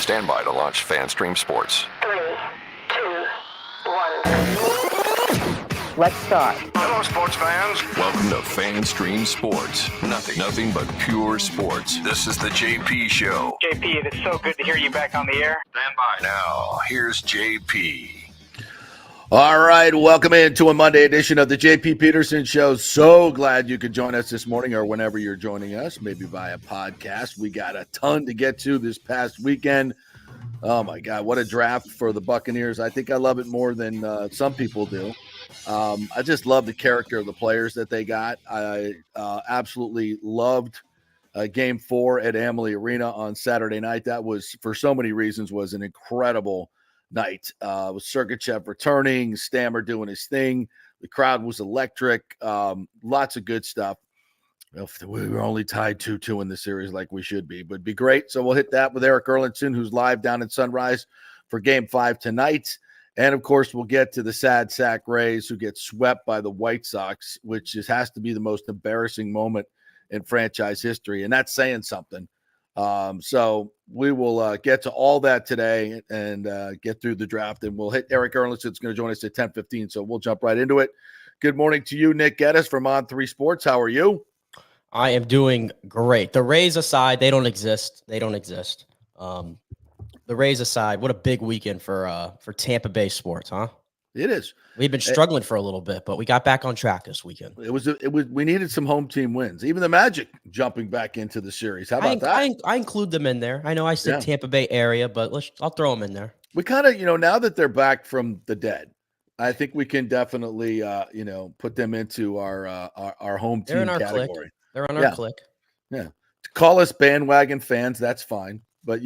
Stand by to launch FanStream Sports. 3, 2, 1. Let's start. Hello, sports fans. Welcome to FanStream Sports. Nothing but pure sports. This is the JP Show. JP, it is so good to hear you back on the air. Stand by. Now, here's JP. All right, welcome into a Monday edition of the JP Peterson Show. So glad you could join us this morning or whenever you're joining us, maybe via podcast. We got a ton to get to this past weekend. Oh, my God, what a draft for the Buccaneers. I think I love it more than some people do. I just love the character of the players that they got. I absolutely loved Game 4 at Amalie Arena on Saturday night. That was, for so many reasons, was an incredible night. With Sergachev returning, Stammer doing his thing. The crowd was electric. Lots of good stuff. We were only tied 2-2 in the series like we should be, but it'd be great. So we'll hit that with Eric Erlinson, who's live down in Sunrise for Game 5 tonight. And, of course, we'll get to the sad sack Rays who get swept by the White Sox, which has to be the most embarrassing moment in franchise history. And that's saying something. So we will get to all that today and get through the draft. And we'll hit Eric Erlinson. It's going to join us at 10:15. So we'll jump right into it. Good morning to you, Nick Geddes from On3 Sports. How are you? I am doing great. The Rays aside, they don't exist. The Rays aside, what a big weekend for Tampa Bay sports, huh? It is. We've been struggling for a little bit, but we got back on track this weekend. We needed some home team wins. Even the Magic jumping back into the series. How about that? I include them in there. I know I said Tampa Bay area, but I'll throw them in there. We kind of, now that they're back from the dead, I think we can definitely, put them into our home team category. Clique. They're on our clique. Yeah. Call us bandwagon fans. That's fine. But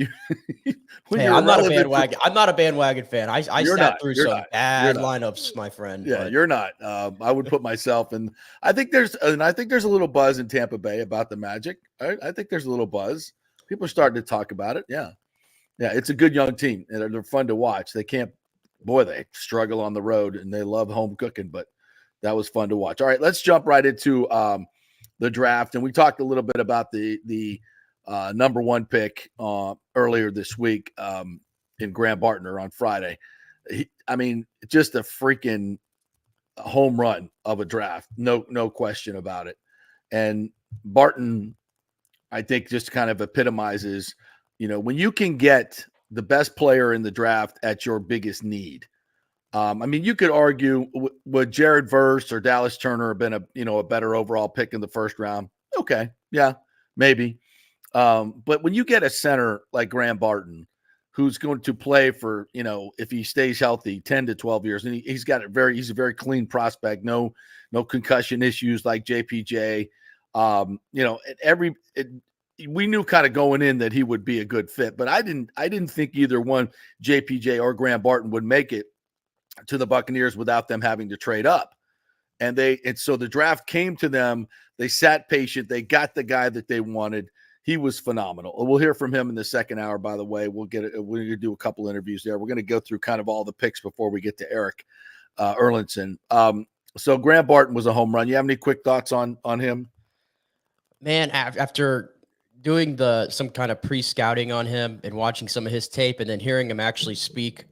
I'm not a bandwagon. I'm not a bandwagon fan. I sat through some bad lineups, my friend. Yeah, you're not. I would put myself in. I think there's a little buzz in Tampa Bay about the Magic. I think there's a little buzz. People are starting to talk about it. Yeah, it's a good young team, and they're fun to watch. They struggle on the road, and they love home cooking. But that was fun to watch. All right, let's jump right into the draft, and we talked a little bit about the number one pick earlier this week in Graham Barton on Friday. Just a freaking home run of a draft. No question about it. And Barton, I think, just kind of epitomizes, when you can get the best player in the draft at your biggest need. You could argue would Jared Verse or Dallas Turner have been a better overall pick in the first round? Okay. Yeah, maybe. But when you get a center like Graham Barton, who's going to play for, if he stays healthy, 10 to 12 years, and he's a very clean prospect, no concussion issues like JPJ. We knew kind of going in that he would be a good fit, but I didn't think either one, JPJ or Graham Barton, would make it to the Buccaneers without them having to trade up. And so the draft came to them. They sat patient. They got the guy that they wanted. He was phenomenal. We'll hear from him in the second hour, by the way. We're going to do a couple interviews there. We're going to go through kind of all the picks before we get to Eric Erlinson. So Graham Barton was a home run. You have any quick thoughts on him? Man, after doing some kind of pre-scouting on him and watching some of his tape and then hearing him actually speak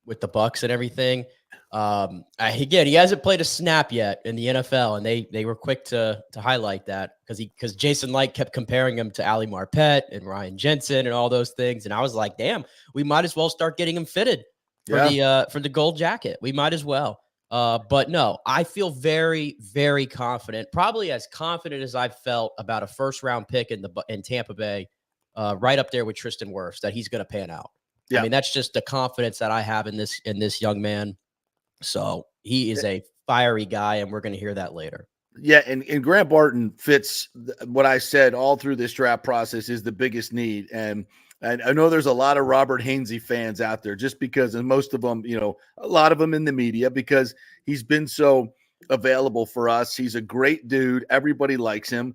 with the Bucs and everything, again, he hasn't played a snap yet in the NFL, and they were quick to highlight that because Jason Light kept comparing him to Ali Marpet and Ryan Jensen and all those things, and I was like, damn, we might as well start getting him fitted for the gold jacket. We might as well. But no, I feel very, very confident, probably as confident as I've felt about a first-round pick in Tampa Bay, right up there with Tristan Wirfs, that he's going to pan out. Yeah. That's just the confidence that I have in this young man. So he is a fiery guy, and we're going to hear that later. Yeah, and Graham Barton fits what I said all through this draft process is the biggest need. And I know there's a lot of Robert Hainsey fans out there just because, and most of them, a lot of them in the media, because he's been so available for us. He's a great dude. Everybody likes him.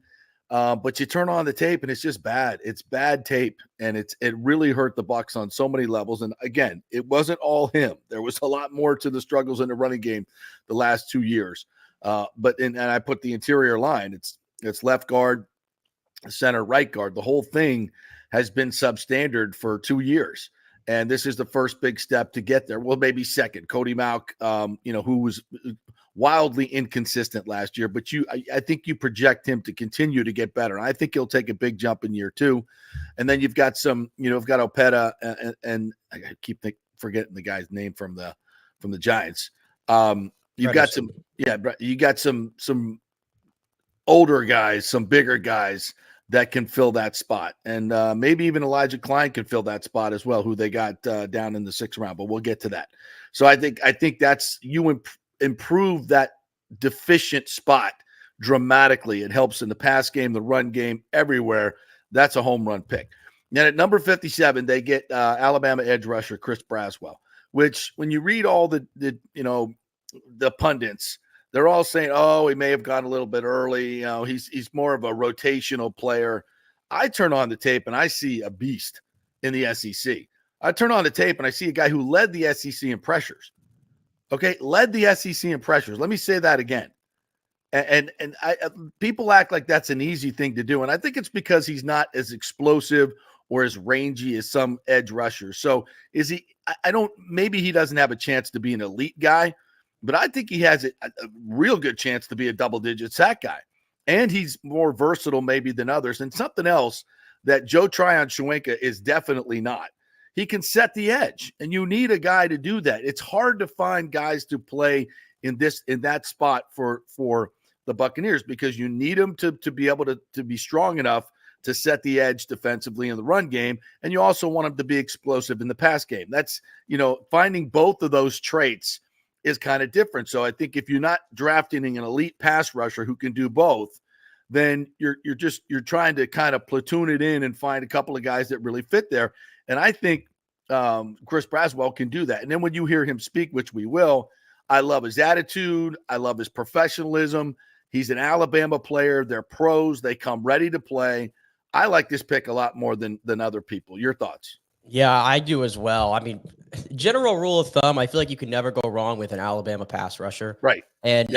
But you turn on the tape and it's just bad. It's bad tape, and it really hurt the Bucs on so many levels. And again, it wasn't all him. There was a lot more to the struggles in the running game the last 2 years. But I put the interior line. It's left guard, center right guard. The whole thing has been substandard for 2 years. And this is the first big step to get there. Well, maybe second. Cody Mauch, who was wildly inconsistent last year, but I think you project him to continue to get better. And I think he'll take a big jump in year 2. And then you've got you've got Opeta and I keep forgetting the guy's name from the Giants. You got some older guys, some bigger guys that can fill that spot. And maybe even Elijah Klein can fill that spot as well, who they got down in the 6th round, but we'll get to that. So I think that's improve that deficient spot dramatically. It helps in the pass game, the run game, everywhere. That's a home run pick. Then at number 57, they get Alabama edge rusher Chris Braswell, which when you read all the pundits, they're all saying, oh, he may have gone a little bit early. He's more of a rotational player. I turn on the tape and I see a beast in the SEC. I turn on the tape and I see a guy who led the SEC in pressures. Okay, led the SEC in pressures. Let me say that again. And people act like that's an easy thing to do. And I think it's because he's not as explosive or as rangy as some edge rushers. So is he – maybe he doesn't have a chance to be an elite guy, but I think he has a real good chance to be a double-digit sack guy. And he's more versatile maybe than others. And something else that Joe Tryon-Shoyinka is definitely not. He can set the edge, and you need a guy to do that. It's hard to find guys to play in that spot for the Buccaneers because you need them to be able to be strong enough to set the edge defensively in the run game, and you also want them to be explosive in the pass game. That's, finding both of those traits is kind of different. So I think if you're not drafting an elite pass rusher who can do both, then you're trying to kind of platoon it in and find a couple of guys that really fit there. And I think Chris Braswell can do that. And then when you hear him speak, which we will, I love his attitude. I love his professionalism. He's an Alabama player. They're pros. They come ready to play. I like this pick a lot more than other people. Your thoughts? Yeah, I do as well. I mean, general rule of thumb, I feel like you can never go wrong with an Alabama pass rusher. Right. And,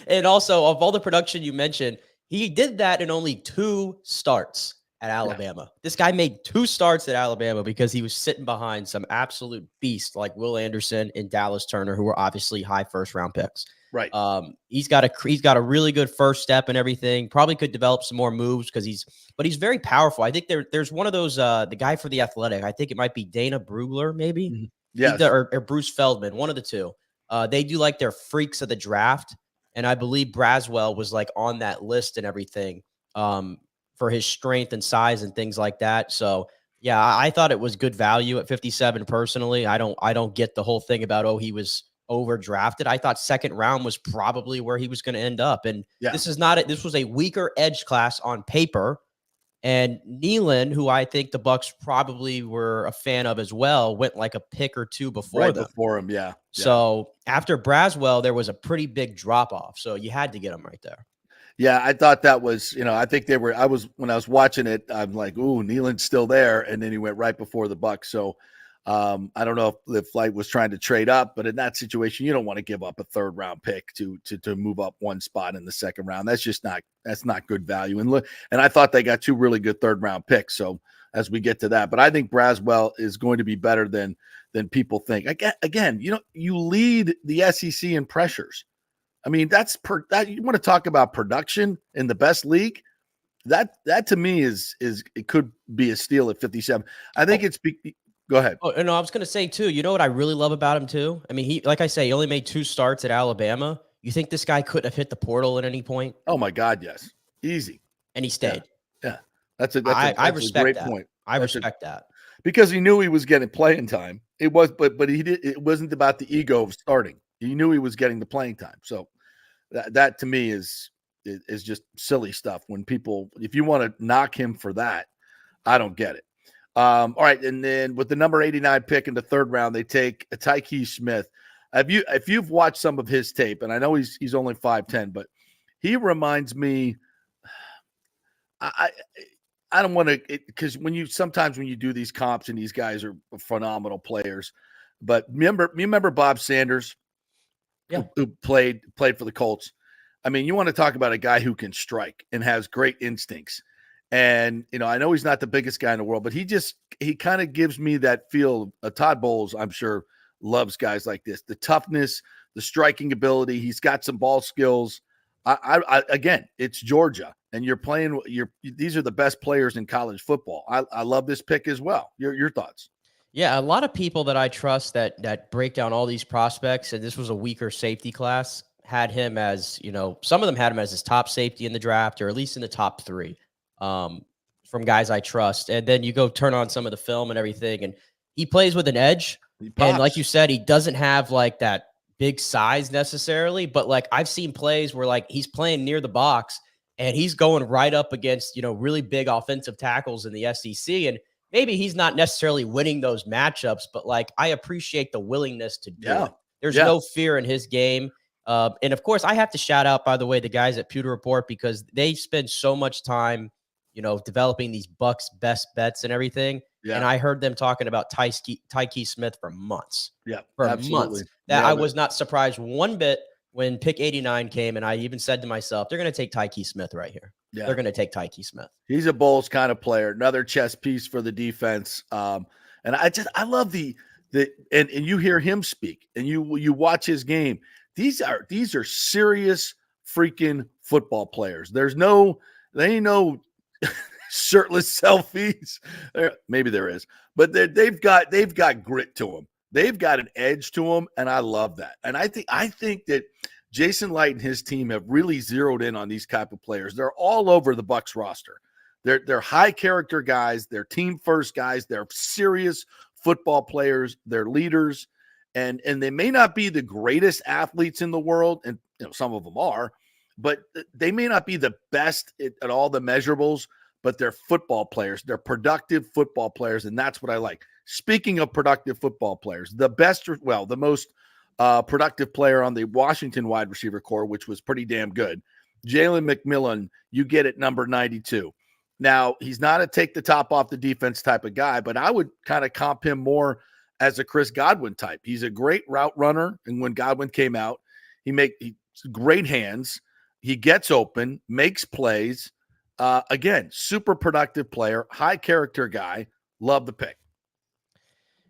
and also, of all the production you mentioned, he did that in only 2 starts at Alabama. Yeah. This guy made 2 starts at Alabama because he was sitting behind some absolute beast like Will Anderson and Dallas Turner, who were obviously high first-round picks. Right. He's got a really good first step and everything. Probably could develop some more moves because he's very powerful. I think there's one of those the guy for the Athletic. I think it might be Dana Brugler, maybe. Mm-hmm. Yes. Or Bruce Feldman, one of the two. They do like their freaks of the draft, and I believe Braswell was like on that list and everything for his strength and size and things like that. So yeah, I thought it was good value at 57. Personally, I don't get the whole thing about he was overdrafted. I thought 2nd round was probably where he was going to end up. And this was a weaker edge class on paper. And Nealon, who I think the Bucs probably were a fan of as well, went like a pick or 2 before him. Yeah. So after Braswell, there was a pretty big drop off. So you had to get him right there. Yeah, I thought that was, I think when I was watching it, I'm like, ooh, Nealon's still there. And then he went right before the Bucs. So I don't know if Flight was trying to trade up, but in that situation, you don't want to give up a 3rd round pick to move up 1 spot in the 2nd round. That's not good value. And I thought they got 2 really good 3rd round picks. So as we get to that, but I think Braswell is going to be better than people think. Again, you lead the SEC in pressures. I mean, that you want to talk about production in the best league. That to me is it could be a steal at 57. I think Go ahead. Oh, no, I was going to say too, you know what I really love about him too? I mean, he only made 2 starts at Alabama. You think this guy couldn't have hit the portal at any point? Oh my God, yes. Easy. And he stayed. Yeah. That's a great that. Point. I respect that. Because he knew he was getting playing time. It wasn't about the ego of starting. He knew he was getting the playing time. So that to me is just silly stuff when if you want to knock him for that, I don't get it. All right, and then with the number 89 pick in the 3rd round, they take Tyke Smith. If you've watched some of his tape, and I know he's only 5'10", but he reminds me. I don't want to, because sometimes when you do these comps and these guys are phenomenal players, but remember Bob Sanders, who played for the Colts. I mean, you want to talk about a guy who can strike and has great instincts. And, I know he's not the biggest guy in the world, but he kind of gives me that feel. Todd Bowles, I'm sure, loves guys like this. The toughness, the striking ability. He's got some ball skills. Again, it's Georgia, and you're playing. These are the best players in college football. I love this pick as well. Your thoughts? Yeah, a lot of people that I trust that break down all these prospects, and this was a weaker safety class, had him as, some of them had him as his top safety in the draft, or at least in the top 3, from guys I trust. And then you go turn on some of the film and everything, and he plays with an edge. And like you said, he doesn't have like that big size necessarily, but like I've seen plays where like he's playing near the box and he's going right up against, really big offensive tackles in the SEC. And maybe he's not necessarily winning those matchups, but like I appreciate the willingness to do it. There's no fear in his game. And of course, I have to shout out, by the way, the guys at Pewter Report, because they spend so much time, developing these Bucks best bets and everything. Yeah. And I heard them talking about Tyke Smith for months. Yeah, for months. That I was not surprised one bit when pick 89 came, and I even said to myself, they're going to take Tyke Smith right here. Yeah. They're going to take Tyke Smith. He's a Bowles kind of player, another chess piece for the defense. And I love and you hear him speak, and you watch his game. These are serious freaking football players. There ain't no shirtless selfies. Maybe there is, but they've got grit to them. They've got an edge to them, and I love that. And I think that Jason Light and his team have really zeroed in on these type of players. They're all over the Bucs roster. They're high character guys. They're team first guys. They're serious football players. They're leaders, and they may not be the greatest athletes in the world, and some of them are, but they may not be the best at all the measurables. But they're football players. They're productive football players, and that's what I like. Speaking of productive football players, the most productive player on the Washington wide receiver core, which was pretty damn good, Jalen McMillan, you get at number 92. Now, he's not a take the top off the defense type of guy, but I would kind of comp him more as a Chris Godwin type. He's a great route runner, and when Godwin came out, he great hands. He gets open, makes plays. Again, super productive player, high character guy. Love the pick.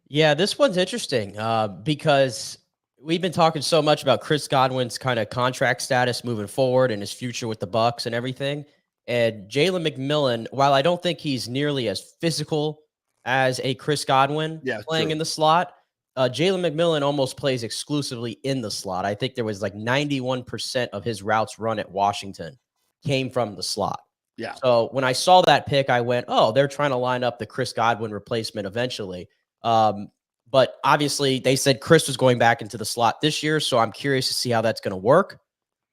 Yeah, this one's interesting because we've been talking so much about Chris Godwin's kind of contract status moving forward and his future with the Bucs and everything. And Jalen McMillan, while I don't think he's nearly as physical as a Chris Godwin playing in the slot, Jalen McMillan almost plays exclusively in the slot. I think there was like 91% of his routes run at Washington came from the slot. Yeah. So when I saw that pick, I went, oh, they're trying to line up the Chris Godwin replacement eventually. But obviously they said Chris was going back into the slot this year. So I'm curious to see how that's going to work.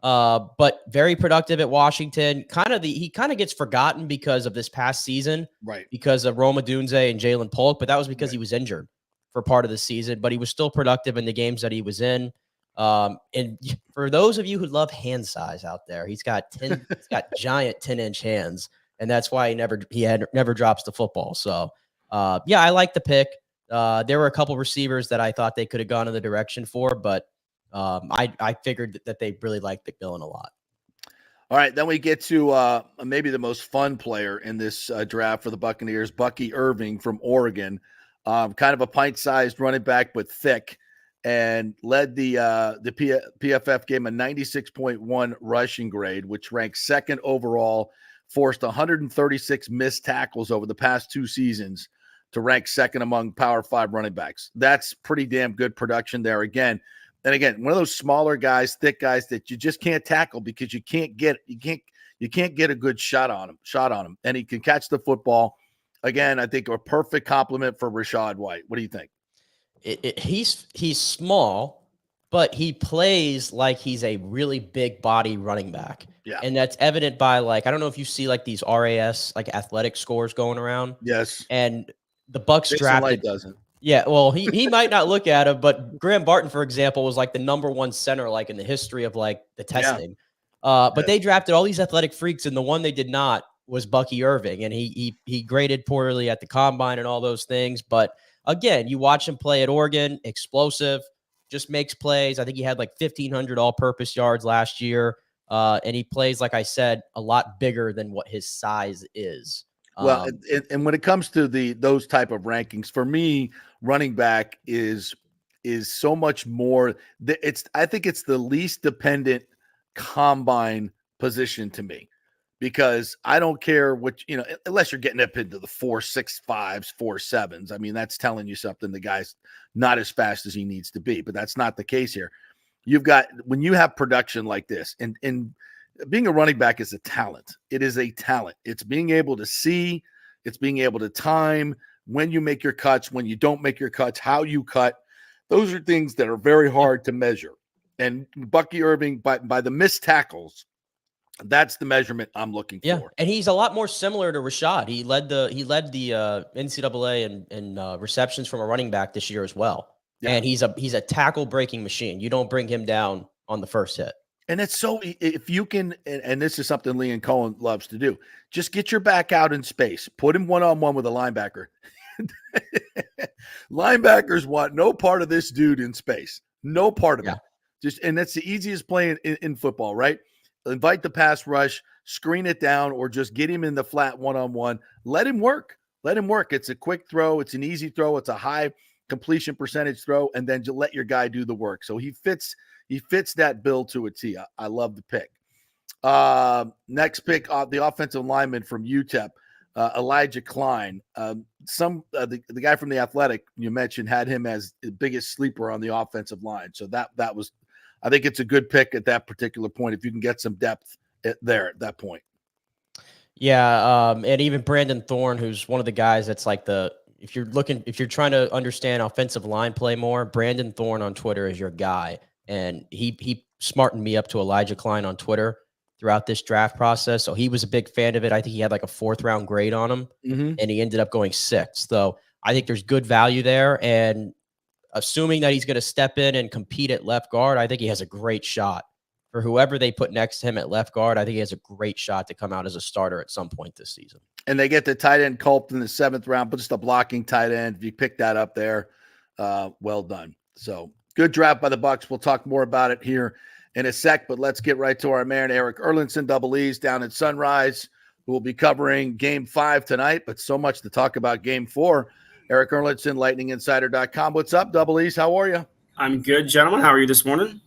But very productive at Washington. He kind of gets forgotten because of this past season, right? Because of Roma Dunze and Jalen Polk, but that was because he was injured for part of the season, but he was still productive in the games that he was in. And for those of you who love hand size out there, he's got giant 10-inch hands, and that's why he never drops the football. So, yeah, I like the pick. There were a couple receivers that I thought they could have gone in the direction for, but I figured that they really liked McMillan a lot. All right, then we get to maybe the most fun player in this draft for the Buccaneers, Bucky Irving from Oregon, kind of a pint-sized running back, but thick. And led the PFF game a 96.1 rushing grade, which ranks second overall, forced 136 missed tackles over the past 2 seasons to rank second among Power 5 running backs. That's pretty damn good production there again. And again, one of those smaller guys, thick guys that you just can't tackle because you can't get a good shot on him. And he can catch the football. Again, I think a perfect compliment for Rachaad White. What do you think? He's small, but he plays like he's a really big body running back. Yeah. And that's evident by, like, I don't know if you see like these RAS, like athletic scores going around. Yes. And the Bucs drafted. Doesn't. Yeah. Well, he might not look at him, but Graham Barton, for example, was like the number 1 center, like in the history of like the testing. Yeah. But they drafted all these athletic freaks, and the one they did not was Bucky Irving. And he graded poorly at the combine and all those things. But again, you watch him play at Oregon, explosive, just makes plays. I think he had like 1,500 all-purpose yards last year. And he plays, like I said, a lot bigger than what his size is. Well, and when it comes to those type of rankings, for me, running back is so much more. I think it's the least dependent combine position to me, because I don't care what, unless you're getting up into the 4.65s, 4.7s. I mean, that's telling you something. The guy's not as fast as he needs to be, but that's not the case here. When you have production like this, and being a running back is a talent. It is a talent. It's being able to see, it's being able to time when you make your cuts, when you don't make your cuts, how you cut. Those are things that are very hard to measure. And Bucky Irving, by the missed tackles, that's the measurement I'm looking for. And he's a lot more similar to Rashad. He led the NCAA in receptions from a running back this year as well. Yeah. And he's a tackle breaking machine. You don't bring him down on the first hit. And it's so, if you can, and this is something Lee and Cohen loves to do, just get your back out in space, put him one-on-one with a linebacker. Linebackers want no part of this dude in space, no part of it. And that's the easiest play in football, right? Invite the pass rush, screen it down, or just get him in the flat one-on-one. Let him work. It's a quick throw. It's an easy throw. It's a high completion percentage throw, and then just let your guy do the work. So he fits that bill to a T. I love the pick. Next pick, the offensive lineman from UTEP, Elijah Klein. The guy from the Athletic you mentioned had him as the biggest sleeper on the offensive line. So that was, I think it's a good pick at that particular point if you can get some depth there at that point. Yeah, and even Brandon Thorne, who's one of the guys that's like if you're trying to understand offensive line play more, Brandon Thorne on Twitter is your guy. And he smartened me up to Elijah Klein on Twitter throughout this draft process. So he was a big fan of it. I think he had like a 4th round grade on him, and he ended up going 6th. So I think there's good value there. And assuming that he's going to step in and compete at left guard, I think he has a great shot. For whoever they put next to him at left guard, I think he has a great shot to come out as a starter at some point this season. And they get the tight end Culp in the 7th round, but just a blocking tight end. If you pick that up there, well done. So good draft by the Bucs. We'll talk more about it here in a sec, but let's get right to our man, Eric Erlinson, Double E's down at Sunrise, who will be covering Game 5 tonight, but so much to talk about Game 4. Eric Erlinson, lightninginsider.com. What's up, Double E's? How are you? I'm good, gentlemen. How are you this morning?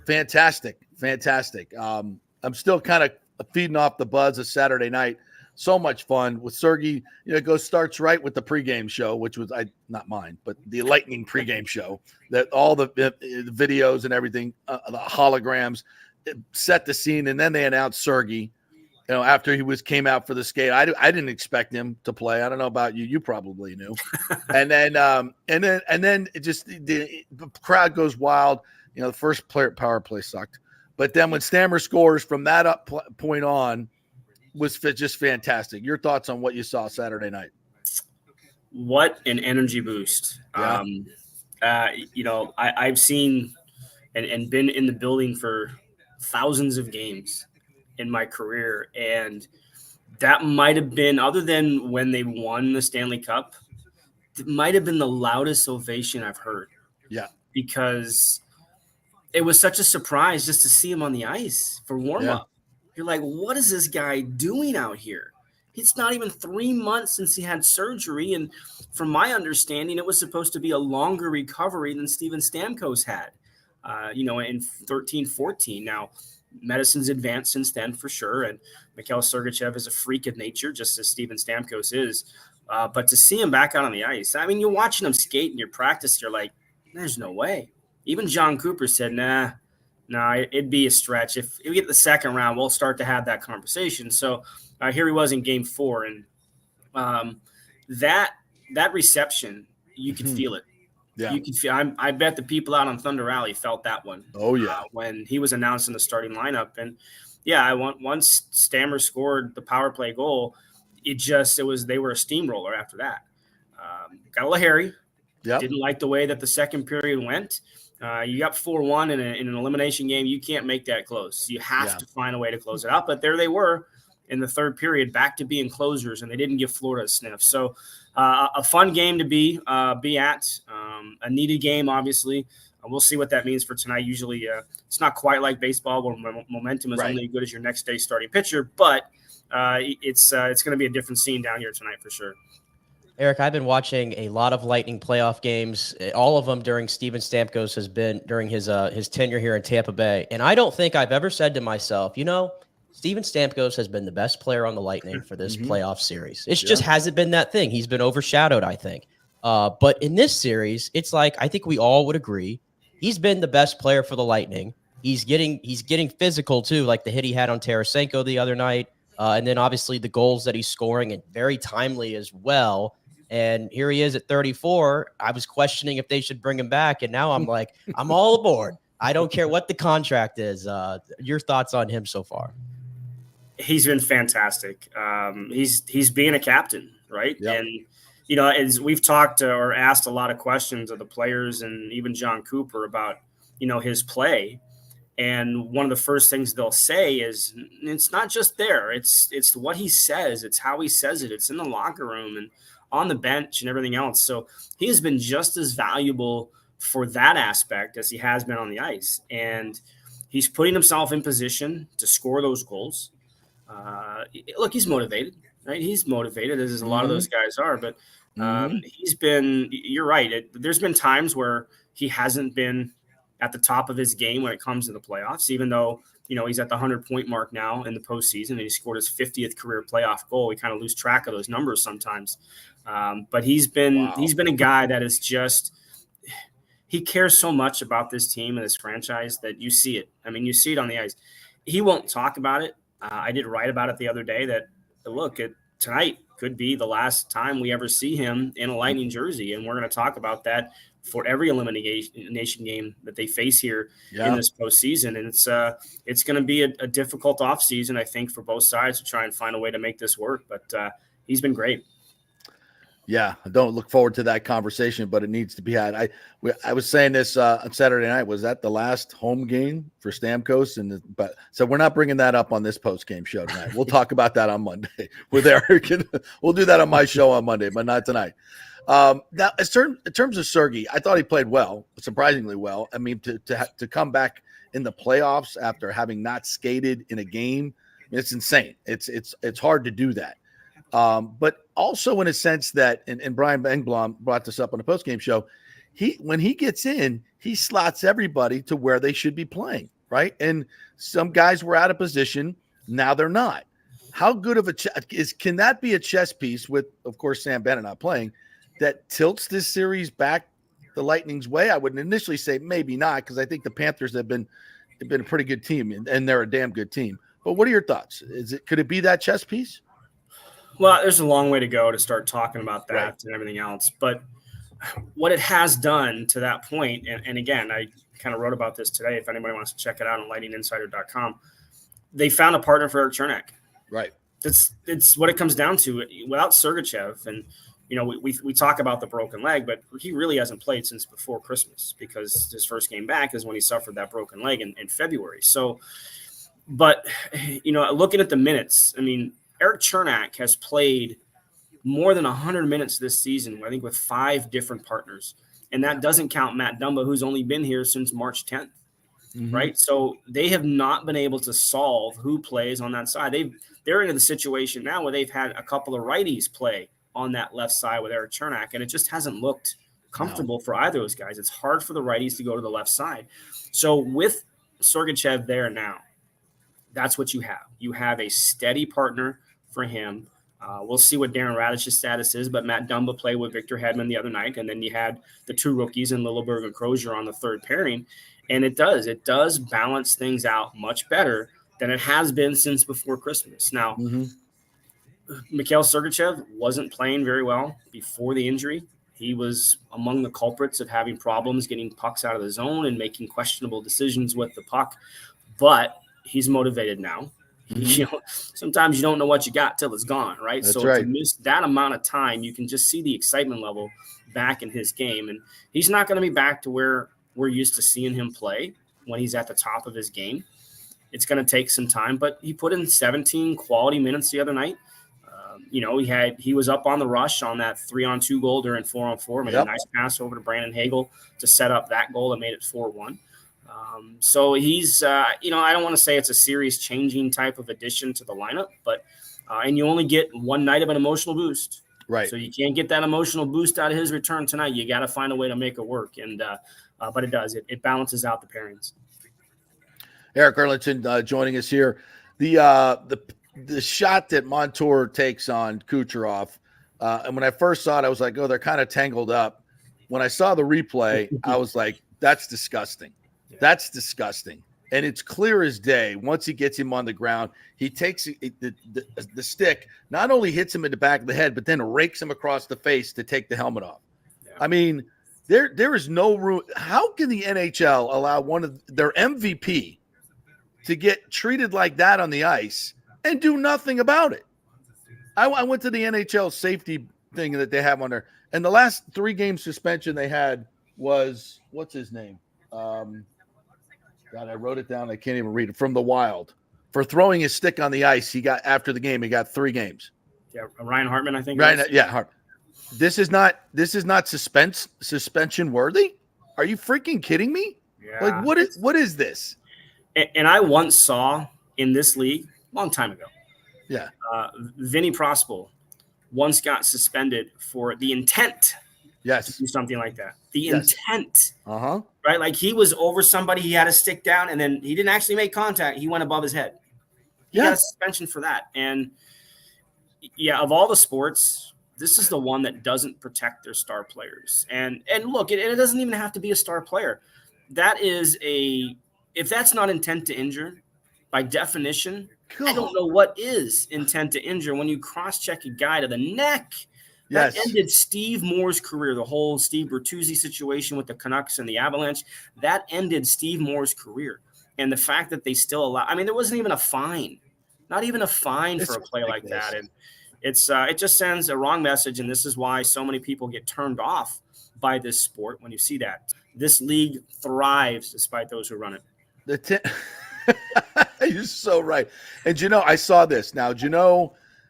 Fantastic. I'm still kind of feeding off the buzz of Saturday night. So much fun with Sergey. Starts right with the pregame show, which was not mine, but the Lightning pregame show. That all the videos and everything, the holograms, set the scene, and then they announced Sergey. After he came out for the skate, I didn't expect him to play. I don't know about you. You probably knew. and then it just the crowd goes wild. The first power play sucked, but then when Stammer scores from that point on, was just fantastic. Your thoughts on what you saw Saturday night? What an energy boost. Yeah. I've seen and been in the building for thousands of games in my career. And that might have been, other than when they won the Stanley Cup, it might have been the loudest ovation I've heard. Yeah. Because it was such a surprise just to see him on the ice for warm-up. You're like, what is this guy doing out here? It's not even 3 months since he had surgery. And from my understanding, it was supposed to be a longer recovery than Steven Stamkos had, in 13-14. Now, medicine's advanced since then for sure. And Mikhail Sergachev is a freak of nature, just as Steven Stamkos is. But to see him back out on the ice, I mean, you're watching him skate in your practice, you're like, there's no way. Even John Cooper said, nah, it'd be a stretch. If we get the second round, we'll start to have that conversation. So here he was in Game 4, and that reception, you could feel it. Yeah, you can feel. I bet the people out on Thunder Alley felt that one. Oh yeah, when he was announced in the starting lineup, and once Stammer scored the power play goal, they were a steamroller after that. Got a little hairy. Yeah, didn't like the way that the second period went. You got 4-1 in an elimination game. You can't make that close. You have to find a way to close it out. But there they were in the third period, back to being closers, and they didn't give Florida a sniff. So a fun game to be at. A needed game, obviously. We'll see what that means for tonight. Usually it's not quite like baseball where momentum is only as good as your next day starting pitcher, but it's going to be a different scene down here tonight for sure. Eric, I've been watching a lot of Lightning playoff games. All of them during Steven Stamkos has been during his tenure here in Tampa Bay. And I don't think I've ever said to myself, Steven Stamkos has been the best player on the Lightning for this playoff series. It just hasn't been that thing. He's been overshadowed, I think. But in this series, it's like I think we all would agree he's been the best player for the Lightning. He's getting physical too, like the hit he had on Tarasenko the other night. And then obviously the goals that he's scoring and very timely as well. And here he is at 34. I was questioning if they should bring him back. And now I'm like, I'm all aboard. I don't care what the contract is. Your thoughts on him so far? He's been fantastic. He's being a captain, right? Yep. And, as we've talked or asked a lot of questions of the players and even John Cooper about, his play. And one of the first things they'll say is it's not just there. It's what he says. It's how he says it. It's in the locker room and on the bench and everything else. So he has been just as valuable for that aspect as he has been on the ice. And he's putting himself in position to score those goals. Look, he's motivated, right? He's motivated, as a lot of those guys are. But he's been – you're right. There's been times where he hasn't been at the top of his game when it comes to the playoffs, even though – he's at the 100-point mark now in the postseason, and he scored his 50th career playoff goal. We kind of lose track of those numbers sometimes. But he's been a guy that is just – he cares so much about this team and this franchise that you see it. I mean, you see it on the ice. He won't talk about it. I did write about it the other day that, look, tonight could be the last time we ever see him in a Lightning jersey, and we're going to talk about that for every elimination game that they face here in this postseason. And it's going to be a difficult offseason, I think, for both sides to try and find a way to make this work. But he's been great. Yeah, I don't look forward to that conversation, but it needs to be had. I was saying this on Saturday night. Was that the last home game for Stamkos? But so we're not bringing that up on this post-game show tonight. We'll talk about that on Monday with Eric. We'll do that on my show on Monday, but not tonight. Now, in terms of Sergey, I thought he played well, surprisingly well. I mean, to come back in the playoffs after having not skated in a game, it's insane. It's hard to do that. But also in a sense that, and Brian Engblom brought this up on the postgame show, when he gets in, he slots everybody to where they should be playing, right? And some guys were out of position, now they're not. How good of can that be a chess piece with, of course, Sam Bennett not playing, that tilts this series back the Lightning's way? I would initially say maybe not, because I think the Panthers have been a pretty good team, and they're a damn good team. But what are your thoughts? Could it be that chess piece? Well, there's a long way to go to start talking about that and everything else. But what it has done to that point, and again, I kind of wrote about this today. If anybody wants to check it out on lightninginsider.com, they found a partner for Eric Chernak. Right. It's what it comes down to. Without Sergachev, and we talk about the broken leg, but he really hasn't played since before Christmas, because his first game back is when he suffered that broken leg in February. So, but looking at the minutes, I mean, Eric Chernak has played more than 100 minutes this season, I think, with 5 different partners. And that doesn't count Matt Dumba, who's only been here since March 10th, right? So they have not been able to solve who plays on that side. They're into the situation now where they've had a couple of righties play on that left side with Eric Chernak, and it just hasn't looked comfortable for either of those guys. It's hard for the righties to go to the left side. So with Sergachev there now, that's what you have. You have a steady partner for him. We'll see what Darren Radish's status is, but Matt Dumba played with Victor Hedman the other night, and then you had the 2 rookies in Lilleberg and Crozier on the third pairing, and it does balance things out much better than it has been since before Christmas. Now, Mikhail Sergachev wasn't playing very well before the injury. He was among the culprits of having problems getting pucks out of the zone and making questionable decisions with the puck, but he's motivated now. Sometimes you don't know what you got till it's gone, right? That's so right. To miss that amount of time, you can just see the excitement level back in his game. And he's not going to be back to where we're used to seeing him play when he's at the top of his game. It's going to take some time, but he put in 17 quality minutes the other night. He was up on the rush on that 3-on-2 goal during 4-on-4. Made a nice pass over to Brandon Hagel to set up that goal that made it 4-1. So he's, I don't want to say it's a series changing type of addition to the lineup, but and you only get one night of an emotional boost. Right. So you can't get that emotional boost out of his return tonight. You got to find a way to make it work. And but it does. It balances out the pairings. Eric Erlinson joining us here. The shot that Montour takes on Kucherov, and when I first saw it, I was like, oh, they're kind of tangled up. When I saw the replay, I was like, that's disgusting. That's disgusting. And it's clear as day. Once he gets him on the ground, he takes the stick, not only hits him in the back of the head, but then rakes him across the face to take the helmet off. Yeah. I mean, there is no room. How can the NHL allow one of their MVP to get treated like that on the ice and do nothing about it? I went to the NHL safety thing that they have on there, and the last 3-game suspension they had was, what's his name? God, I wrote it down. I can't even read it. From the Wild, for throwing his stick on the ice, he got, after the game, he got 3 games. Yeah, Ryan Hartman, I think. Right? Yeah, Hartman. This is not suspension worthy. Are you freaking kidding me? Yeah. Like, what is this? And I once saw in this league a long time ago. Yeah. Vinny Prospel once got suspended for the intent. Yes. To do something like that. The intent. Uh-huh. Right? Like he was over somebody, he had a stick down, and then he didn't actually make contact. He went above his head. He got a suspension for that. And yeah, of all the sports, this is the one that doesn't protect their star players. And look, it doesn't even have to be a star player. That is if that's not intent to injure, by definition, I don't know what is intent to injure when you cross-check a guy to the neck. That ended Steve Moore's career, the whole Steve Bertuzzi situation with the Canucks and the Avalanche. That ended Steve Moore's career. And the fact that they still allow – I mean, there wasn't even a fine. Not even a fine for a play like that. And it just sends a wrong message, and this is why so many people get turned off by this sport when you see that. This league thrives despite those who run it. You're so right. And, I saw this. Now,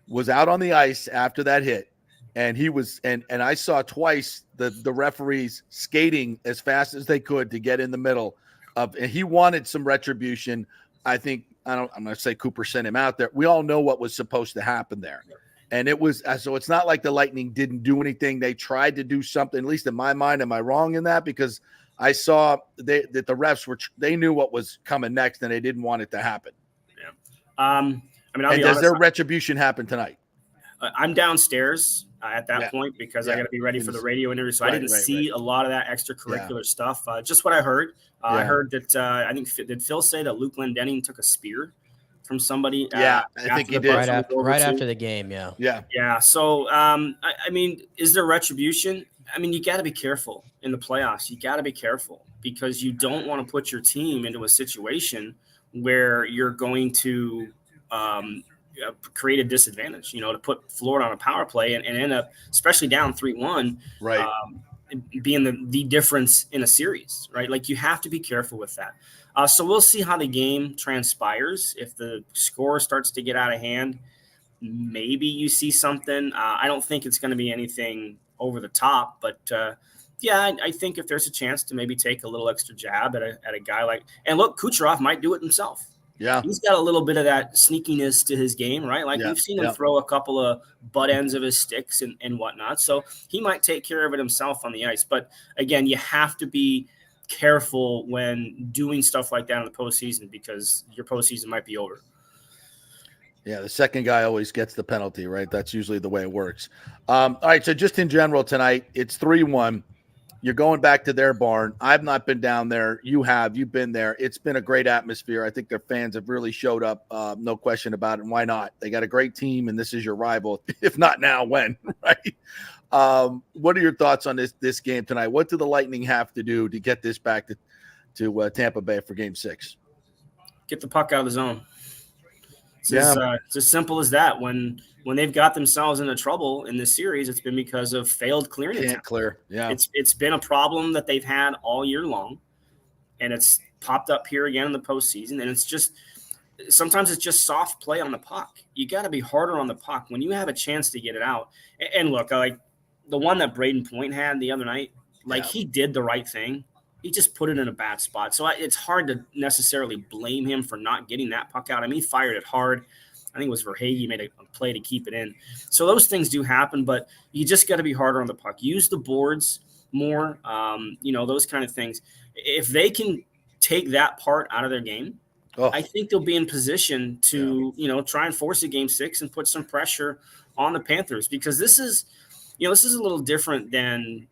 was out on the ice after that hit. And he was, and I saw twice the referees skating as fast as they could to get in the middle of, and he wanted some retribution. I think, I'm going to say Cooper sent him out there. We all know what was supposed to happen there. And it was, so it's not like the Lightning didn't do anything. They tried to do something, at least in my mind. Am I wrong in that? Because I saw that the refs they knew what was coming next and they didn't want it to happen. Yeah. I'll be honest, does their retribution happen tonight? I'm downstairs at that point because I got to be ready for the radio interview. So I didn't see a lot of that extracurricular stuff. Just what I heard. I heard that I think did Phil say that Luke Glendening took a spear from somebody? I think he did right after the game. Yeah. So I mean, is there retribution? I mean, you got to be careful in the playoffs. You got to be careful because you don't want to put your team into a situation where you're going to create a disadvantage, to put Florida on a power play and end up, especially down 3-1, right, being the difference in a series, right? Like you have to be careful with that. So we'll see how the game transpires. If the score starts to get out of hand, maybe you see something. I don't think it's going to be anything over the top, but I think if there's a chance to maybe take a little extra jab at a guy like, and look, Kucherov might do it himself. Yeah, he's got a little bit of that sneakiness to his game, right? Like we've seen him throw a couple of butt ends of his sticks and whatnot. So he might take care of it himself on the ice. But again, you have to be careful when doing stuff like that in the postseason because your postseason might be over. Yeah, the second guy always gets the penalty, right? That's usually the way it works. All right, so just in general tonight, it's 3-1. You're going back to their barn. I've not been down there. You have. You've been there. It's been a great atmosphere. I think their fans have really showed up. No question about it. And why not? They got a great team, and this is your rival. If not now, when? Right? What are your thoughts on this game tonight? What do the Lightning have to do to get this back to Tampa Bay for Game 6? Get the puck out of the zone. It's as simple as that. When they've got themselves into trouble in this series, it's been because of failed clearing attempts. Can't clear. Yeah. It's been a problem that they've had all year long, and it's popped up here again in the postseason. And it's just sometimes it's just soft play on the puck. You got to be harder on the puck when you have a chance to get it out. And look, like the one that Braden Point had the other night, like he did the right thing. He just put it in a bad spot. So it's hard to necessarily blame him for not getting that puck out. I mean, he fired it hard. I think it was Verhage made a play to keep it in. So those things do happen, but you just got to be harder on the puck. Use the boards more, those kind of things. If they can take that part out of their game, I think they'll be in position to, try and force a game 6 and put some pressure on the Panthers, because this is a little different than,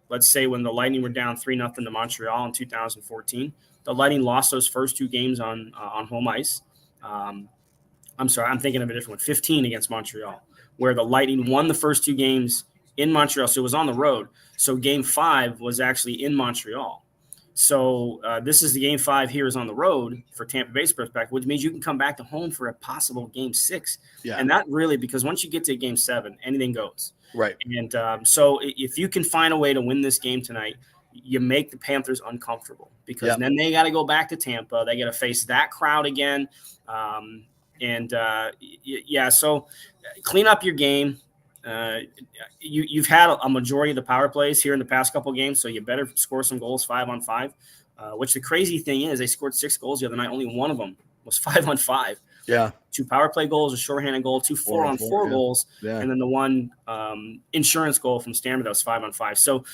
let's say, when the Lightning were down 3-0 to Montreal in 2014. The Lightning lost those first 2 games on home ice. I'm sorry, I'm thinking of a different one, 15 against Montreal, where the Lightning won the first 2 games in Montreal. So it was on the road. So game 5 was actually in Montreal. So this is the game 5 here is on the road for Tampa Bay's perspective, which means you can come back to home for a possible game 6. Yeah. And that really, because once you get to game 7, anything goes. Right. And so if you can find a way to win this game tonight, you make the Panthers uncomfortable, because then they got to go back to Tampa. They got to face that crowd again. So clean up your game. You've had a majority of the power plays here in the past couple of games, so you better score some goals 5-on-5. Which the crazy thing is, they scored 6 goals the other night. Only one of them was 5-on-5. Yeah, 2 power play goals, a shorthanded goal, 2 4-on-4 goals, and then the one insurance goal from Stammer that was 5-on-5. So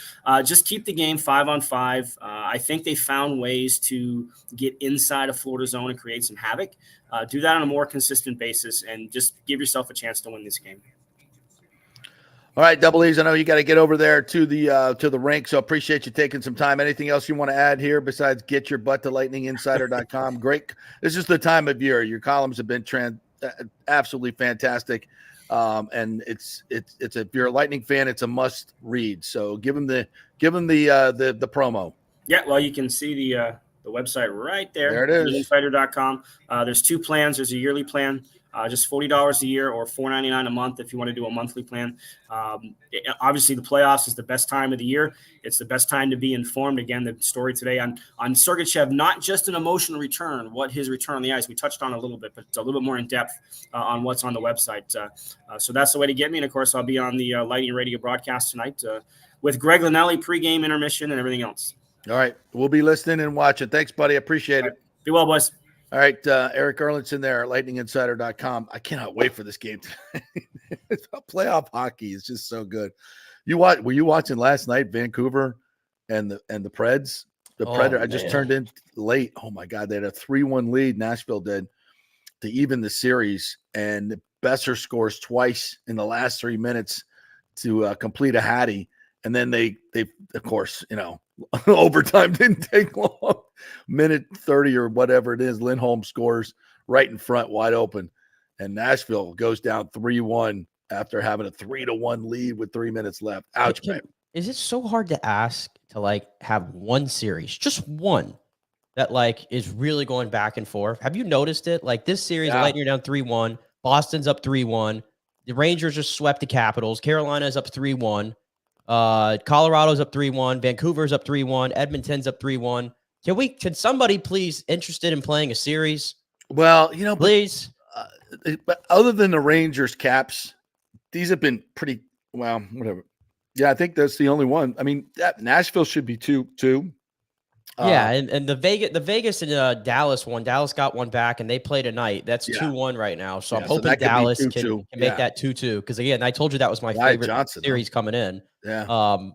just keep the game 5-on-5. I think they found ways to get inside of Florida's zone and create some havoc. Do that on a more consistent basis, and just give yourself a chance to win this game. All right, Double E's, I know you got to get over there to the rink, so appreciate you taking some time. Anything else you want to add here besides get your butt to lightninginsider.com? Great. This is the time of year. Your columns have been absolutely fantastic. And it's if you're a Lightning fan, it's a must read. So give them the promo. Yeah, well, you can see the website right there. There it is. Lightninginsider.com. There's 2 plans. There's a yearly plan. Just $40 a year, or $4.99 a month if you want to do a monthly plan. Obviously, the playoffs is the best time of the year. It's the best time to be informed. Again, the story today on Sergachev, not just an emotional return, what his return on the ice. We touched on a little bit, but a little bit more in depth on what's on the website. So that's the way to get me. And, of course, I'll be on the Lightning Radio broadcast tonight with Greg Linnelli, pregame, intermission, and everything else. All right. We'll be listening and watching. Thanks, buddy. I appreciate it. Be well, boys. All right, Eric Erlinson there at lightninginsider.com. I cannot wait for this game tonight. Playoff hockey is just so good. Were you watching last night, Vancouver and the Preds? The Predator. I just turned in late. Oh my God, they had a 3-1 lead. Nashville did to even the series, and Besser scores twice in the last 3 minutes to complete a Hattie, and then they of course, overtime didn't take long. Minute 30 or whatever it is, Lindholm scores right in front, wide open, and Nashville goes down 3-1 after having a 3-1 lead with 3 minutes left. Ouch, man. Is it so hard to ask to have one series, just one, that is really going back and forth? Have you noticed it? This series, Lightning are down 3-1, Boston's up 3-1, the Rangers just swept the Capitals, Carolina's up 3-1. Colorado's up 3-1. Vancouver's up 3-1. Edmonton's up 3-1. Can somebody please interested in playing a series? Well, please. But other than the Rangers Caps, these have been pretty whatever. Yeah, I think that's the only one. I mean, Nashville should be 2-2. Yeah, and the Vegas and Dallas one. Dallas got one back, and they play tonight. That's 2-1 right now. So I'm hoping Dallas can make that 2-2. Because again, I told you that was my favorite series coming in. Yeah.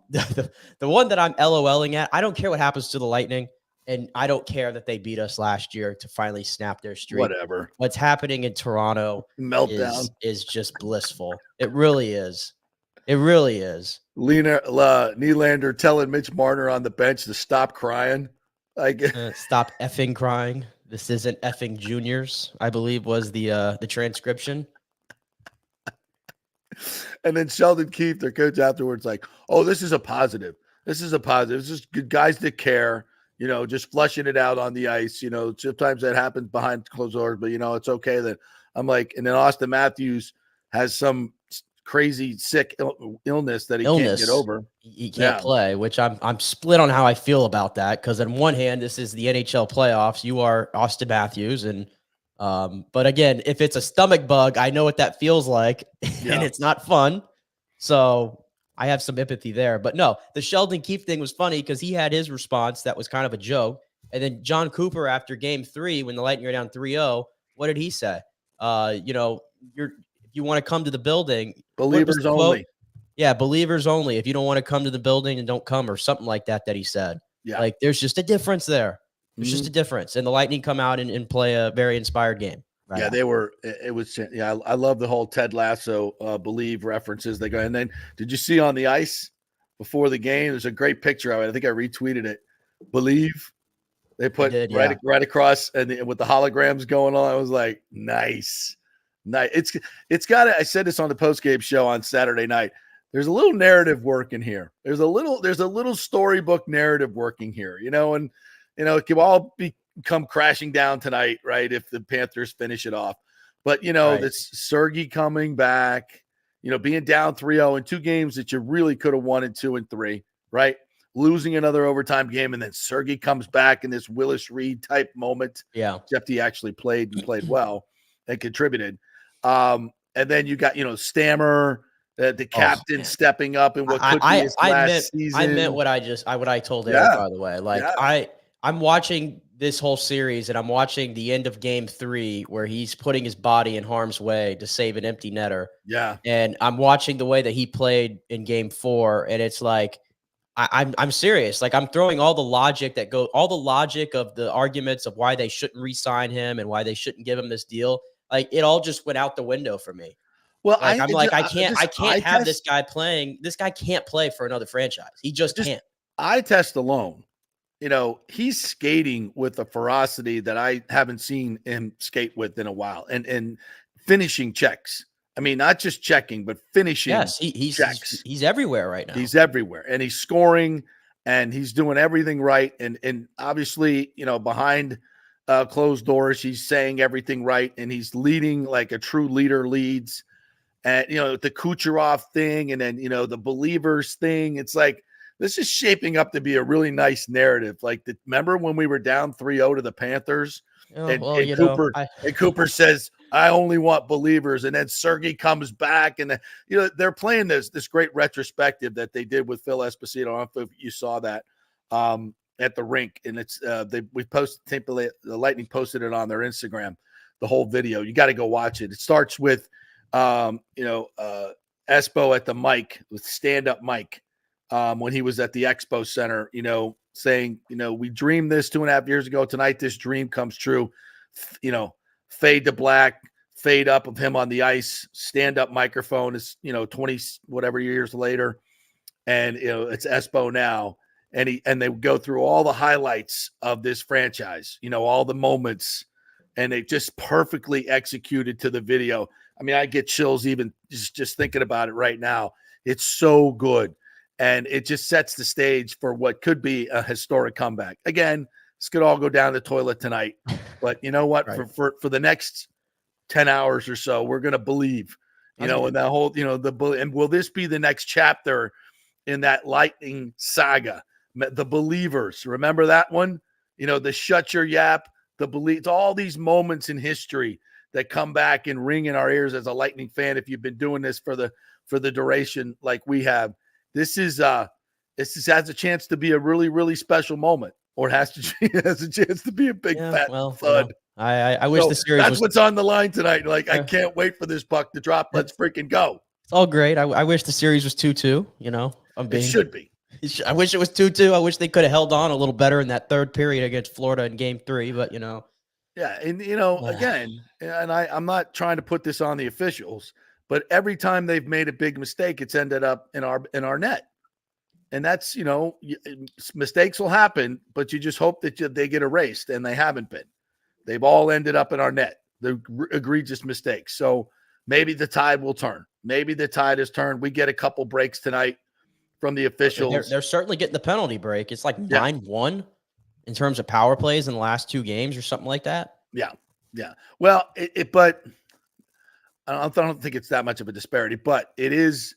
The one that I'm LOLing at, I don't care what happens to the Lightning, and I don't care that they beat us last year to finally snap their streak. Whatever. What's happening in Toronto meltdown is just blissful. It really is. It really is. Nylander telling Mitch Marner on the bench to stop crying. Stop effing crying. This isn't effing juniors, I believe was the transcription. And then Sheldon Keefe, their coach, afterwards, oh, this is a positive. This is just good guys that care, just flushing it out on the ice. Sometimes that happens behind closed doors, but it's okay. That I'm and then Austin Matthews has some crazy sick illness that he can't get over. He can't play, which I'm split on how I feel about that, because on one hand, this is the NHL playoffs. You are Austin Matthews, and But again, if it's a stomach bug, I know what that feels like, and it's not fun. So I have some empathy there. But no, the Sheldon Keefe thing was funny because he had his response that was kind of a joke. And then John Cooper, after game 3, when the Lightning were down 3-0, what did he say? If you want to come to the building, believers only. Yeah, believers only. If you don't want to come to the building, and don't come, or something like that he said. Yeah. Like, there's just a difference there. There's just a difference. And the Lightning come out and play a very inspired game. Right now. I love the whole Ted Lasso believe references they go. And then did you see on the ice before the game? There's a great picture of it. I think I retweeted it. Believe. They put right across, and with the holograms going on, I was like, nice. It's got it. I said this on the postgame show on Saturday night. There's a little narrative working here. There's a little storybook narrative working here, and it can all come crashing down tonight, right? If the Panthers finish it off. But this Sergey coming back, being down 3-0 in 2 games that you really could have won in 2 and 3, right? Losing another overtime game, and then Sergey comes back in this Willis Reed type moment. Yeah. Except he actually played well and contributed. And then you got, Stammer, the captain stepping up in what could be his last season. I meant what I told Eric, by the way. Like, I'm watching this whole series, and I'm watching the end of game 3 where he's putting his body in harm's way to save an empty netter. Yeah. And I'm watching the way that he played in game 4, and it's like, I'm serious. Like, I'm throwing all the logic of the arguments of why they shouldn't re-sign him and why they shouldn't give him this deal. Like, it all just went out the window for me. Well, I can't have this guy playing. This guy can't play for another franchise. He just can't. Eye test alone. He's skating with a ferocity that I haven't seen him skate with in a while, and finishing checks. I mean, not just checking, but finishing. Yes, he's everywhere right now. He's everywhere, and he's scoring, and he's doing everything right. And obviously, behind closed doors, he's saying everything right, and he's leading like a true leader leads. And the Kucherov thing, and then the believers thing. It's like, this is shaping up to be a really nice narrative. Like, remember when we were down 3-0 to the Panthers? Cooper says, I only want believers. And then Sergey comes back, and they're playing this great retrospective that they did with Phil Esposito. I don't know if you saw that at the rink. And it's we posted, the Lightning posted it on their Instagram, the whole video. You got to go watch it. It starts with Espo at the mic, with stand-up mic, when he was at the Expo Center, saying, we dreamed this 2.5 years ago. Tonight, this dream comes true. Fade to black, fade up of him on the ice, stand-up microphone is, 20 whatever years later. And, it's Espo now. And they go through all the highlights of this franchise, all the moments, and they just perfectly executed to the video. I mean, I get chills even just thinking about it right now. It's so good. And it just sets the stage for what could be a historic comeback. Again, this could all go down the toilet tonight. But you know what? Right. For the next 10 hours or so, we're going to believe, and that whole, and will this be the next chapter in that Lightning saga? The believers, remember that one? The shut your yap, the believe, all these moments in history that come back and ring in our ears as a Lightning fan. If you've been doing this for the duration like we have, this has a chance to be a really, really special moment, or it has a chance to be a big fat thud. I wish the series. That's what's on the line tonight. Like, I can't wait for this puck to drop. Let's freaking go. It's all great. I wish the series was 2-2. It should be. I wish it was 2-2. I wish they could have held on a little better in that third period against Florida in game 3, but Yeah, and again, and I'm not trying to put this on the officials, but every time they've made a big mistake, it's ended up in our net. And that's, mistakes will happen, but you just hope that they get erased, and they haven't been. They've all ended up in our net, the egregious mistakes. So maybe the tide will turn. Maybe the tide has turned. We get a couple breaks tonight from the officials. They're certainly getting the penalty break. It's like 9-1 in terms of power plays in the last 2 games or something like that. Yeah. Well, but I don't think it's that much of a disparity, but it is.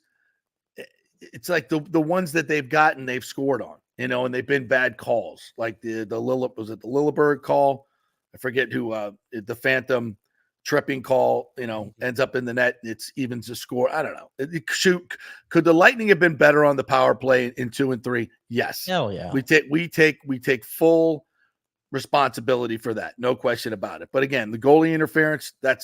It's like the ones that they've gotten, they've scored on, and they've been bad calls. Like the Lilleberg call, I forget who the Phantom tripping call, ends up in the net. It's evens the score. I don't know. Could the Lightning have been better on the power play in 2 and 3? Yes. Hell yeah. We take full responsibility for that. No question about it. But again, the goalie interference, that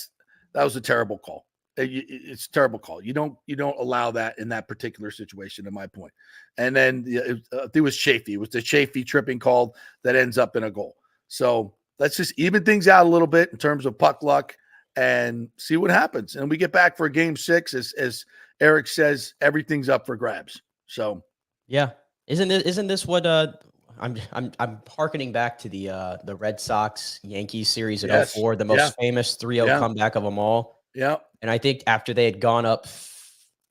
was a terrible call. It's a terrible call. You don't allow that in that particular situation, in my point. And then it was Chaffee. It was the Chaffee tripping call that ends up in a goal. So let's just even things out a little bit in terms of puck luck and see what happens. And we get back for game 6, as Eric says, everything's up for grabs. So yeah, isn't this what I'm hearkening back to the Red Sox Yankees series in 04, the most famous 3-0 comeback of them all. Yeah. And I think after they had gone up,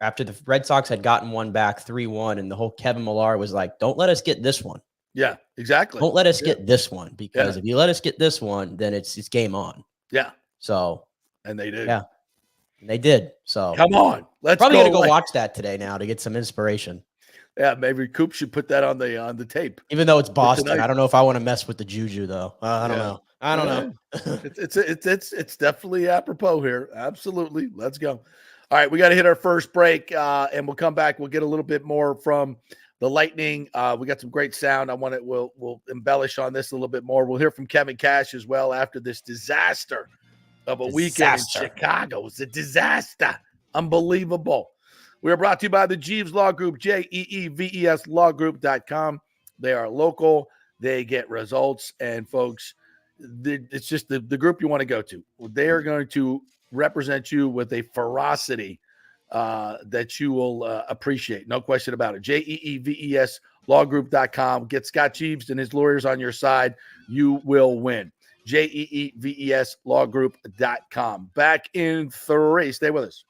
after the Red Sox had gotten one back 3-1, and the whole Kevin Millar was like, don't let us get this one. Yeah, exactly. Don't let us get this one, because if you let us get this one, then it's game on. Yeah. So. And they did. Yeah. And they did. So. Come on. Let's probably go. Going to go watch that today now to get some inspiration. Yeah, maybe Coop should put that on the tape. Even though it's Boston, I don't know if I want to mess with the juju though. I don't know. I don't know. It's definitely apropos here. Absolutely. Let's go. All right, we got to hit our first break, and we'll come back. We'll get a little bit more from the Lightning. We got some great sound. We'll embellish on this a little bit more. We'll hear from Kevin Cash as well after this disaster of a weekend in Chicago. It's a disaster. Unbelievable. We are brought to you by the Jeeves Law Group, JEEVES lawgroup.com. They are local. They get results. And, folks, it's just the group you want to go to. They are going to represent you with a ferocity that you will appreciate. No question about it. JEEVES lawgroup.com. Get Scott Jeeves and his lawyers on your side. You will win. JEEVES lawgroup.com. Back in 3. Stay with us.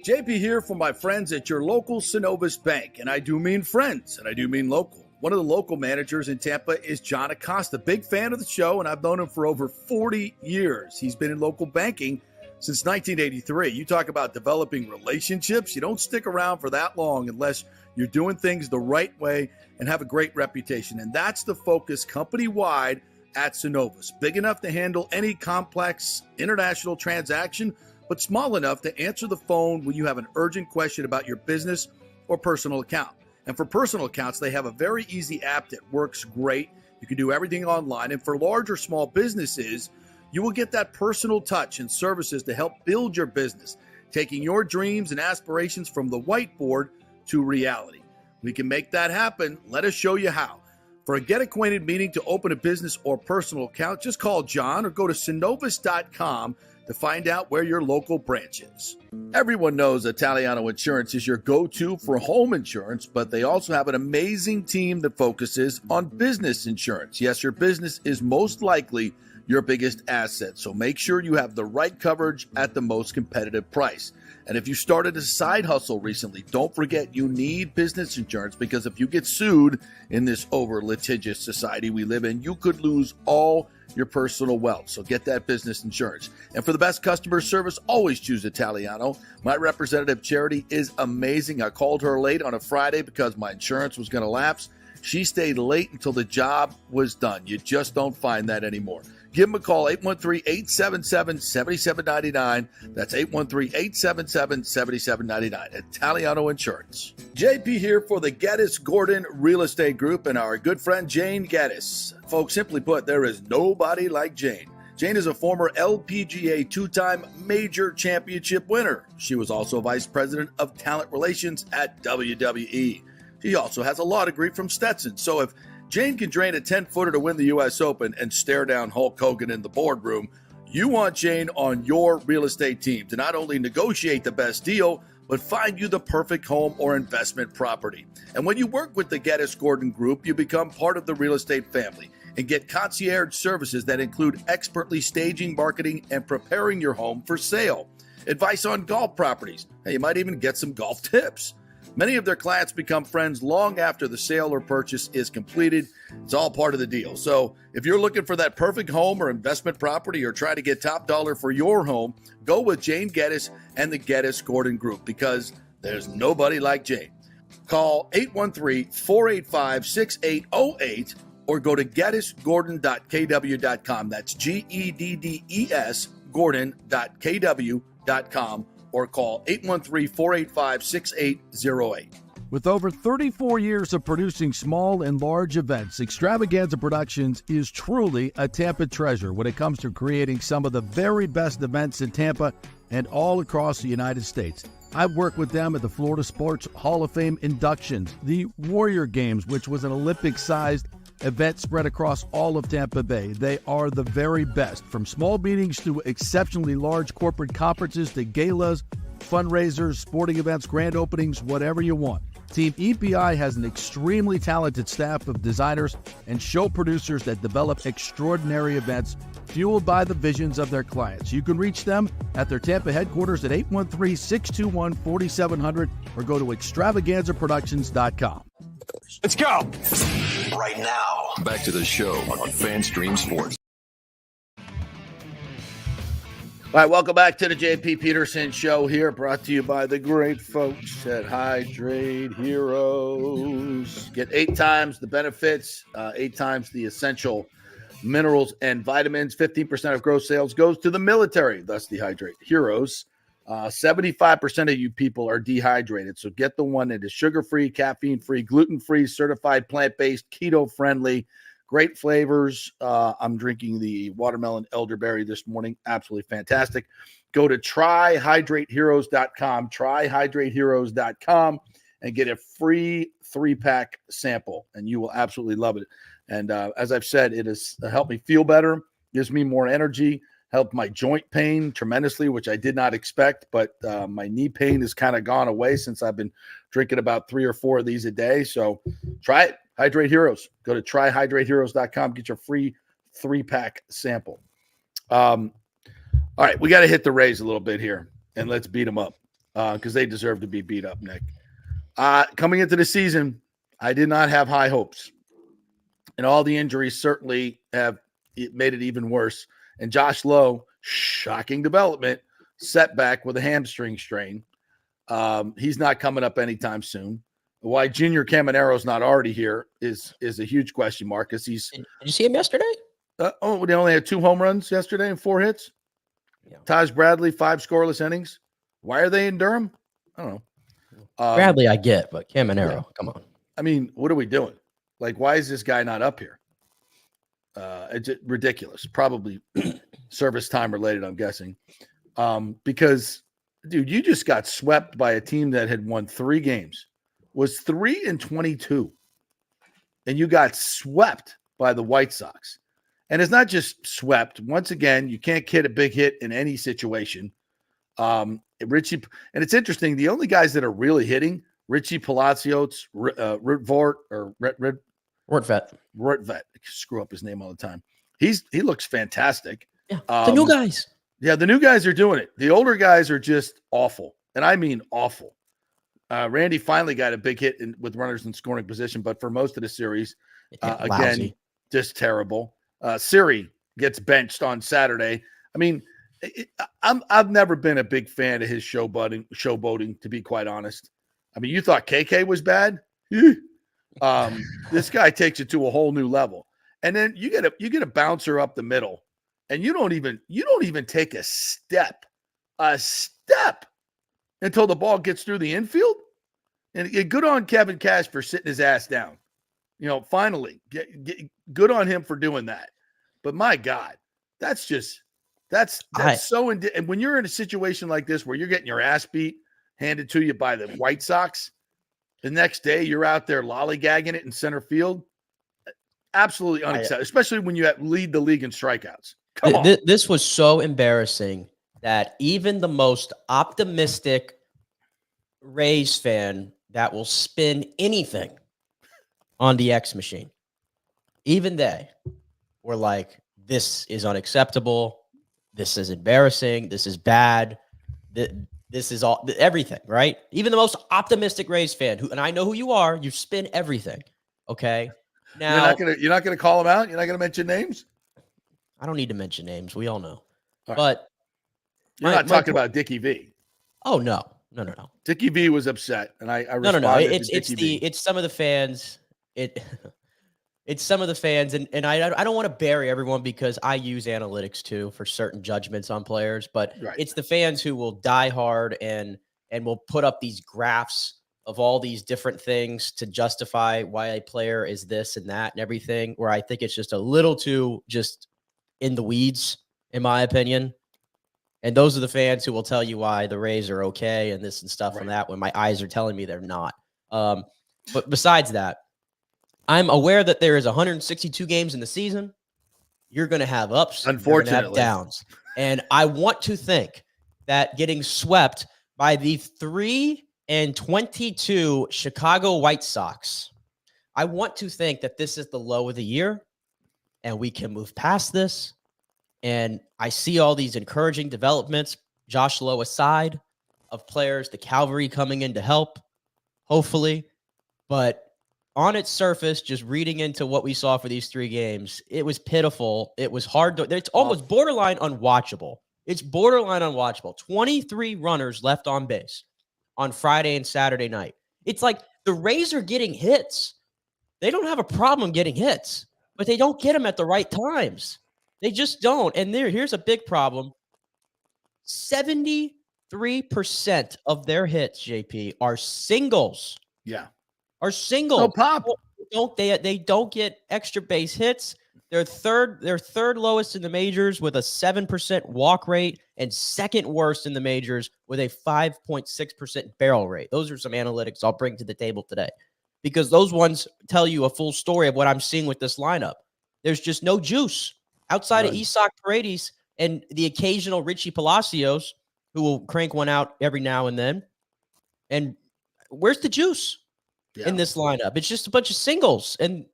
JP here for my friends at your local Synovus Bank. And I do mean friends, and I do mean local. One of the local managers in Tampa is John Acosta, big fan of the show, and I've known him for over 40 years. He's been in local banking since 1983. You talk about developing relationships. You don't stick around for that long unless you're doing things the right way and have a great reputation. And that's the focus company-wide at Synovus. Big enough to handle any complex international transaction, but small enough to answer the phone when you have an urgent question about your business or personal account. And for personal accounts, they have a very easy app that works great. You can do everything online. And for large or small businesses, you will get that personal touch and services to help build your business, taking your dreams and aspirations from the whiteboard to reality. We can make that happen. Let us show you how. For a get-acquainted meeting to open a business or personal account, just call John or go to synovus.com to find out where your local branch is. Everyone knows Italiano Insurance is your go-to for home insurance, but they also have an amazing team that focuses on business insurance. Yes, your business is most likely your biggest asset, so make sure you have the right coverage at the most competitive price. And if you started a side hustle recently, don't forget you need business insurance, because if you get sued in this over-litigious society we live in, you could lose all your personal wealth. So get that business insurance. And for the best customer service, always choose Italiano. My representative, Charity, is amazing. I called her late on a Friday because my insurance was going to lapse. She stayed late until the job was done. You just don't find that anymore. Give them a call, 813-877-7799. That's 813-877-7799. Italiano Insurance. JP here for the Geddes Gordon Real Estate Group and our good friend Jane Geddes. Folks, simply put, there is nobody like Jane. Jane is a former LPGA two-time major championship winner. She was also vice president of talent relations at WWE. She also has a law degree from Stetson. So if Jane can drain a 10-footer to win the U.S. Open and stare down Hulk Hogan in the boardroom, you want Jane on your real estate team to not only negotiate the best deal, but find you the perfect home or investment property. And when you work with the Geddes Gordon Group, you become part of the real estate family and get concierge services that include expertly staging, marketing, and preparing your home for sale. Advice on golf properties. Hey, you might even get some golf tips. Many of their clients become friends long after the sale or purchase is completed. It's all part of the deal. So if you're looking for that perfect home or investment property or try to get top dollar for your home, go with Jane Geddes and the Geddes Gordon Group, because there's nobody like Jane. Call 813-485-6808 or go to geddesgordon.kw.com. That's GEDDES Gordon.kw.com or call 813-485-6808. With over 34 years of producing small and large events, Extravaganza Productions is truly a Tampa treasure when it comes to creating some of the very best events in Tampa and all across the United States. I've worked with them at the Florida Sports Hall of Fame inductions, the Warrior Games, which was an Olympic-sized event spread across all of Tampa Bay. They are the very best, from small meetings to exceptionally large corporate conferences to galas, fundraisers, sporting events, grand openings, whatever you want. Team EPI has an extremely talented staff of designers and show producers that develop extraordinary events fueled by the visions of their clients. You can reach them at their Tampa headquarters at 813-621-4700 or go to extravaganzaproductions.com. Let's go. Right now, back to the show on FanStream Sports. All right, welcome back to the JP Peterson Show here, brought to you by the great folks at Hydrate Heroes. Get 8 times the benefits, 8 times the essential minerals and vitamins. 15% of gross sales goes to the military, thus the Hydrate Heroes. 75% of you people are dehydrated, so get the one that is sugar-free, caffeine-free, gluten-free, certified plant-based, keto-friendly. Great flavors. I'm drinking the watermelon elderberry this morning. Absolutely fantastic. Go to tryhydrateheroes.com, tryhydrateheroes.com, and get a free 3-pack sample, and you will absolutely love it. And as I've said, it has helped me feel better, gives me more energy, helped my joint pain tremendously, which I did not expect, but my knee pain has kind of gone away since I've been drinking about 3 or 4 of these a day. So try it. Hydrate Heroes. Go to tryhydrateheroes.com. Get your free 3-pack sample. All right, we got to hit the Rays a little bit here, and let's beat them up because they deserve to be beat up, Nick. Coming into the season, I did not have high hopes, and all the injuries certainly have made it even worse. And Josh Lowe, shocking development, setback with a hamstring strain. He's not coming up anytime soon. Why Junior Camanero's not already here is a huge question mark because he's. Did you see him yesterday? They only had 2 home runs yesterday and 4 hits. Yeah. Taj Bradley, 5 scoreless innings. Why are they in Durham? I don't know. Bradley, I get, but Caminero, yeah. Come on. I mean, what are we doing? Like, why is this guy not up here? It's ridiculous. Probably service time related, I'm guessing. Because, dude, you just got swept by a team that had won 3 games. Was 3-22, and you got swept by the White Sox. And it's not just swept. Once again, you can't hit a big hit in any situation. Richie, and it's interesting. The only guys that are really hitting, Richie Palacios, Rortvet. Screw up his name all the time. He looks fantastic. Yeah, the new guys. Yeah, the new guys are doing it. The older guys are just awful, and I mean awful. Randy finally got a big hit with runners in scoring position, but for most of the series, again, just terrible. Siri gets benched on Saturday. I mean, I've never been a big fan of his showboating, to be quite honest. I mean, you thought KK was bad? This guy takes it to a whole new level. And then you get a bouncer up the middle, and you don't even take a step until the ball gets through the infield. And good on Kevin Cash for sitting his ass down. You know, finally, good on him for doing that. But my God, that's so. And when you're in a situation like this where you're getting your ass beat handed to you by the White Sox, the next day you're out there lollygagging it in center field. Absolutely unacceptable, especially when you lead the league in strikeouts. Come on. This was so embarrassing that even the most optimistic Rays fan that will spin anything on the X machine, even they were like, this is unacceptable. This is embarrassing. This is bad. This is all everything, right? Even the most optimistic Rays fan, and I know who you are, you spin everything. Okay. Now you're not gonna call them out. You're not gonna mention names. I don't need to mention names. We all know. All right. But you're not talking about Dickie V. Oh no. No. Dickie V was upset, and I No. responded It's to Dickie V. it's some of the fans. It's some of the fans, and I don't want to bury everyone because I use analytics too for certain judgments on players, but Right. it's the fans who will die hard and will put up these graphs of all these different things to justify why a player is this and that and everything, where I think it's just a little too just in the weeds, in my opinion. And those are the fans who will tell you why the Rays are okay and this and stuff and that when my eyes are telling me they're not. But besides that, I'm aware that there is 162 games in the season. You're going to have ups, Unfortunately, you're going to have downs. And I want to think that getting swept by the 3-22 Chicago White Sox, I want to think that this is the low of the year and we can move past this. And I see all these encouraging developments, Josh Lowe aside, of players, the cavalry coming in to help, hopefully. But on its surface, just reading into what we saw for these 3 games, it was pitiful. It was hard to, it's almost borderline unwatchable. It's borderline unwatchable. 23 runners left on base on Friday and Saturday night. It's like the Rays are getting hits. They don't have a problem getting hits, but they don't get them at the right times. They just don't. And here's a big problem. 73% of their hits, JP, are singles. Yeah. Are single. No pop. They don't get extra base hits. They're third lowest in the majors with a 7% walk rate and second worst in the majors with a 5.6% barrel rate. Those are some analytics I'll bring to the table today because those ones tell you a full story of what I'm seeing with this lineup. There's just no juice outside of Isak Paredes and the occasional Richie Palacios who will crank one out every now and then. And where's the juice? In this lineup? It's just a bunch of singles and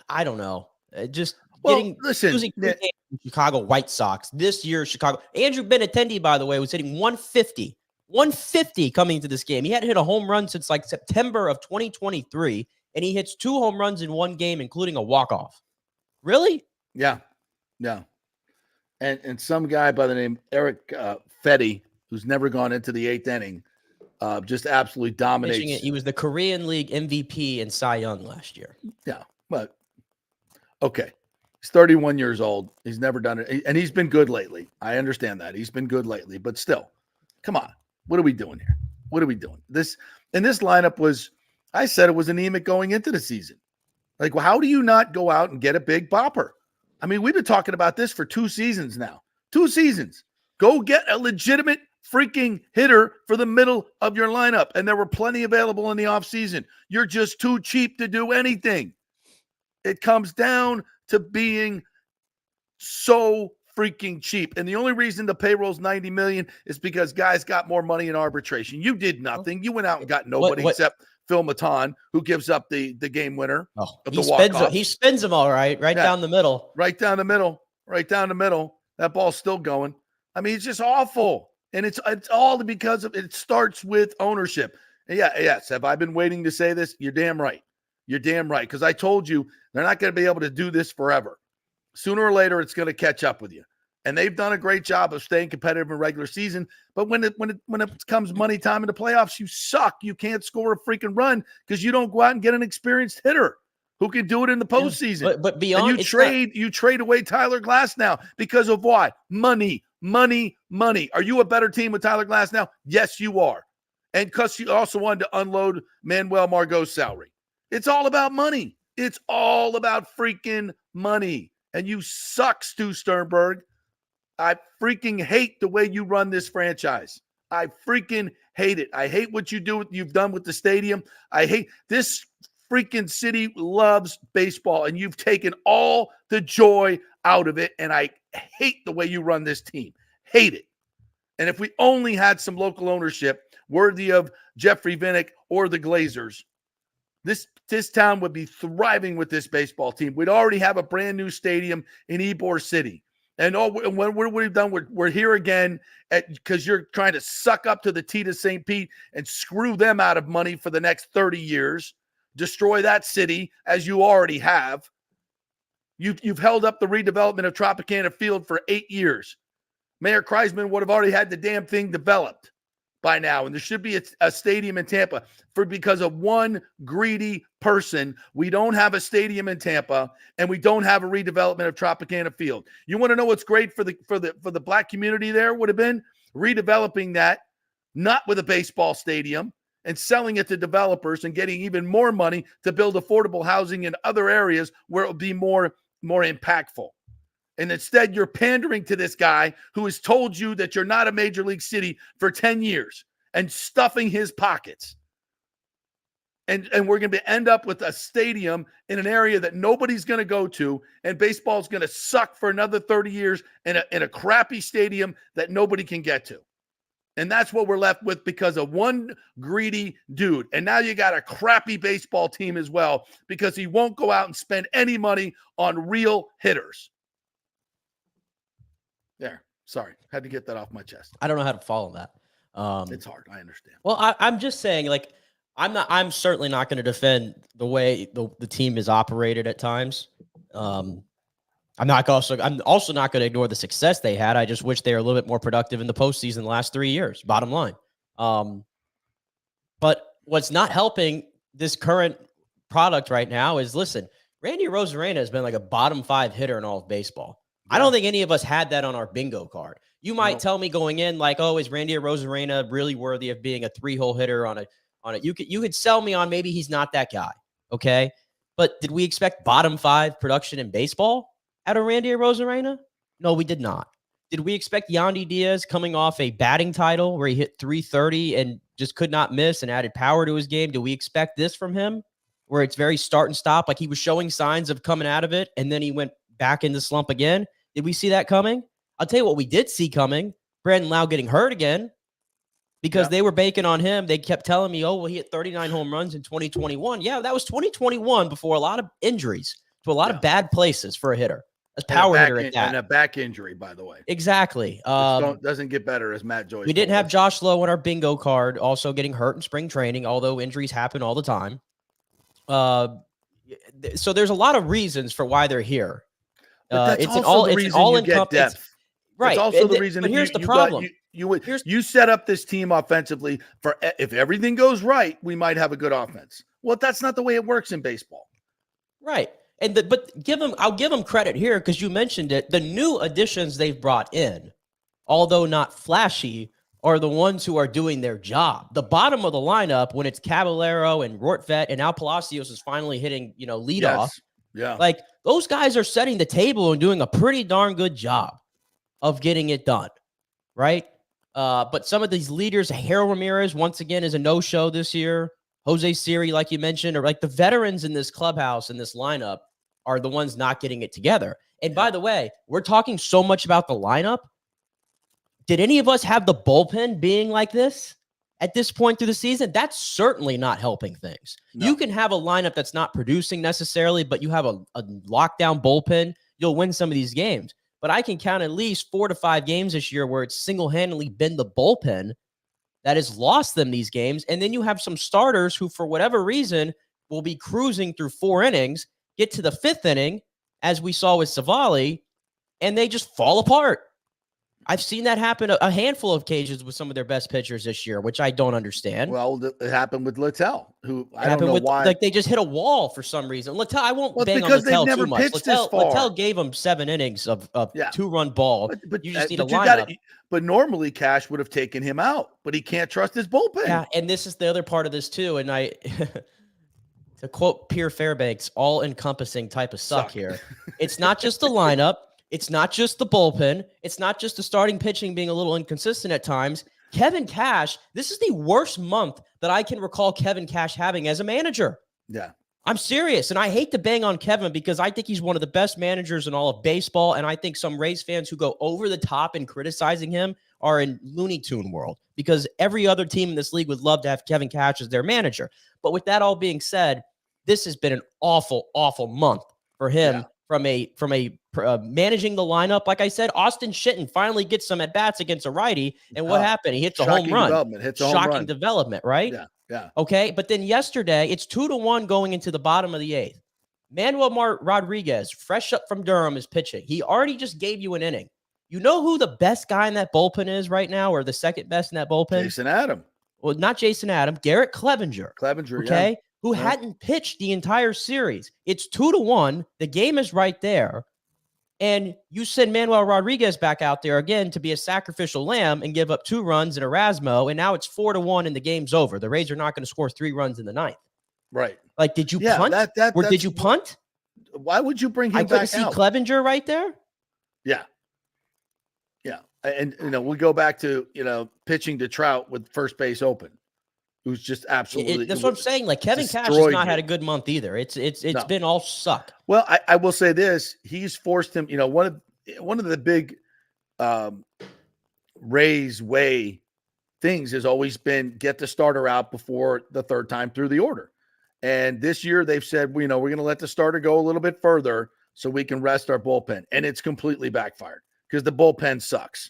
I don't know. Losing the Chicago White Sox this year. Chicago Andrew Benintendi, by the way, was hitting 150 coming into this game. He hadn't hit a home run since like September of 2023, and he hits 2 home runs in one game, including a walk-off. Really? Yeah. And some guy by the name Eric Fetty, who's never gone into the 8th inning. Just absolutely dominates. He was the Korean League MVP and Cy Young last year. Yeah, but okay. He's 31 years old. He's never done it. And he's been good lately. I understand that. He's been good lately. But still, come on. What are we doing here? What are we doing? This lineup was, I said it was anemic going into the season. Like, well, how do you not go out and get a big bopper? I mean, we've been talking about this for 2 seasons now. 2 seasons. Go get a legitimate freaking hitter for the middle of your lineup. And there were plenty available in the offseason. You're just too cheap to do anything. It comes down to being so freaking cheap. And the only reason the payroll's $90 million is because guys got more money in arbitration. You did nothing. You went out and got nobody except Phil Maton, who gives up the game winner. He spins them all right down the middle. Right down the middle. That ball's still going. I mean, it's just awful. And it's all because of it starts with ownership. And yes. Have I been waiting to say this? You're damn right. Because I told you they're not going to be able to do this forever. Sooner or later, it's going to catch up with you. And they've done a great job of staying competitive in regular season. But when it comes money time in the playoffs, you suck. You can't score a freaking run because you don't go out and get an experienced hitter who can do it in the postseason. Yeah, but beyond, and you trade away Tyler Glass now because of why? Money. Are you a better team with Tyler Glass now? Yes, you are. And because you also wanted to unload Manuel Margot's salary. It's all about money. It's all about freaking money. And you suck, Stu Sternberg. I freaking hate the way you run this franchise. I freaking hate it. I hate what you've done with the stadium. I hate this freaking city loves baseball, and you've taken all the joy out of it, and I hate the way you run this team. Hate it. And if we only had some local ownership worthy of Jeffrey Vinnick or the Glazers, this town would be thriving with this baseball team. We'd already have a brand new stadium in Ybor City. And what we've done, we're here again because you're trying to suck up to the T to St. Pete and screw them out of money for the next 30 years. Destroy that city as you already have. You've held up the redevelopment of Tropicana Field for 8 years. Mayor Kreisman would have already had the damn thing developed by now. And there should be a stadium in Tampa. Because of one greedy person, we don't have a stadium in Tampa, and we don't have a redevelopment of Tropicana Field. You want to know what's great for the black community there would have been redeveloping that, not with a baseball stadium, and selling it to developers and getting even more money to build affordable housing in other areas where it will be more impactful. And instead, you're pandering to this guy who has told you that you're not a major league city for 10 years and stuffing his pockets. And we're going to end up with a stadium in an area that nobody's going to go to, and baseball is going to suck for another 30 years in a crappy stadium that nobody can get to. And that's what we're left with because of one greedy dude. And now you got a crappy baseball team as well because he won't go out and spend any money on real hitters. There. Sorry. Had to get that off my chest. I don't know how to follow that. It's hard. I understand. Well, I'm just saying, like, I'm certainly not going to defend the way the team is operated at times. I'm also not going to ignore the success they had. I just wish they were a little bit more productive in the postseason the last 3 years, bottom line. But what's not helping this current product right now is, listen, Randy Arozarena has been like a bottom 5 hitter in all of baseball. Yeah. I don't think any of us had that on our bingo card. You might tell me going in like, oh, is Randy Arozarena really worthy of being a 3-hole hitter on it? You could sell me on maybe he's not that guy. Okay. But did we expect bottom 5 production in baseball out of Randy Arozarena? No, we did not. Did we expect Yandy Diaz coming off a batting title where he hit 330 and just could not miss and added power to his game? Do we expect this from him where it's very start and stop? Like he was showing signs of coming out of it and then he went back in the slump again. Did we see that coming? I'll tell you what we did see coming. Brandon Lau getting hurt again because they were banking on him. They kept telling me, oh, well, he hit 39 home runs in 2021. Yeah, that was 2021 before a lot of injuries to a lot of bad places for a hitter. As power hitter at that. And a back injury, by the way. Exactly. Doesn't get better, as Matt Joyce. We didn't have Josh Lowe on our bingo card, also getting hurt in spring training, although injuries happen all the time. So there's a lot of reasons for why they're here. It's all in depth. Right. It's also the reason. But here's the problem. You set up this team offensively for if everything goes right, we might have a good offense. Well, that's not the way it works in baseball. Right. But I'll give them credit here because you mentioned it. The new additions they've brought in, although not flashy, are the ones who are doing their job. The bottom of the lineup, when it's Caballero and Rortvedt and Al Palacios is finally hitting, leadoff. Yeah. Like those guys are setting the table and doing a pretty darn good job of getting it done. Right. But some of these leaders, Harold Ramirez, once again, is a no-show this year. Jose Siri, like you mentioned, or like the veterans in this clubhouse, in this lineup, are the ones not getting it together. And by the way, we're talking so much about the lineup. Did any of us have the bullpen being like this at this point through the season? That's certainly not helping things. No. You can have a lineup that's not producing necessarily, but you have a lockdown bullpen, you'll win some of these games. But I can count at least 4 to 5 games this year where it's single-handedly been the bullpen that has lost them these games. And then you have some starters who, for whatever reason, will be cruising through 4 innings, get to the 5th inning, as we saw with Savali, and they just fall apart. I've seen that happen a handful of occasions with some of their best pitchers this year, which I don't understand. Well, it happened with Littell, who I don't know why. Like they just hit a wall for some reason. Littell, I won't bang on Littell too much. Littell gave him 7 innings of 2-run ball. But you just need a lineup. But normally Cash would have taken him out, but he can't trust his bullpen. Yeah, and this is the other part of this too. And to quote Pierre Fairbanks, all-encompassing type of suck here. It's not just the lineup. It's not just the bullpen. It's not just the starting pitching being a little inconsistent at times. Kevin Cash, this is the worst month that I can recall Kevin Cash having as a manager. Yeah. I'm serious. And I hate to bang on Kevin because I think he's one of the best managers in all of baseball. And I think some Rays fans who go over the top in criticizing him are in Looney Tune world because every other team in this league would love to have Kevin Cash as their manager. But with that all being said, this has been an awful, awful month for him from a managing the lineup. Like I said, Austin Shitten finally gets some at-bats against a righty. And what happened? He hits a home run. Shocking development, right? Yeah. Okay. But then yesterday, it's 2-1 going into the bottom of the 8th. Manuel Rodriguez, fresh up from Durham, is pitching. He already just gave you an inning. You know who the best guy in that bullpen is right now, or the second best in that bullpen? Jason Adam. Well, not Jason Adam, Garrett Clevenger. Okay. Yeah. Who hadn't pitched the entire series. It's 2-1. The game is right there. And you send Manuel Rodriguez back out there again to be a sacrificial lamb and give up 2 runs and Erasmo, and now it's 4-1 and the game's over. The Rays are not going to score 3 runs in the 9th. Right. Like, did you punt? Or did you punt? Why would you bring him back out? I couldn't see Clevenger right there. Yeah. Yeah. And, we go back to, pitching to Trout with first base open, who's just absolutely. That's what I'm saying. Like, Kevin Cash has not had a good month either. It's been all suck. Well, I will say this. He's forced him, one of the big Rays way things has always been get the starter out before the third time through the order. And this year they've said, we're going to let the starter go a little bit further so we can rest our bullpen. And it's completely backfired because the bullpen sucks.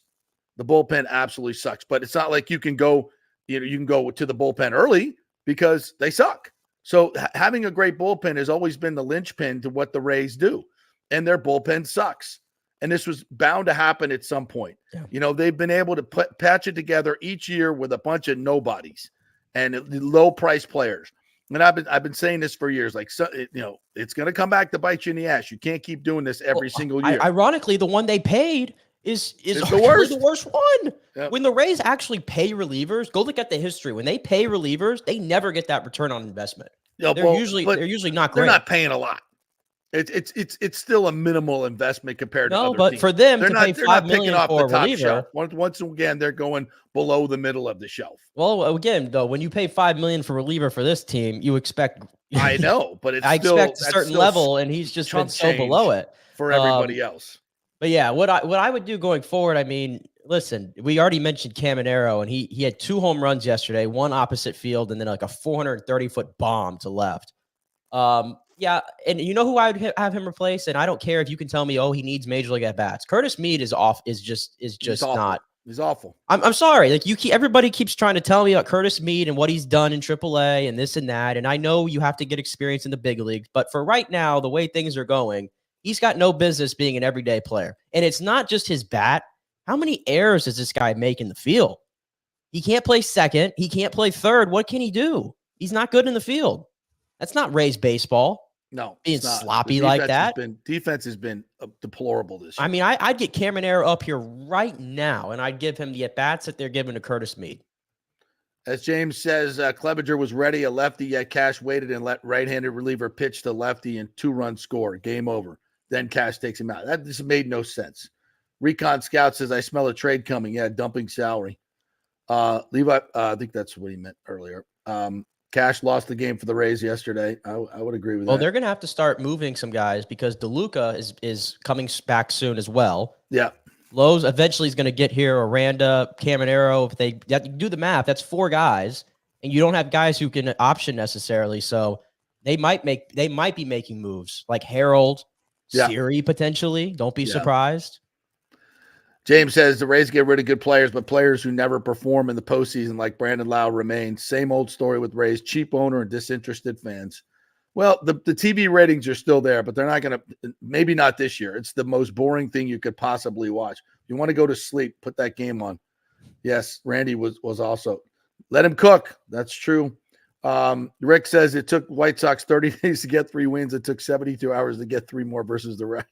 The bullpen absolutely sucks. But it's not like you can go, you can go to the bullpen early because they suck. So having a great bullpen has always been the linchpin to what the Rays do. And their bullpen sucks. And this was bound to happen at some point. Yeah. They've been able to patch it together each year with a bunch of nobodies and low price players. And I've been saying this for years. Like, it's going to come back to bite you in the ass. You can't keep doing this every single year. Ironically, the one they paid is the worst one. Yep. When the Rays actually pay relievers, go look at the history. When they pay relievers, they never get that return on investment. They're usually not great. They're not paying a lot. It's still a minimal investment compared to other teams. For them to pay $5 million for a reliever, once again they're going below the middle of the shelf. Well, again, though, when you pay $5 million for a reliever for this team, you expect. I know, but I expect a certain level, and he's just been so below it for everybody else. But yeah, what I would do going forward, I mean, listen, we already mentioned Caminero, and he had 2 home runs yesterday, one opposite field, and then like a 430-foot bomb to left. Yeah, and you know who I would have him replace? And I don't care if you can tell me, he needs major league at bats. Curtis Mead is just not. He's awful. I'm sorry. Like everybody keeps trying to tell me about Curtis Mead and what he's done in AAA and this and that. And I know you have to get experience in the big leagues, but for right now, the way things are going, he's got no business being an everyday player. And it's not just his bat. How many errors does this guy make in the field? He can't play second. He can't play third. What can he do? He's not good in the field. That's not Rays baseball. No, being sloppy like that. Defense has been deplorable this year. I mean, I'd get Caminero up here right now, and I'd give him the at-bats that they're giving to Curtis Mead. As James says, Clevenger was ready, a lefty, yet Cash waited and let right-handed reliever pitch to lefty and 2-run score. Game over. Then Cash takes him out. That just made no sense. Recon Scout says, I smell a trade coming. Yeah, dumping salary. Levi, I think that's what he meant earlier. Cash lost the game for the Rays yesterday. I would agree with that. Well, they're going to have to start moving some guys because DeLuca is coming back soon as well. Yeah. Lowe's eventually is going to get here. Aranda, Caminero, if they do the math, that's 4 guys, and you don't have guys who can option necessarily. So they might be making moves like Harold, Siri potentially. Don't be surprised. James says the Rays get rid of good players, but players who never perform in the postseason, like Brandon Lau, remain. Same old story with Rays, cheap owner and disinterested fans. Well, the TV ratings are still there, but they're not going to – maybe not this year. It's the most boring thing you could possibly watch. If you want to go to sleep, put that game on. Yes, Randy was also – let him cook. That's true. Rick says it took White Sox 30 days to get 3 wins. It took 72 hours to get 3 more versus the Rays.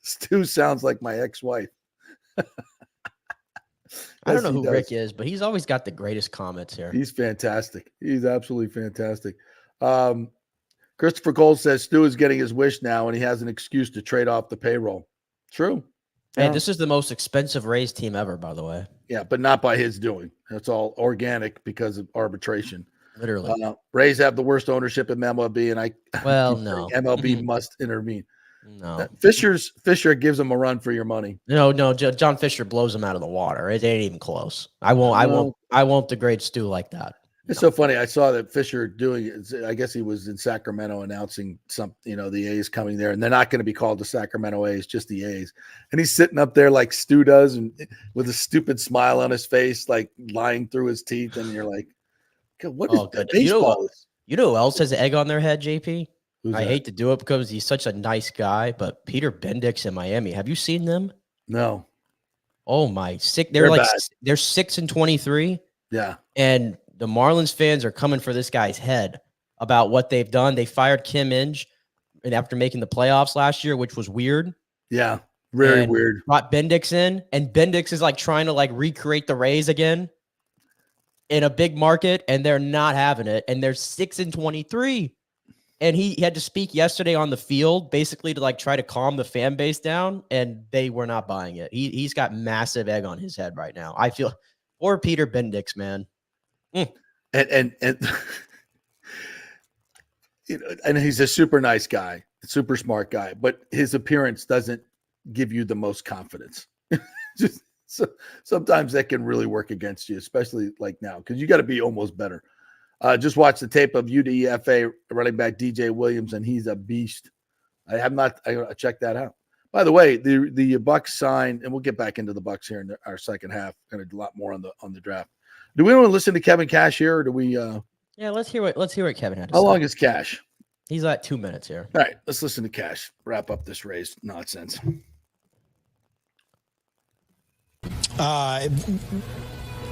Stu sounds like my ex-wife. I don't know who Rick is, but he's always got the greatest comments here. He's fantastic. He's absolutely fantastic. Christopher Cole says Stu is getting his wish now, and he has an excuse to trade off the payroll. True. Hey, this is the most expensive Rays team ever, by the way. Yeah, but not by his doing. That's all organic because of arbitration. Literally. Rays have the worst ownership in MLB, and no. MLB must intervene. No, Fisher gives him a run for your money. No, John Fisher blows him out of the water. It ain't even close. I won't degrade Stu like that. It's so funny. I saw that Fisher doing it. I guess he was in Sacramento announcing the A's coming there, and they're not going to be called the Sacramento A's, just the A's. And he's sitting up there like Stu does, and with a stupid smile on his face, like lying through his teeth. And you're like, what is that baseball? You know who else has egg on their head, JP? I hate to do it because he's such a nice guy, but Peter Bendix in Miami. Have you seen them? No. Oh my, sick! They're They're bad. 6-23. Yeah, and the Marlins fans are coming for this guy's head about what they've done. They fired Kim Inge, and after making the playoffs last year, which was weird. yeah, very weird. Brought Bendix in, and Bendix is like trying to like recreate the Rays again in a big market, and they're not having it. And they're 6-23. And he had to speak yesterday on the field, basically to like try to calm the fan base down, and they were not buying it. He's got massive egg on his head right now. I feel, or Peter Bendix, man. And you know, and he's a super nice guy, super smart guy, but his appearance doesn't give you the most confidence. Just sometimes that can really work against you, especially like now, because you got to be almost better. Just watch the tape of UDFA running back DJ Williams, and he's a beast. I checked that out. By the way, the Bucks signed, and we'll get back into the Bucks here in our second half. Going to do a lot more on the draft. Do we want to listen to Kevin Cash here, or do we? Yeah, let's hear what Kevin had to say. How long is Cash? He's at 2 minutes here. All right, let's listen to Cash. Wrap up this Rays nonsense.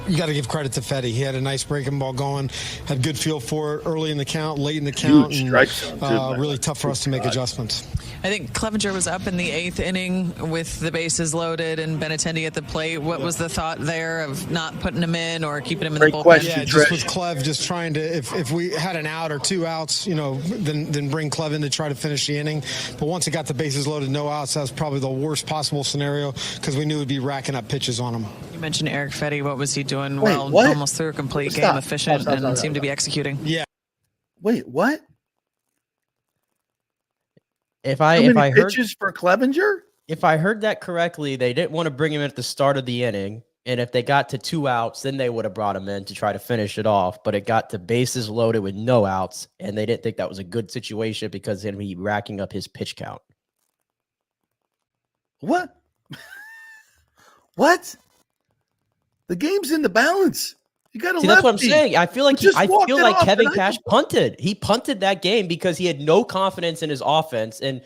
You got to give credit to Fetty. He had a nice breaking ball going, had good feel for it early in the count, late in the count, Huge strike zone, too, really tough for us to make adjustments. I think Clevenger was up in the 8th inning with the bases loaded and Benintendi at the plate. What was the thought there of not putting him in or keeping him in the bullpen? Question, yeah, just with Clev, just trying to, if we had an out or 2 outs, then bring Clev in to try to finish the inning. But once it got the bases loaded, no outs, that was probably the worst possible scenario because we knew we'd be racking up pitches on him. You mentioned Eric Fetty. What was he doing? What? Almost through a complete game, efficient, and seemed to be executing. Yeah. Wait, what? If I heard pitches for Clevenger? If I heard that correctly, they didn't want to bring him in at the start of the inning, and if they got to 2 outs, then they would have brought him in to try to finish it off. But it got to bases loaded with no outs, and they didn't think that was a good situation because then he'd be racking up his pitch count. What? What? The game's in the balance. You got to. See, that's what I'm saying. I feel like Kevin Cash punted. He punted that game because he had no confidence in his offense, and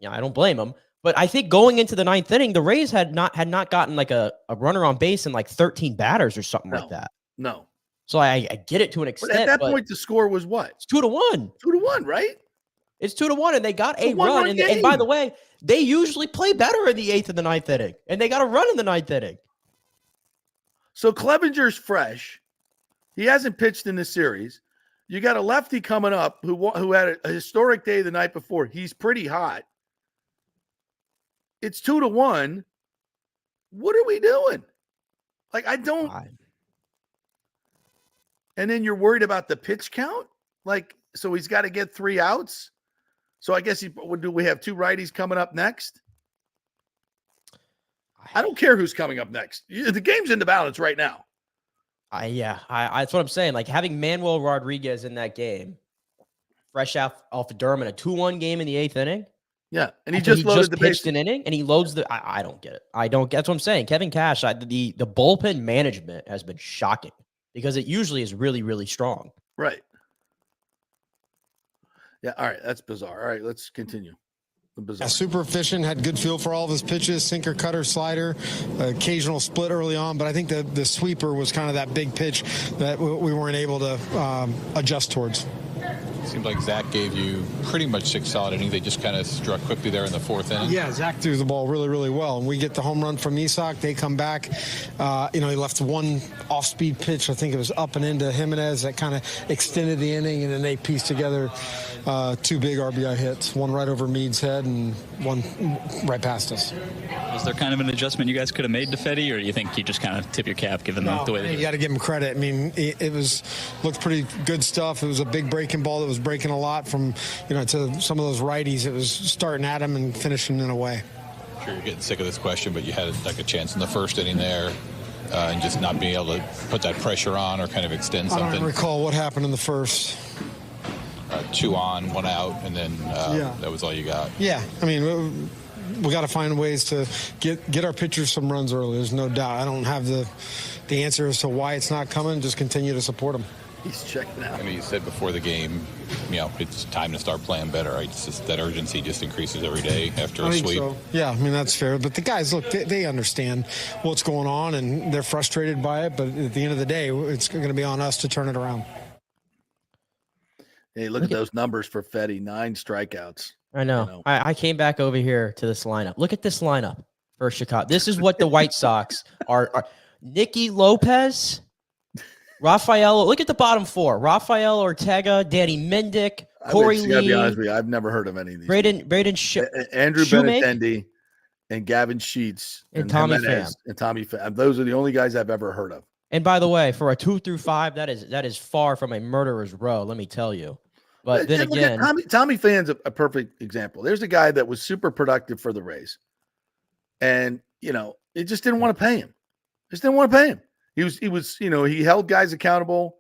I don't blame him. But I think going into the 9th inning, the Rays had not gotten like a runner on base in like 13 batters or something like that. No. So I get it to an extent. But at that point, the score was what? It's 2-1. 2-1, right? It's 2-1, and they got a run. And by the way, they usually play better in the 8th and the 9th inning, and they got a run in the 9th inning. So Clevenger's fresh. He hasn't pitched in the series. You got a lefty coming up who had a historic day the night before. He's pretty hot. It's 2-1. What are we doing? Like, I don't. And then you're worried about the pitch count? Like, so he's got to get 3 outs? So I guess do we have 2 righties coming up next? I don't care who's coming up next. The game's in the balance right now. That's what I'm saying. Like having Manuel Rodriguez in that game, fresh off a derm in a 2-1 game in the 8th inning. Yeah, and he just loaded the pitched an inning, and he loads the. I don't get it. That's what I'm saying. Kevin Cash, the bullpen management has been shocking because it usually is really, really strong. Right. Yeah. All right. That's bizarre. All right. Let's continue. Yeah, super efficient, had good feel for all of his pitches, sinker, cutter, slider, occasional split early on, but I think the sweeper was kind of that big pitch that we weren't able to adjust towards. Seemed like Zach gave you pretty much 6 solid innings. They just kind of struck quickly there in the 4th inning. Yeah, Zach threw the ball really, really well. And we get the home run from Isak. They come back. He left one off-speed pitch. I think it was up and into Jimenez that kind of extended the inning, and then they pieced together 2 big RBI hits, one right over Meade's head and one right past us. Was there kind of an adjustment you guys could have made to Fetty, or do you think you just kind of tip your cap given the way you got to give him credit? I mean, it looked pretty good stuff. It was a big breaking ball that was breaking a lot from, to some of those righties. It was starting at him and finishing in a way. I'm sure you're getting sick of this question, but you had like a chance in the 1st inning there and just not being able to put that pressure on or kind of extend something. I don't recall what happened in the first. 2 on, 1 out, and then that was all you got. Yeah, I mean, we got to find ways to get our pitchers some runs early. There's no doubt. I don't have the answer as to why it's not coming. Just continue to support them. He's checking out. I mean, you said before the game, it's time to start playing better, right? It's just that urgency just increases every day after a sweep. So. Yeah, I mean, that's fair. But the guys, look, they understand what's going on, and they're frustrated by it. But at the end of the day, it's going to be on us to turn it around. Hey, look at those numbers for Fetty, 9 strikeouts. I know. I came back over here to this lineup. Look at this lineup for Chicago. This is what the White Sox are. Nicky Lopez, Rafael. Look at the bottom 4. Rafael Ortega, Danny Mendick, Corey Lee. I'll be honest with you, I've never heard of any of these. Shoemaker, Andrew Benintendi and Gavin Sheets and Tommy Pham. And Tommy Pham. Those are the only guys I've ever heard of. And by the way, for a 2 through 5, that is far from a murderer's row, let me tell you. But then again, Tommy Pham's a perfect example. There's a guy that was super productive for the Rays, and it just didn't want to pay him. He was he held guys accountable.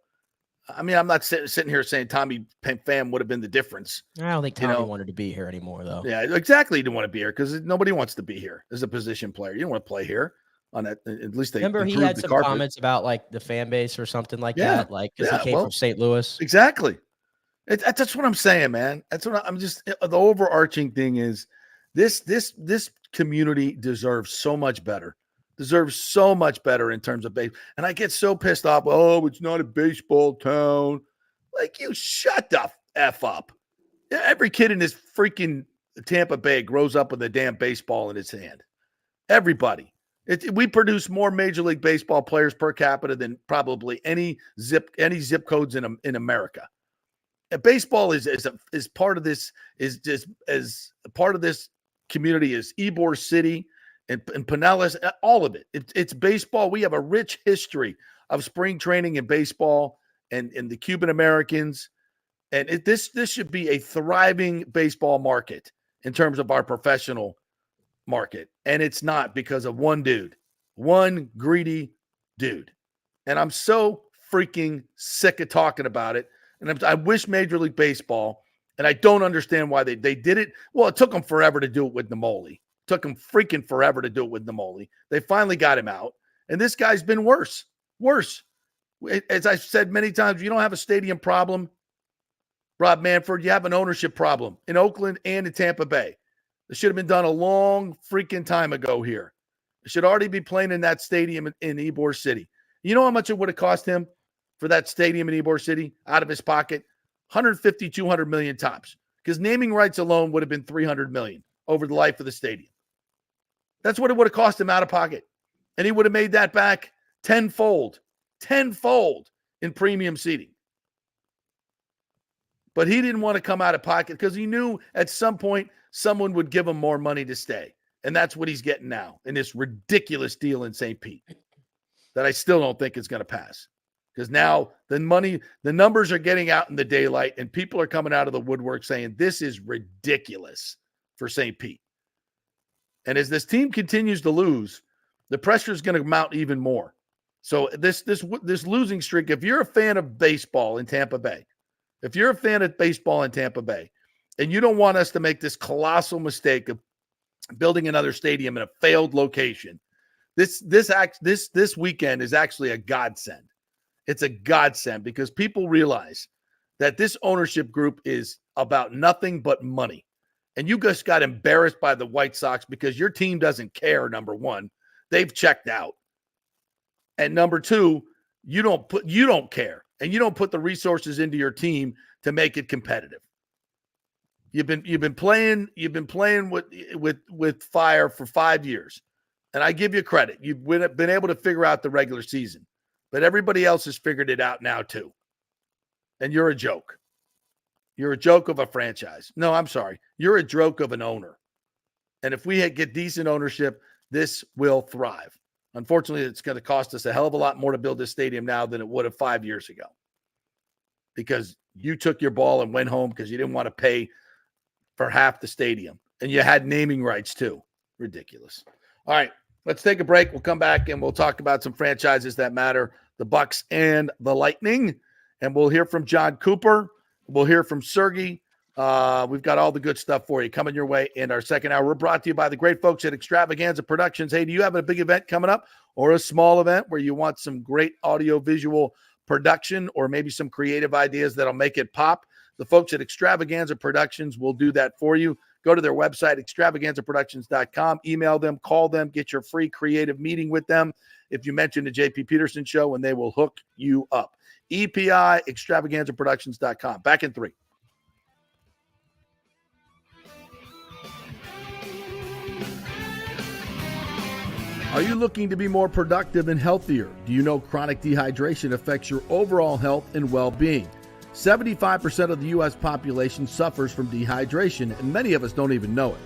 I mean, I'm not sitting here saying Tommy Pham would have been the difference. I don't think Tommy wanted to be here anymore, though. Yeah, exactly. He didn't want to be here because nobody wants to be here as a position player. You don't want to play here on that. At least they remember he had some comments about like the fan base or something like that, like because he came from St. Louis. Exactly. That's what I'm saying, man. That's what I'm just. The overarching thing is this community deserves so much better. Deserves so much better in terms of base. And I get so pissed off. Oh, it's not a baseball town. Like, you shut the F up. Every kid in this freaking Tampa Bay grows up with a damn baseball in his hand. Everybody. We produce more Major League Baseball players per capita than probably any zip codes in America. And baseball is part of this, is just as part of this community is Ybor City and Pinellas, all of it. It's baseball. We have a rich history of spring training in baseball and the Cuban Americans. And this should be a thriving baseball market in terms of our professional market. And it's not because of one greedy dude. And I'm so freaking sick of talking about it. And I wish Major League Baseball, and I don't understand why they did it. Well, it took them forever to do it with Namoli. Took them freaking forever to do it with Namoli. They finally got him out. And this guy's been worse. As I've said many times, you don't have a stadium problem, Rob Manfred. You have an ownership problem in Oakland and in Tampa Bay. It should have been done a long freaking time ago here. It should already be playing in that stadium in Ybor City. You know how much it would have cost him for that stadium in Ybor City out of his pocket? 150, 200 million tops. Because naming rights alone would have been 300 million over the life of the stadium. That's what it would have cost him out of pocket. And he would have made that back tenfold in premium seating. But he didn't want to come out of pocket because he knew at some point someone would give him more money to stay. And that's what he's getting now in this ridiculous deal in St. Pete that I still don't think is going to pass. Because now the numbers are getting out in the daylight and people are coming out of the woodwork saying this is ridiculous for St. Pete. And as this team continues to lose, the pressure is going to mount even more. So this losing streak, if you're a fan of baseball in Tampa Bay, and you don't want us to make this colossal mistake of building another stadium in a failed location, this weekend is actually a godsend. It's a godsend because people realize that this ownership group is about nothing but money. And you just got embarrassed by the White Sox because your team doesn't care, number one. They've checked out. And number two, you don't care. And you don't put the resources into your team to make it competitive. You've been playing with fire for 5 years. And I give you credit. You've been able to figure out the regular season. But everybody else has figured it out now too. And you're a joke. You're a joke of a franchise. No, I'm sorry. You're a joke of an owner. And if we get decent ownership, this will thrive. Unfortunately, it's going to cost us a hell of a lot more to build this stadium now than it would have 5 years ago. Because you took your ball and went home because you didn't want to pay for half the stadium. And you had naming rights too. Ridiculous. All right, let's take a break. We'll come back and we'll talk about some franchises that matter, the Bucks and the Lightning. And we'll hear from John Cooper. We'll hear from Sergey. We've got all the good stuff for you coming your way in our second hour. We're brought to you by the great folks at Extravaganza Productions. Hey, do you have a big event coming up or a small event where you want some great audio-visual production or maybe some creative ideas that'll make it pop, the folks at Extravaganza Productions will do that for you. Go to their website, extravaganzaproductions.com, email them, call them, get your free creative meeting with them if you mention the JP Peterson Show, and they will hook you up. EPI, extravaganzaproductions.com. Back in 3. Are you looking to be more productive and healthier? Do you know chronic dehydration affects your overall health and well-being? 75% of the U.S. population suffers from dehydration, and many of us don't even know it.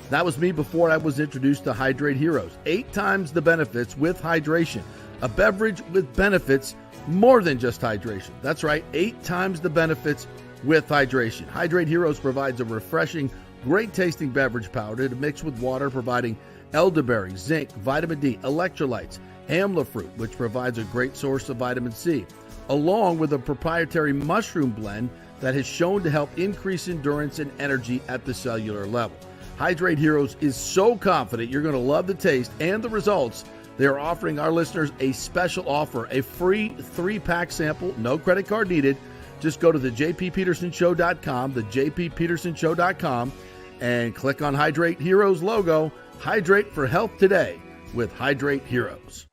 That was me before I was introduced to Hydrate Heroes. 8 times the benefits with hydration. A beverage with benefits more than just hydration. That's right, 8 times the benefits with hydration. Hydrate Heroes provides a refreshing, great-tasting beverage powder to mix with water, providing elderberry, zinc, vitamin D, electrolytes, amla fruit, which provides a great source of vitamin C, along with a proprietary mushroom blend that has shown to help increase endurance and energy at the cellular level. Hydrate Heroes is so confident you're going to love the taste and the results. They are offering our listeners a special offer, a free 3-pack sample, no credit card needed. Just go to the jppetersonshow.com, the jppetersonshow.com, and click on Hydrate Heroes logo. Hydrate for health today with Hydrate Heroes.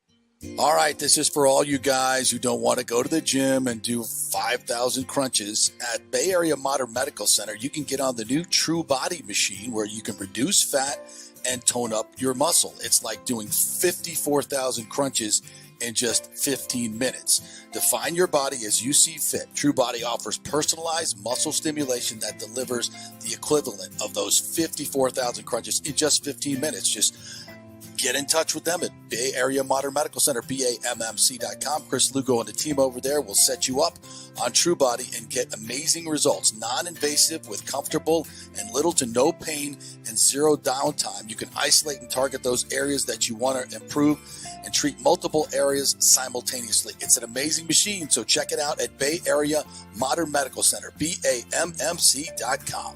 All right, this is for all you guys who don't want to go to the gym and do 5,000 crunches. At Bay Area Modern Medical Center, you can get on the new True Body machine where you can reduce fat and tone up your muscle. It's like doing 54,000 crunches in just 15 minutes. Define your body as you see fit. True Body offers personalized muscle stimulation that delivers the equivalent of those 54,000 crunches in just 15 minutes. Just get in touch with them at Bay Area Modern Medical Center, BAMMC.com. Chris Lugo and the team over there will set you up on True Body and get amazing results. Non-invasive with comfortable and little to no pain and zero downtime. You can isolate and target those areas that you want to improve and treat multiple areas simultaneously. It's an amazing machine, so check it out at Bay Area Modern Medical Center, BAMMC.com.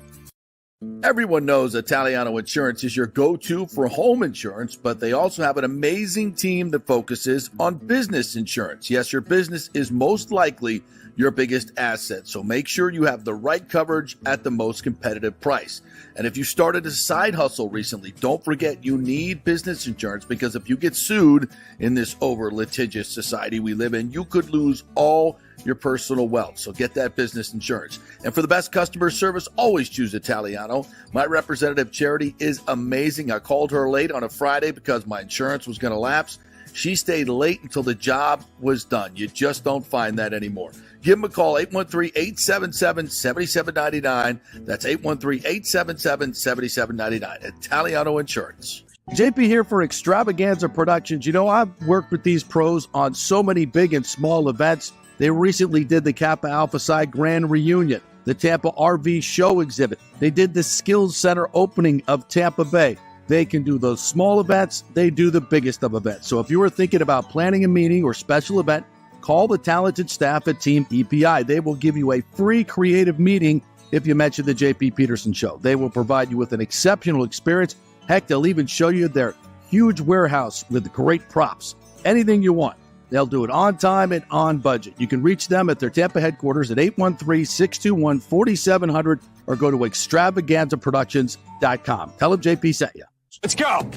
Everyone knows Italiano Insurance is your go-to for home insurance, but they also have an amazing team that focuses on business insurance. Yes, your business is most likely your biggest asset, so make sure you have the right coverage at the most competitive price. And if you started a side hustle recently, don't forget you need business insurance, because if you get sued in this over-litigious society we live in, you could lose all your personal wealth. So get that business insurance. And for the best customer service, always choose Italiano. My representative, Charity, is amazing. I called her late on a Friday because my insurance was going to lapse. She stayed late until the job was done. You just don't find that anymore. Give them a call, 813-877-7799. That's 813-877-7799. Italiano Insurance. JP here for Extravaganza Productions. You know, I've worked with these pros on so many big and small events. They recently did the Kappa Alpha Psi Grand Reunion, the Tampa RV Show exhibit. They did the Skills Center opening of Tampa Bay. They can do those small events. They do the biggest of events. So if you were thinking about planning a meeting or special event, call the talented staff at Team EPI. They will give you a free creative meeting if you mention the JP Peterson Show. They will provide you with an exceptional experience. Heck, they'll even show you their huge warehouse with great props. Anything you want. They'll do it on time and on budget. You can reach them at their Tampa headquarters at 813-621-4700 or go to extravaganzaproductions.com. Tell them JP sent you. Let's go.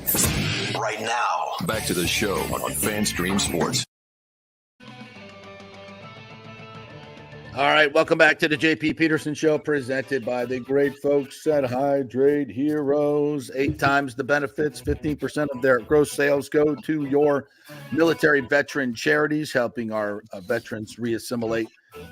Right now, back to the show on FanStream Sports. All right, welcome back to the JP Peterson Show, presented by the great folks at Hydrate Heroes. 8 times the benefits, 15% of their gross sales go to your military veteran charities, helping our veterans reassimilate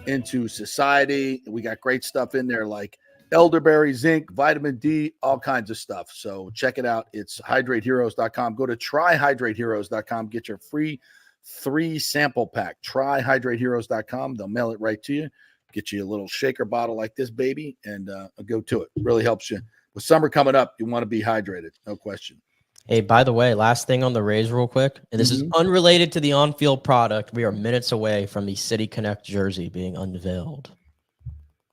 into society. We got great stuff in there like elderberry, zinc, vitamin D, all kinds of stuff. So check it out. It's hydrateheroes.com. Go to tryhydrateheroes.com. Get your free 3 sample pack. Tryhydrateheroes.com. They'll mail it right to you. Get you a little shaker bottle like this, baby, and go to it. Really helps you. With summer coming up, you want to be hydrated. No question. Hey, by the way, last thing on the Rays real quick, and this is unrelated to the on-field product. We are minutes away from the City Connect jersey being unveiled.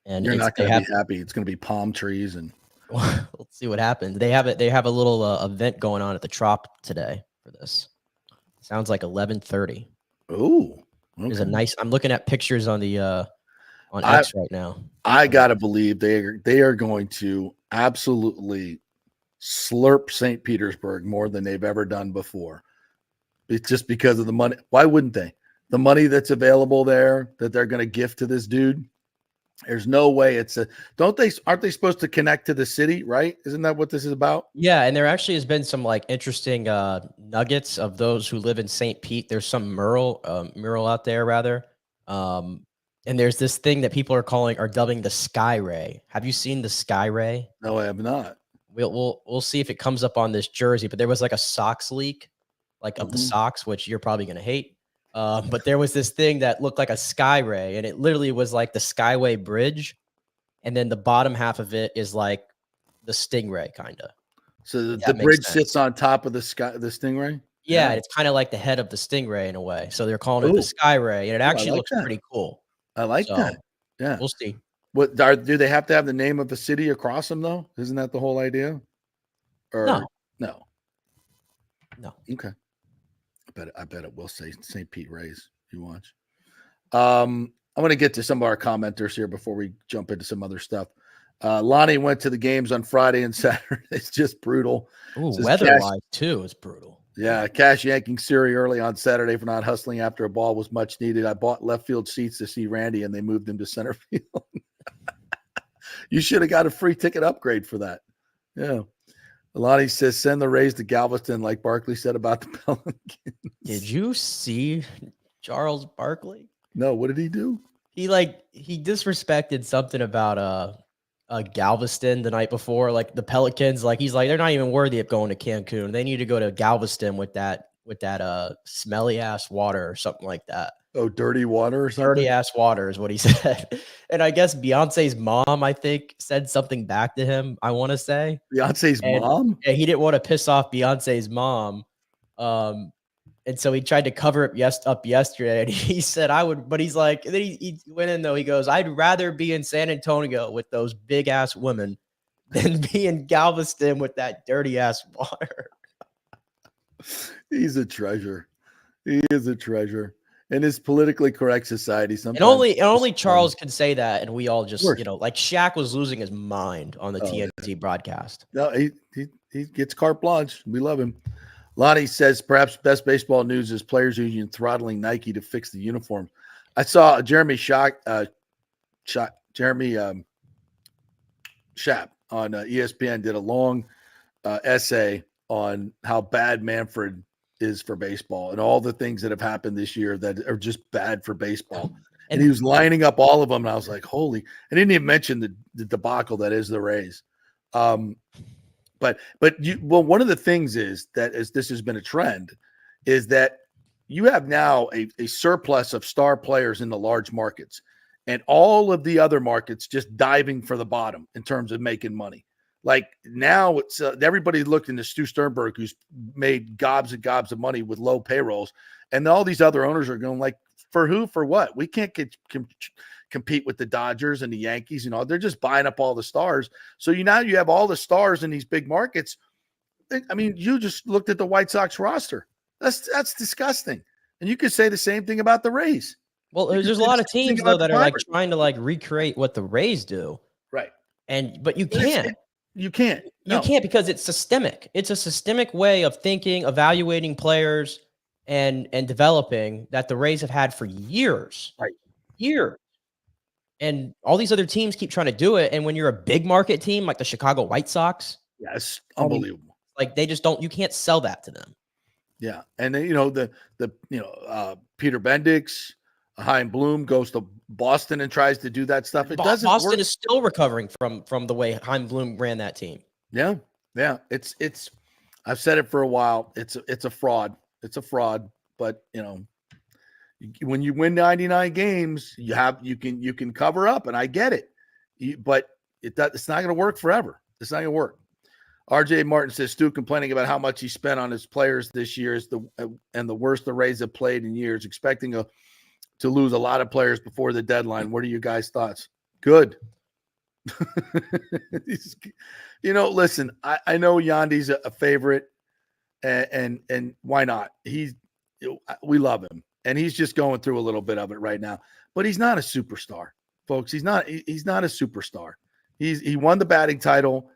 And you're not going to be happy. It's going to be palm trees and let's see what happens. They have a little event going on at the Trop today for this. Sounds like 11:30. Ooh. There's a nice. I'm looking at pictures on the on X right now. I gotta believe they are going to absolutely slurp St. Petersburg more than they've ever done before. It's just because of the money. Why wouldn't they? The money that's available there that they're going to gift to this dude. There's no way aren't they supposed to connect to the city, right? Isn't that what this is about? Yeah, and there actually has been some like interesting nuggets of those who live in St. Pete. There's some mural out there rather. And there's this thing that people are dubbing the Sky Ray. Have you seen the Sky Ray? No, I have not. We'll see if it comes up on this jersey, but there was like a socks leak, like of the socks, which you're probably going to hate. But there was this thing that looked like a Sky Ray, and it literally was like the Skyway Bridge. And then the bottom half of it is like the Stingray kind of. So the bridge sits on top of the Stingray? Yeah, it's kind of like the head of the Stingray in a way. So they're calling it the Sky Ray, and it actually looks pretty cool. I like that. Yeah. We'll see. Do they have to have the name of the city across them though? Isn't that the whole idea? Or no. Okay. I bet it will say St. Pete Rays. You watch. I'm going to get to some of our commenters here before we jump into some other stuff. Lonnie went to the games on Friday and Saturday. It's just brutal. Ooh, weather-wise too is brutal. Yeah, Cash yanking Siri early on Saturday for not hustling after a ball was much needed. I bought left field seats to see Randy, and they moved him to center field. You should have got a free ticket upgrade for that. Yeah. Lonnie says, send the Rays to Galveston, like Barkley said about the Pelicans. Did you see Charles Barkley? No, what did he do? He disrespected something about Galveston the night before, like the Pelicans. Like he's like, they're not even worthy of going to Cancun. They need to go to Galveston with that smelly ass water or something like that. Oh, dirty water or something? Dirty ass water is what he said. And I guess Beyonce's mom, I think, said something back to him, I want to say. Beyonce's mom? Yeah, he didn't want to piss off Beyonce's mom. And so he tried to cover it up yesterday. And he said, I would, but he's like, and then he went in though. He goes, I'd rather be in San Antonio with those big ass women than be in Galveston with that dirty ass water. He's a treasure. He is a treasure. In his politically correct society, sometimes only Charles can say that, and we all just, like Shaq was losing his mind on the TNT broadcast. No, he gets carte blanche. We love him. Lonnie says perhaps best baseball news is players union throttling Nike to fix the uniforms. I saw Jeremy Schaap on ESPN did a long essay on how bad Manfred is for baseball and all the things that have happened this year that are just bad for baseball. And he was lining up all of them. And I was like, holy, I didn't even mention the debacle that is the Rays. But one of the things is that as this has been a trend is that you have now a surplus of star players in the large markets and all of the other markets just diving for the bottom in terms of making money. Like now it's everybody's looking to Stu Sternberg, who's made gobs and gobs of money with low payrolls. And all these other owners are going like, for who, for what? We can't compete with the Dodgers and the Yankees. They're just buying up all the stars. So now you have all the stars in these big markets. I mean, you just looked at the White Sox roster. That's disgusting. And you could say the same thing about the Rays. Well, there's a lot of teams though that are like trying to like recreate what the Rays do. Right. But you can't. You can't. No. You can't because it's systemic. It's a systemic way of thinking, evaluating players, and developing that the Rays have had for years. Right. Years. And all these other teams keep trying to do it. And when you're a big market team like the Chicago White Sox, yes, unbelievable. Like they just don't. You can't sell that to them. Yeah, and then Peter Bendix, Chaim Bloom goes to Boston and tries to do that stuff. It doesn't Boston work. is still recovering from the way Chaim Bloom ran that team. Yeah. It's. I've said it for a while. It's a fraud. It's a fraud. But when you win 99 games, you can cover up, and I get it. But it's not going to work forever. It's not going to work. RJ Martin says Stu complaining about how much he spent on his players this year is the worst the Rays have played in years, expecting to lose a lot of players before the deadline. What are you guys' thoughts? Good. Listen, I know Yandy's a favorite, and why not? We love him, and he's just going through a little bit of it right now. But he's not a superstar, folks. He's not a superstar. He won the batting title,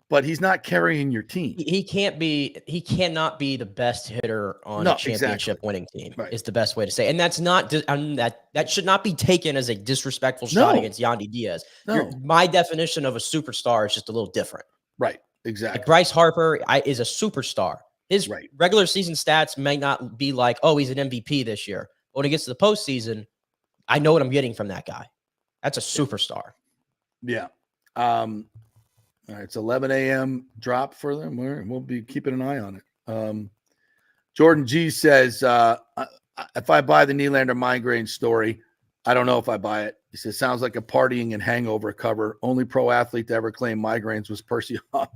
but he's not carrying your team. He cannot be the best hitter on a championship winning team. Right. Is the best way to say. And that's not that should not be taken as a disrespectful shot against Yandy Diaz. No. My definition of a superstar is just a little different. Right. Exactly. Like Bryce Harper is a superstar. His regular season stats may not be like, oh, he's an MVP this year. But when he gets to the postseason, I know what I'm getting from that guy. That's a superstar. Yeah. All right, it's 11 a.m. drop for them. We'll be keeping an eye on it. Jordan G says, if I buy the Nylander migraine story, I don't know if I buy it. He says, sounds like a partying and hangover cover. Only pro athlete to ever claim migraines was Percy Harvin.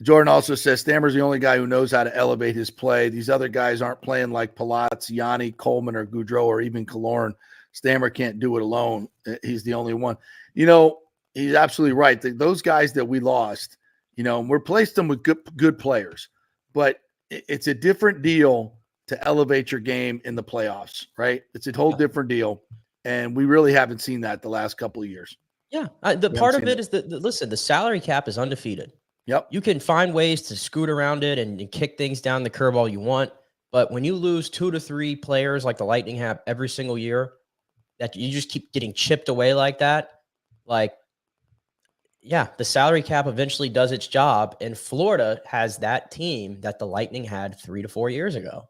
Jordan also says, Stammer's the only guy who knows how to elevate his play. These other guys aren't playing like Pilatz, Yanni, Coleman, or Goudreau, or even Killorn. Stammer can't do it alone. He's the only one. He's absolutely right. Those guys that we lost, we replaced them with good players. But it's a different deal to elevate your game in the playoffs, right? It's a whole different deal. And we really haven't seen that the last couple of years. Yeah. The part of it is that, listen, the salary cap is undefeated. Yep. You can find ways to scoot around it and kick things down the curve all you want. But when you lose 2 to 3 players like the Lightning have every single year, that you just keep getting chipped away like that, the salary cap eventually does its job. And Florida has that team that the Lightning had 3 to 4 years ago.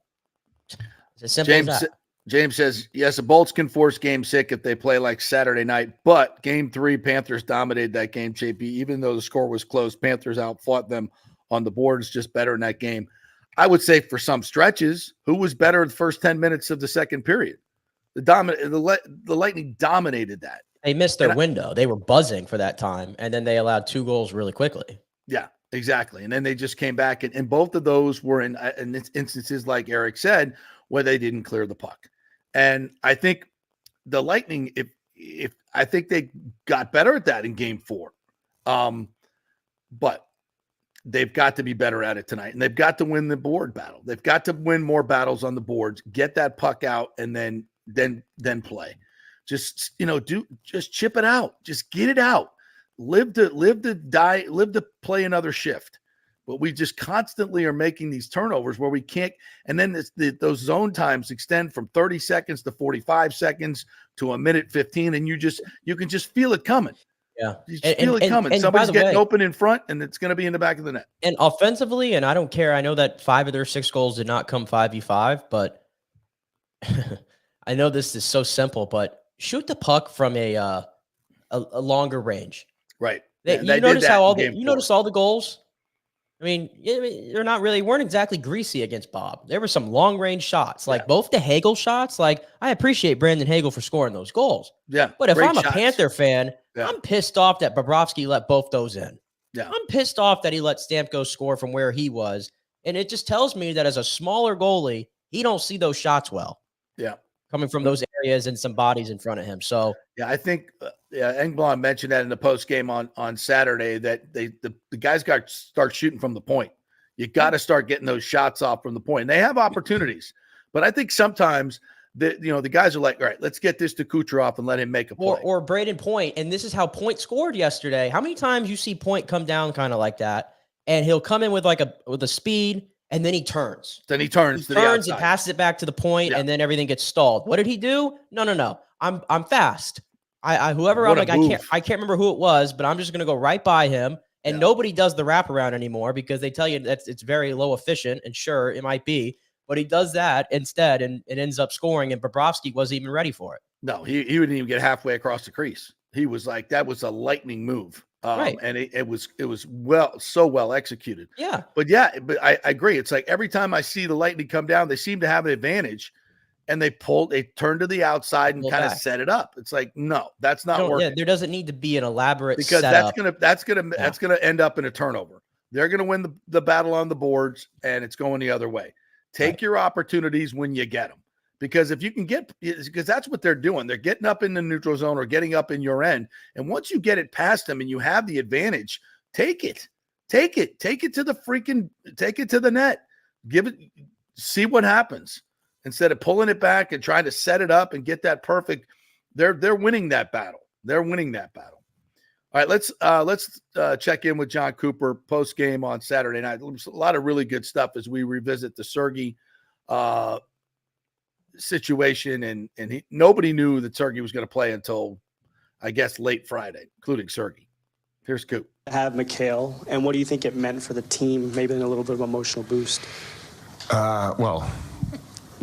It's as simple as that. James says, yes, the Bolts can force Game 6 if they play like Saturday night, but Game 3, Panthers dominated that game, JP. Even though the score was close, Panthers outfought them on the boards, just better in that game. I would say for some stretches, who was better the first 10 minutes of the second period? The Lightning dominated that. They missed their window. They were buzzing for that time, and then they allowed 2 goals really quickly. Yeah, exactly. And then they just came back, and both of those were in instances, like Eric said, where they didn't clear the puck. And I think the Lightning, if I think they got better at that in Game 4, but they've got to be better at it tonight, and they've got to win the board battle. They've got to win more battles on the boards, get that puck out, and then play. Just just chip it out, just get it out. Live to play another shift. But we just constantly are making these turnovers where we can't. And then those zone times extend from 30 seconds to 45 seconds to 1:15, and you can just feel it coming. Yeah, you just feel it coming. Somebody's getting open in front, and it's going to be in the back of the net. And offensively, and I don't care. I know that 5 of their 6 goals did not come 5v5, but I know this is so simple. But shoot the puck from a longer range. Right. You notice how all the goals. I mean, they're weren't exactly greasy against Bob. There were some long range shots, both the Hagel shots. Like, I appreciate Brandon Hagel for scoring those goals. Yeah. But if I'm a Panther fan, I'm pissed off that Bobrovsky let both those in. Yeah. I'm pissed off that he let Stamkos score from where he was. And it just tells me that as a smaller goalie, he don't see those shots well. Yeah. Coming from those areas and some bodies in front of him. So yeah, I think Engblom mentioned that in the post game on Saturday that the guys got to start shooting from the point. You got to start getting those shots off from the point. And they have opportunities, but I think sometimes the guys are like, all right, let's get this to Kucherov and let him make a play. Or Braden Point, and this is how Point scored yesterday. How many times you see Point come down kind of like that, and he'll come in with a speed. And then he turns. He turns and passes it back to the point, and then everything gets stalled. What did he do? No. I'm fast. I can't remember who it was, but I'm just gonna go right by him. And nobody does the wraparound anymore because they tell you that it's very low efficient. And sure, it might be, but he does that instead, and it ends up scoring. And Bobrovsky wasn't even ready for it. No, he wouldn't even get halfway across the crease. He was like, that was a lightning move. Right. And it was well executed. Yeah. But I agree. It's like every time I see the Lightning come down, they seem to have an advantage, and they turn to the outside and kind of set it up. It's like, no, that's not working. Yeah, there doesn't need to be an elaborate because setup. that's gonna end up in a turnover. They're gonna win the battle on the boards, and it's going the other way. Take your opportunities when you get them. Because if you can because that's what they're doing. They're getting up in the neutral zone or getting up in your end. And once you get it past them and you have the advantage, take it. take it to the net, see what happens instead of pulling it back and trying to set it up and get that perfect. They're winning that battle. All right, let's check in with John Cooper post game on Saturday night. A lot of really good stuff as we revisit the Sergey situation, and nobody knew that Sergey was going to play until, I guess, late Friday, including Sergey. Here's Coop. Have Mikhail, and what do you think it meant for the team? Maybe in a little bit of emotional boost. Well,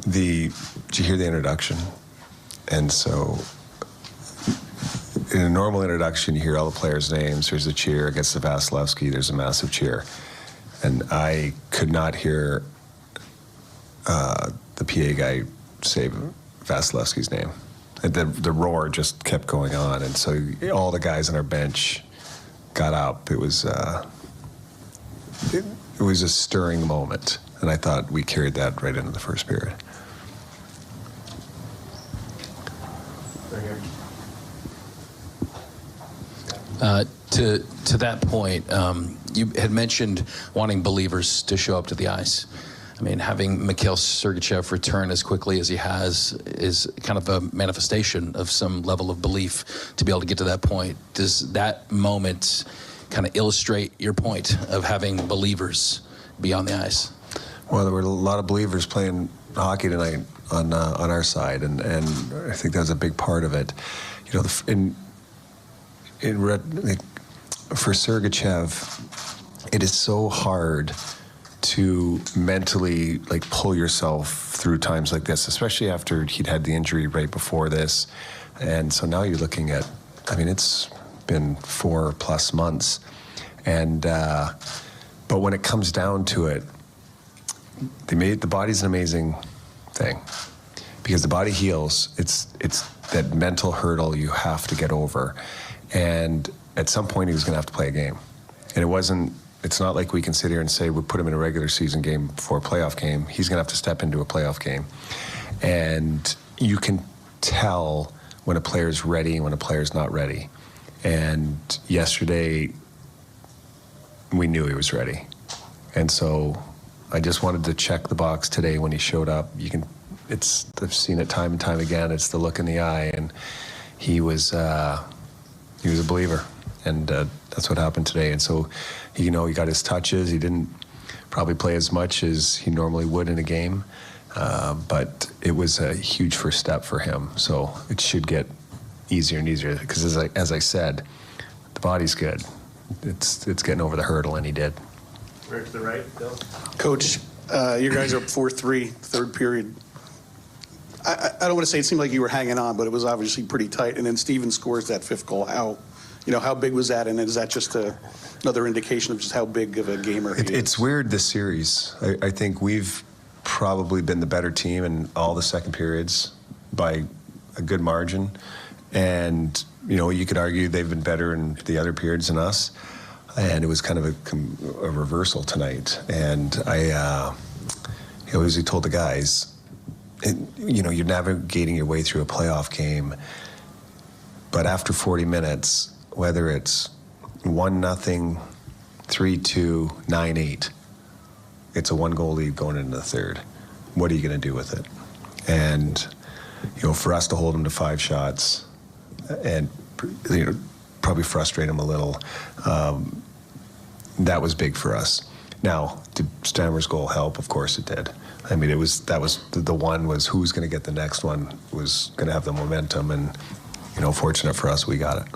did you hear the introduction? And so, in a normal introduction, you hear all the players' names. There's a cheer against the Vasilevsky. There's a massive cheer, and I could not hear the PA guy say Vasilevsky's name. And the roar just kept going on, and so all the guys on our bench got up. It was a stirring moment, and I thought we carried that right into the first period. To that point, you had mentioned wanting believers to show up to the ice. I mean, having Mikhail Sergachev return as quickly as he has is kind of a manifestation of some level of belief to be able to get to that point. Does that moment kind of illustrate your point of having believers be on the ice? Well, there were a lot of believers playing hockey tonight on our side, and I think that was a big part of it. You know, for Sergachev, it is so hard to mentally pull yourself through times like this, especially after he'd had the injury right before this. And so now you're looking at, it's been 4+ months. And, but when it comes down to it, the body's an amazing thing because the body heals. It's that mental hurdle you have to get over. And at some point he was going to have to play a game. And it's not like we can sit here and say we put him in a regular season game before a playoff game. He's going to have to step into a playoff game. And you can tell when a player's ready and when a player's not ready. And yesterday, we knew he was ready. And so I just wanted to check the box today when he showed up. I've seen it time and time again. It's the look in the eye. And he was a believer. And that's what happened today. And so, he got his touches. He didn't probably play as much as he normally would in a game. But it was a huge first step for him. So it should get easier and easier because as I said, the body's good. It's getting over the hurdle, and he did. Right to the right, Bill. Coach, you guys are up 4-3, third period. I don't want to say it seemed like you were hanging on, but it was obviously pretty tight. And then Steven scores that fifth goal. How big was that? And is that just another indication of just how big of a gamer he is? It's weird, this series. I think we've probably been the better team in all the second periods by a good margin. And, you could argue they've been better in the other periods than us. And it was kind of a reversal tonight. And I as he told the guys, you're navigating your way through a playoff game. But after 40 minutes, whether it's 1-0, 3-2, 9-8, it's a 1-goal lead going into the third. What are you going to do with it? And, for us to hold them to 5 shots and, probably frustrate them a little, that was big for us. Now, did Stammer's goal help? Of course it did. The one was who's going to get the next one was going to have the momentum, and, fortunate for us, we got it.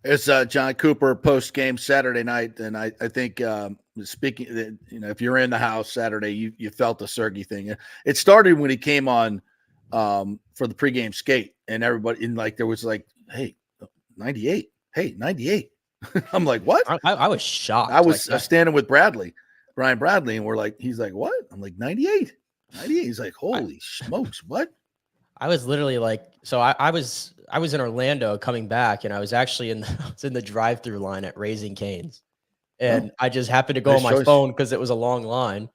It's John Cooper post game Saturday night, and I think speaking, if you're in the house Saturday, you felt the Sergey thing. It started when he came on for the pregame skate, and everybody there was hey, 98, hey, 98. I'm like, what? I was shocked. I was standing with Brian Bradley, and he's like, what? I'm like, 98. He's like, holy smokes, what? I was literally I was in Orlando coming back, and I was actually in the drive-through line at Raising Cane's, and I just happened to go on my phone because it was a long line,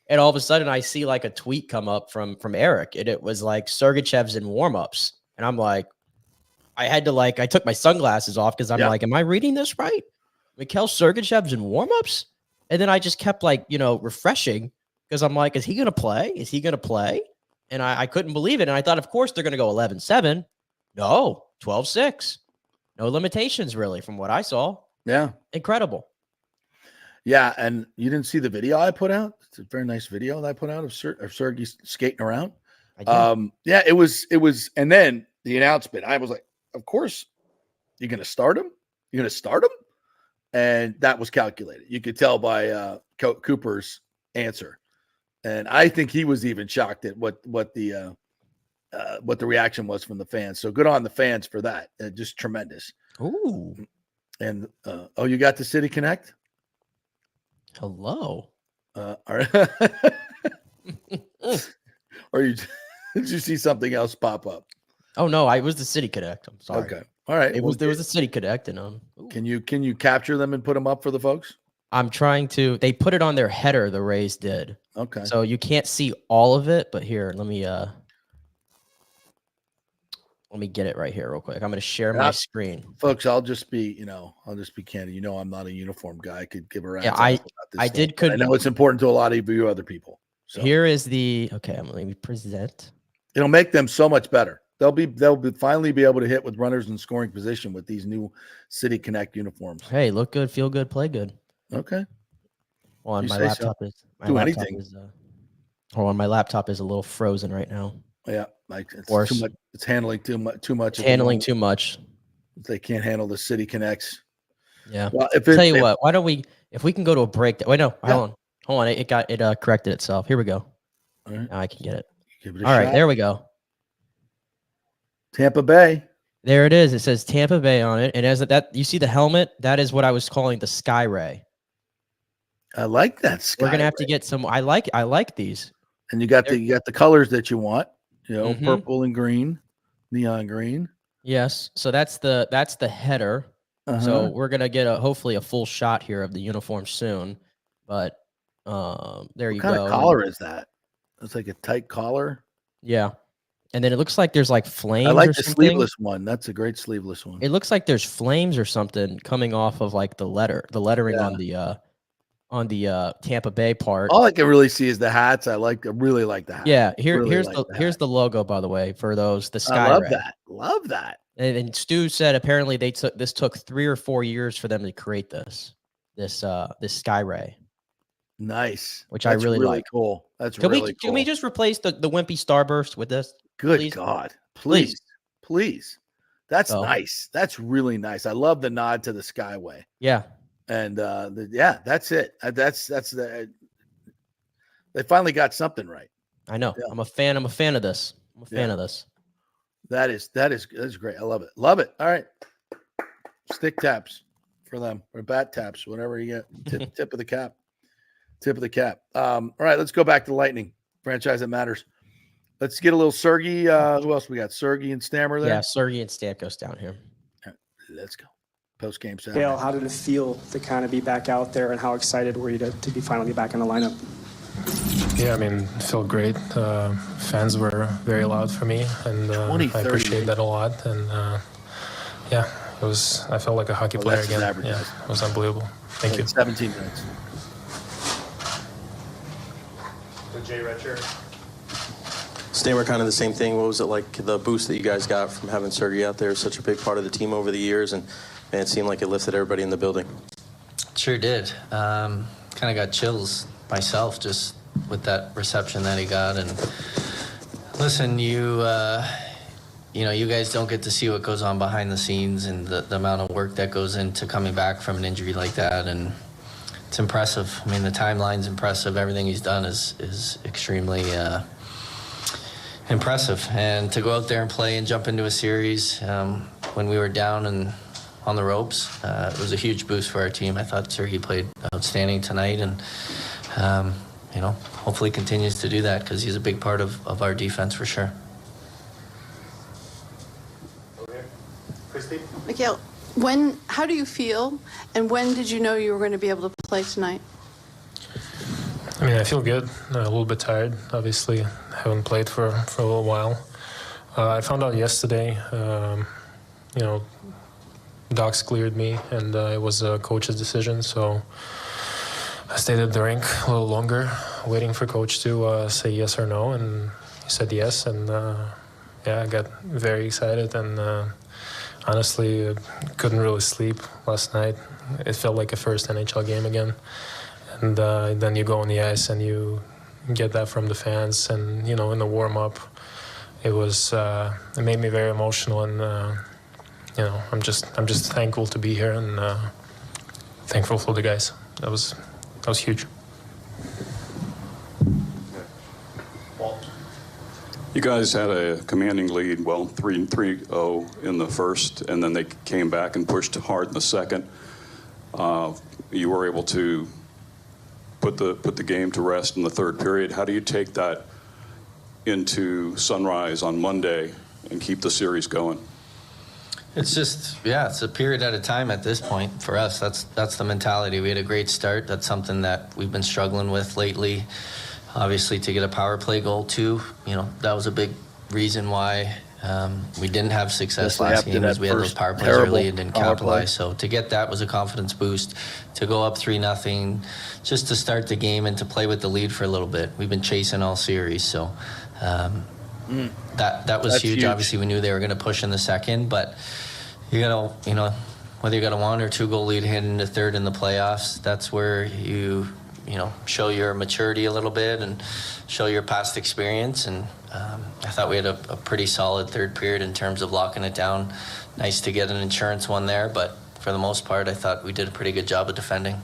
and all of a sudden I see a tweet come up from Eric, and it was Sergachev's in warmups, and I'm like, I had to I took my sunglasses off because I'm like, am I reading this right? Mikhail Sergachev's in warmups? And then I just kept refreshing because I'm like, is he going to play? Is he going to play? And I couldn't believe it. And I thought, of course, they're going to go 11-7. No, 12-6. No limitations, really, from what I saw. Yeah. Incredible. Yeah, and you didn't see the video I put out? It's a very nice video that I put out of Sergey skating around. Yeah, it was, and then the announcement, I was like, of course, you're going to start him? You're going to start him? And that was calculated. You could tell by Cooper's answer. And I think he was even shocked at what the reaction was from the fans. So good on the fans for that. Just tremendous. Ooh. And you got the City Connect? Hello. All right. Or did you see something else pop up? Oh no, I was the City Connect. I'm sorry. Okay. All right. There was a City Connect and Can you capture them and put them up for the folks? I'm trying to. They put it on their header, the Rays did. Okay. So you can't see all of it, but here, let me get it right here real quick. I'm going to share my screen. Folks, I'll just be candid. I'm not a uniform guy. I could give a rat's Yeah, ass about this I stuff, did. but I know it's important to a lot of you other people. So here is the I'm going to present. It'll make them so much better. They'll finally be able to hit with runners in scoring position with these new City Connect uniforms. Hey, look good, feel good, play good. Okay. Hold on, my laptop is a little frozen right now. Yeah, it's too much. It's handling too much. It's handling too much. They can't handle the City Connects. Yeah. Well, tell you what, why don't we? If we can go to a break. Wait, no, hold on. It corrected itself. Here we go. All right. Now I can get it. Give it a All shot. right, there we go. Tampa Bay. There it is. It says Tampa Bay on it, and as that you see the helmet, that is what I was calling the Sky Ray. I like that Sky We're gonna have Ray. to get some. I like these. And you got the colors that you want. Purple and green, neon green. Yes. So that's the header. So we're gonna get hopefully a full shot here of the uniform soon. But there you go. What kind of collar is that? It's like a tight collar. Yeah. And then it looks like there's like flames. I like or the something. sleeveless one. That's a great sleeveless one. It looks like there's flames or something coming off of like the lettering on the Tampa Bay part. All I can really see is the hats. I really like the hats. Yeah, here's the logo, by the way, for those the Sky I love Ray. that. Love that. And Stu said apparently this took 3 or 4 years for them to create this Sky Ray. Nice. Which That's I really like. Cool. That's Can really cool. Can we just replace the wimpy starburst with this? Good please? God. Please. That's nice. That's really nice. I love the nod to the Skyway. Yeah. And that's it. That's the they finally got something right. I know. Yeah. I'm a fan of this. I'm a fan of this. That's great. I love it. Love it. All right. Stick taps for them or bat taps, whatever you get. Tip of the cap. Tip of the cap. All right, let's go back to Lightning. Franchise that matters. Let's get a little Sergey. Who else we got? Sergey and Stammer there? Yeah, Sergey and Stamkos down here. All right, let's go. Post-game Saturday. Dale, how did it feel to kind of be back out there, and how excited were you to be finally back in the lineup? Yeah, I mean, it felt great. Fans were very loud for me, and I appreciate that a lot. And I felt like a hockey player again. Yeah, it was unbelievable. Thank you. 17 minutes. The Jay Retcher. Stammer, kind of the same thing. What was it like, the boost that you guys got from having Sergey out there, such a big part of the team over the years, and it seemed like it lifted everybody in the building? Sure did. Kind of got chills myself just with that reception that he got. And listen, you guys don't get to see what goes on behind the scenes and the amount of work that goes into coming back from an injury like that. And it's impressive. I mean, the timeline's impressive. Everything he's done is extremely impressive. And to go out there and play and jump into a series when we were down and on the ropes, it was a huge boost for our team. I thought Sergey played outstanding tonight, and hopefully continues to do that because he's a big part of our defense for sure. Okay. Christy? Mikhail, how do you feel, and when did you know you were going to be able to play tonight? I mean, I feel good. A little bit tired, obviously. Haven't played for a little while. I found out yesterday, docs cleared me, and it was a coach's decision. So I stayed at the rink a little longer, waiting for coach to say yes or no, and he said yes. And I got very excited, and honestly, couldn't really sleep last night. It felt like a first NHL game again. And then you go on the ice and you get that from the fans, and in the warm-up, it made me very emotional, and I'm just thankful to be here, and thankful for the guys. That was huge. You guys had a commanding lead, 3-0 in the first, and then they came back and pushed hard in the second. You were able to put the game to rest in the third period. How do you take that into Sunrise on Monday and keep the series going? It's just, it's a period at a time at this point for us. That's the mentality. We had a great start. That's something that we've been struggling with lately. Obviously, to get a power play goal too, that was a big reason why we didn't have success last game, as we had those power plays early and didn't capitalize. So to get that was a confidence boost. To go up 3-0, just to start the game and to play with the lead for a little bit. We've been chasing all series, so that was huge. Obviously, we knew they were going to push in the second, but you gotta, whether you got a 1 or 2 goal lead heading into third in the playoffs, that's where you show your maturity a little bit and show your past experience. And I thought we had a pretty solid third period in terms of locking it down. Nice to get an insurance one there, but for the most part, I thought we did a pretty good job of defending.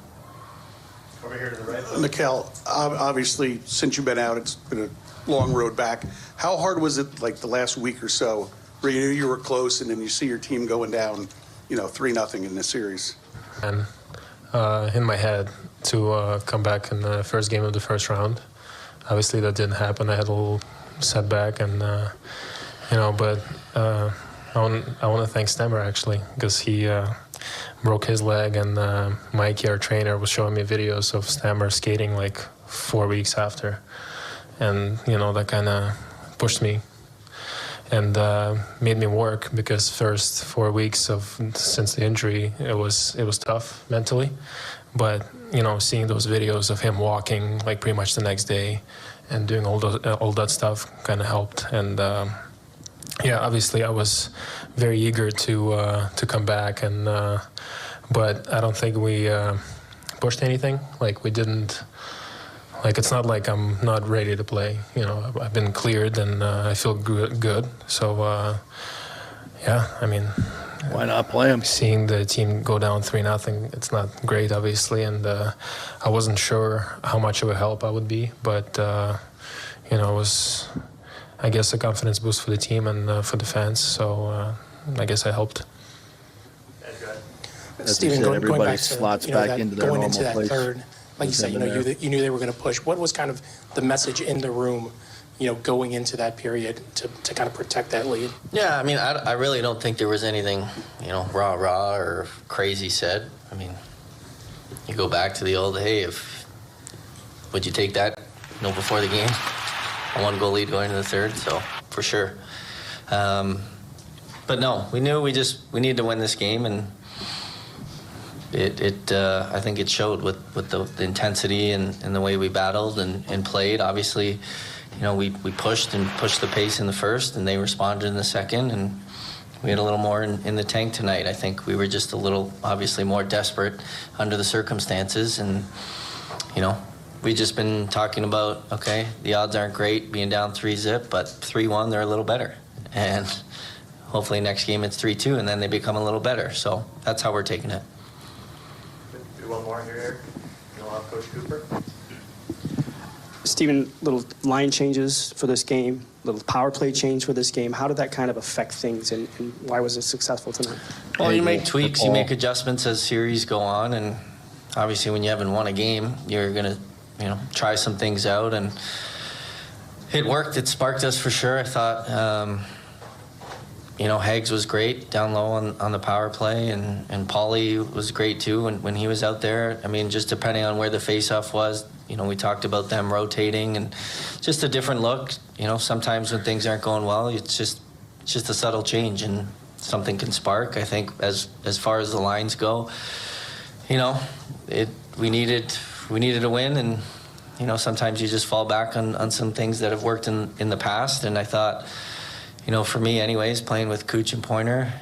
Over here to the right. Mikhail, obviously, since you've been out, it's been a long road back. How hard was it, like the last week or so, where you knew you were close and then you see your team going down, 3-0 in the series? And in my head to come back in the first game of the first round. Obviously, that didn't happen. I had a little setback, and but I want to thank Stemmer actually, because he broke his leg, and Mikey, our trainer, was showing me videos of Stemmer skating like 4 weeks after, and that kind of pushed me and made me work, because first 4 weeks since the injury, it was tough mentally. But seeing those videos of him walking like pretty much the next day and doing all that stuff kind of helped. And obviously I was very eager to come back, and but I don't think we pushed anything. Like we didn't. Like it's not like I'm not ready to play. I've been cleared and I feel good. So I mean. Why not play him? Seeing the team go down 3-0, it's not great, obviously, and I wasn't sure how much of a help I would be, but it was, I guess, a confidence boost for the team and for the fans. So I guess I helped. Steven, going back to slots back into their going normal into that place. third, like you said, you knew they were going to push. What was kind of the message in the room? Going into that period to kind of protect that lead? Yeah, I mean, I really don't think there was anything, rah or crazy said. I mean, you go back to the old, hey, would you take that, before the game? A 1 goal lead going into the third, so for sure. But no, we knew we needed to win this game, and I think it showed with the intensity and the way we battled and played. Obviously, we pushed the pace in the first, and they responded in the second, and we had a little more in the tank tonight. I think we were just a little, obviously, more desperate under the circumstances, and, we just been talking about, okay, the odds aren't great being down 3-0, but 3-1, they're a little better. And hopefully next game it's 3-2, and then they become a little better. So that's how we're taking it. Do one more here, Eric. You'll have Coach Cooper. Steven, little line changes for this game, little power play change for this game. How did that kind of affect things, and why was it successful tonight? Well, you make tweaks, you make adjustments as series go on, and obviously when you haven't won a game, you're going to, try some things out, and it worked. It sparked us for sure. I thought, Hags was great down low on the power play, and Paulie was great too when he was out there. I mean, just depending on where the face-off was, we talked about them rotating, and just a different look. Sometimes when things aren't going well, it's just a subtle change, and something can spark. I think as far as the lines go, you know, we needed a win, and you know, sometimes you just fall back on some things that have worked in the past. And I thought, you know, for me anyways, playing with Cooch and Pointer,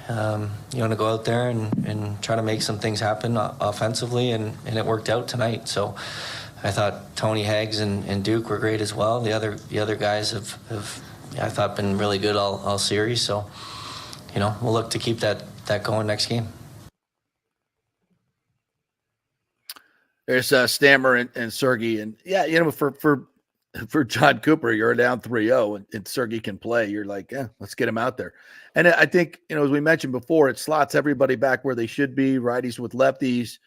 you want to go out there and try to make some things happen offensively, and it worked out tonight. So I thought Tony Haggs and Duke were great as well. The other guys have I thought been really good all series. So, you know, we'll look to keep that going next game. There's Stammer and Sergey, and yeah, you know, for John Cooper, you're down 3-0 and Sergey can play. You're like, yeah, let's get him out there. And I think, you know, as we mentioned before, it slots everybody back where they should be, righties with lefties.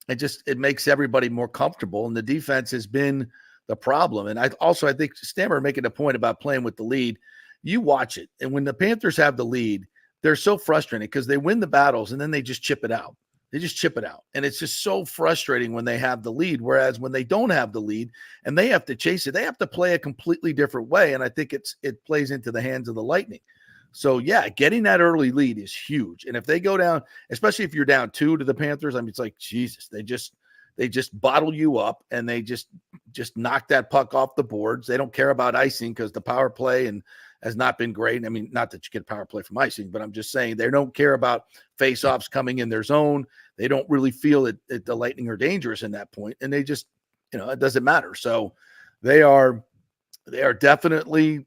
It makes everybody more comfortable, and the defense has been the problem. And I think Stammer making a point about playing with the lead. You watch it, and when the Panthers have the lead, they're so frustrated because they win the battles and then they just chip it out. They just chip it out. And it's just so frustrating when they have the lead. Whereas when they don't have the lead and they have to chase it, they have to play a completely different way. And I think it plays into the hands of the Lightning. So yeah, getting that early lead is huge. And if they go down, especially if you're down 2 to the Panthers, I mean, it's like, Jesus, they just bottle you up and they just knock that puck off the boards. They don't care about icing because the power play has not been great. I mean, not that you get power play from icing, but I'm just saying they don't care about face-offs coming in their zone. They don't really feel that the Lightning are dangerous in that point, and they just, you know, it doesn't matter. So they are definitely,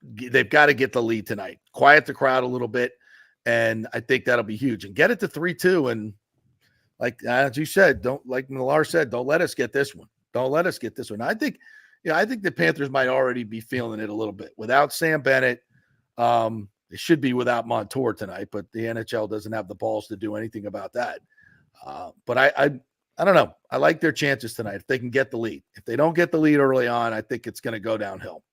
they've got to get the lead tonight. Quiet the crowd a little bit, and I think that'll be huge. And get it to 3-2, and like as you said, like Millar said, don't let us get this one. Don't let us get this one. I think the Panthers might already be feeling it a little bit. Without Sam Bennett, they should be without Montour tonight, but the NHL doesn't have the balls to do anything about that. But I don't know. I like their chances tonight if they can get the lead. If they don't get the lead early on, I think it's going to go downhill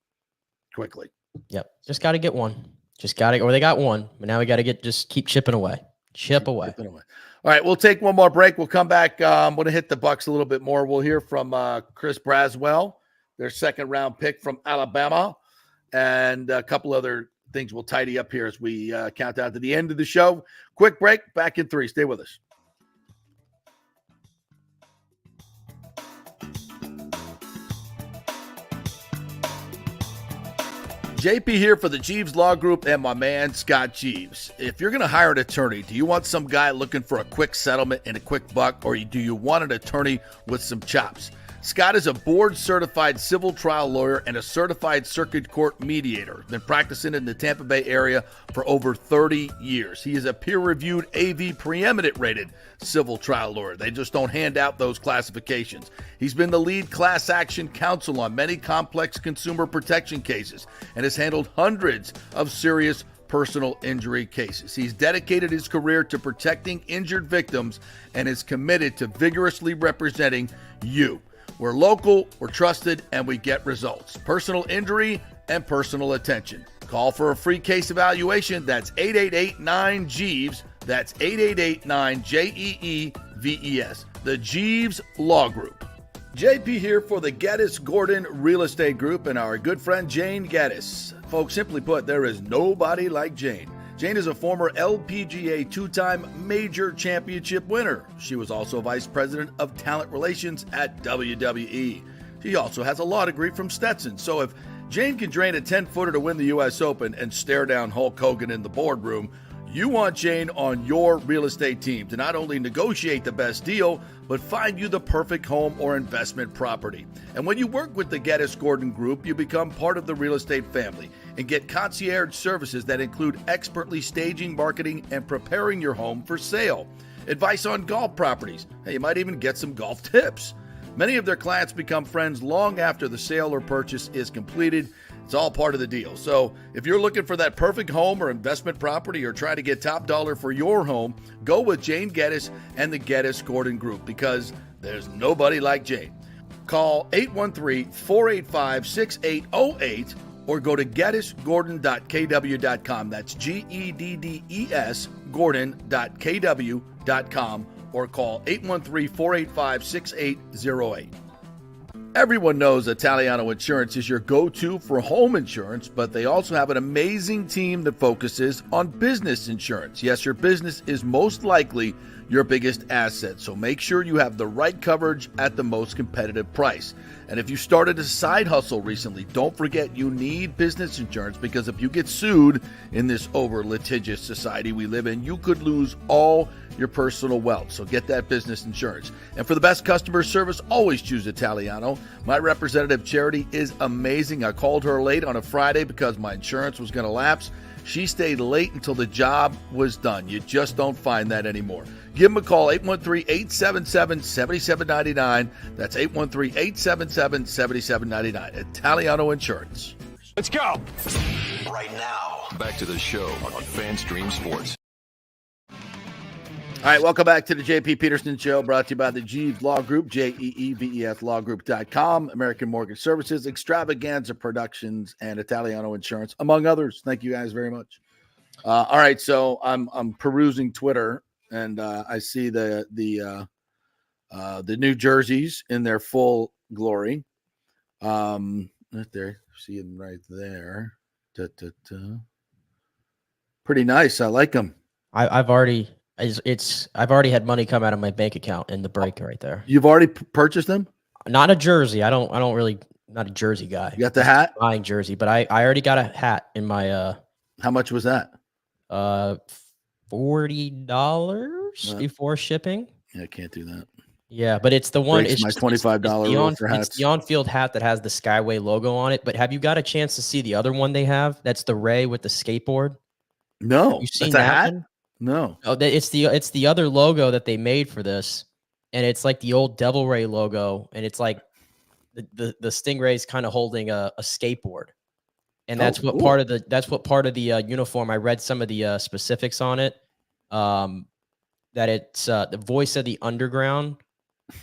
quickly. Yep. Just got to get one. Or they got one, but now we got to just keep chipping away. Chip away. All right, we'll take one more break. We'll come back. I'm going to hit the Bucks a little bit more. We'll hear from Chris Braswell, their second-round pick from Alabama, and a couple other things we'll tidy up here as we count down to the end of the show. Quick break. Back in 3. Stay with us. JP here for the Jeeves Law Group and my man, Scott Jeeves. If you're going to hire an attorney, do you want some guy looking for a quick settlement and a quick buck, or do you want an attorney with some chops? Scott is a board-certified civil trial lawyer and a certified circuit court mediator. Been practicing in the Tampa Bay area for over 30 years. He is a peer-reviewed AV preeminent-rated civil trial lawyer. They just don't hand out those classifications. He's been the lead class action counsel on many complex consumer protection cases and has handled hundreds of serious personal injury cases. He's dedicated his career to protecting injured victims and is committed to vigorously representing you. We're local, we're trusted, and we get results. Personal injury and personal attention. Call for a free case evaluation. That's 888-9-JEEVES. That's 888-9-JEEVES. The Jeeves Law Group. JP here for the Geddes Gordon Real Estate Group and our good friend Jane Geddes. Folks, simply put, there is nobody like Jane. Jane is a former LPGA 2-time major championship winner. She was also vice president of talent relations at WWE. She also has a law degree from Stetson. So if Jane can drain a 10-footer to win the U.S. Open and stare down Hulk Hogan in the boardroom, you want Jane on your real estate team to not only negotiate the best deal, but find you the perfect home or investment property. And when you work with the Geddes Gordon Group, you become part of the real estate family and get concierge services that include expertly staging, marketing, and preparing your home for sale. Advice on golf properties. Hey, you might even get some golf tips. Many of their clients become friends long after the sale or purchase is completed. It's all part of the deal. So if you're looking for that perfect home or investment property or try to get top dollar for your home, go with Jane Geddes and the Geddes Gordon Group because there's nobody like Jane. Call 813-485-6808 or go to GeddesGordon.kw.com. That's GEDDES Gordon.kw.com or call 813-485-6808. Everyone knows Italiano Insurance is your go-to for home insurance, but they also have an amazing team that focuses on business insurance. Yes, your business is most likely your biggest asset, so make sure you have the right coverage at the most competitive price. And if you started a side hustle recently, don't forget you need business insurance, because if you get sued in this over-litigious society we live in, you could lose all your personal wealth. So get that business insurance. And for the best customer service, always choose Italiano. My representative, Charity, is amazing. I called her late on a Friday because my insurance was going to lapse. She stayed late until the job was done. You just don't find that anymore. Give them a call, 813-877-7799. That's 813-877-7799. Italiano Insurance. Let's go. Right now, back to the show on FanStream Sports. All right, welcome back to the JP Peterson Show, brought to you by the Jeeves Law Group, JEEVES lawgroup.com, American Mortgage Services, Extravaganza Productions, and Italiano Insurance, among others. Thank you guys very much. All right, so I'm perusing Twitter, and I see the New Jerseys in their full glory. Right there, see them right there. Pretty nice. I like them. I've already had money come out of my bank account in the break right there. You've already purchased them? Not a jersey. I don't really, not a jersey guy. You got the hat? Buying jersey, but I already got a hat in my How much was that? $40 before shipping. Yeah, I can't do that. Yeah, but it's the one. Breaks my $25 rule for hats. It's the on-field hat that has the Skyway logo on it. But have you got a chance to see the other one they have? That's the Ray with the skateboard. No, you seen that's a that hat? one? No. Oh, it's the other logo that they made for this, and it's like the old Devil Ray logo, and it's like the Stingray's kind of holding a skateboard, and that's what part of the uniform. I read some of the specifics on it. That it's the voice of the underground,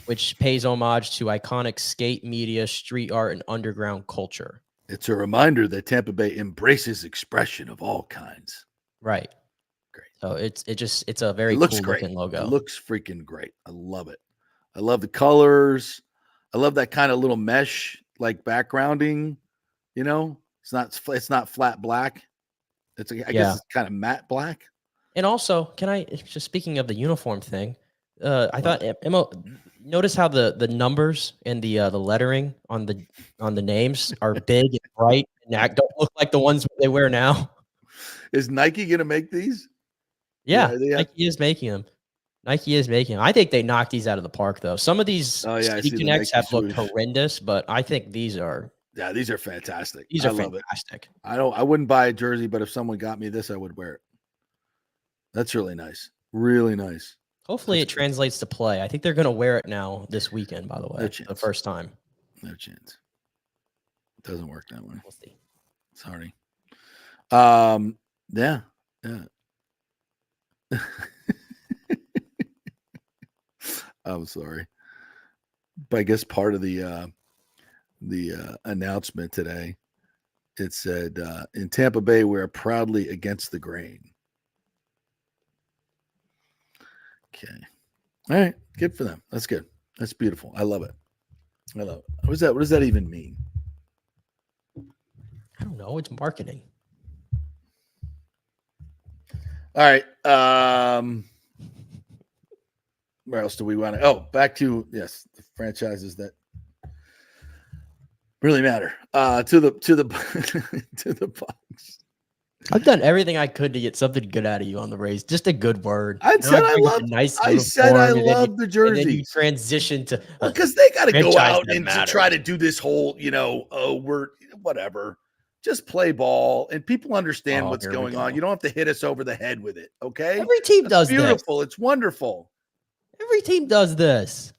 which pays homage to iconic skate media, street art, and underground culture. It's a reminder that Tampa Bay embraces expression of all kinds. Right. Great. So it's a very cool looking logo. It looks freaking great. I love it. I love the colors. I love that kind of little mesh like backgrounding. You know, it's not flat black. I guess it's kind of matte black. And also, just speaking of the uniform thing, I thought notice how the numbers and the lettering on the names are big and bright and don't look like the ones they wear now. Is Nike gonna make these? Yeah, Nike is making them. I think they knocked these out of the park, though. Some of these City Connects have looked horrendous, but I think these are. Yeah, these are fantastic. These are fantastic. I wouldn't buy a jersey, but if someone got me this, I would wear it. That's really nice. Really nice. Hopefully it translates to play. I think they're going to wear it now this weekend, by the way. The first time. No chance. It doesn't work that way. We'll see. Sorry. Yeah. I'm sorry. But I guess part of the announcement today, it said, in Tampa Bay, we're proudly against the grain. Okay. All right. Good for them. That's good. That's beautiful. I love it. What does that even mean? I don't know. It's marketing. All right. Where else do we want to? Oh, back to the franchises that really matter. To the to the Bucks. I've done everything I could to get something good out of you on the Rays. Just a good word. I said I love the jerseys. And then you transition to because they got to go out and to try to do this whole, we're whatever. Just play ball, and people understand what's going on. You don't have to hit us over the head with it, okay? Every team does this. Beautiful. It's wonderful. Every team does this.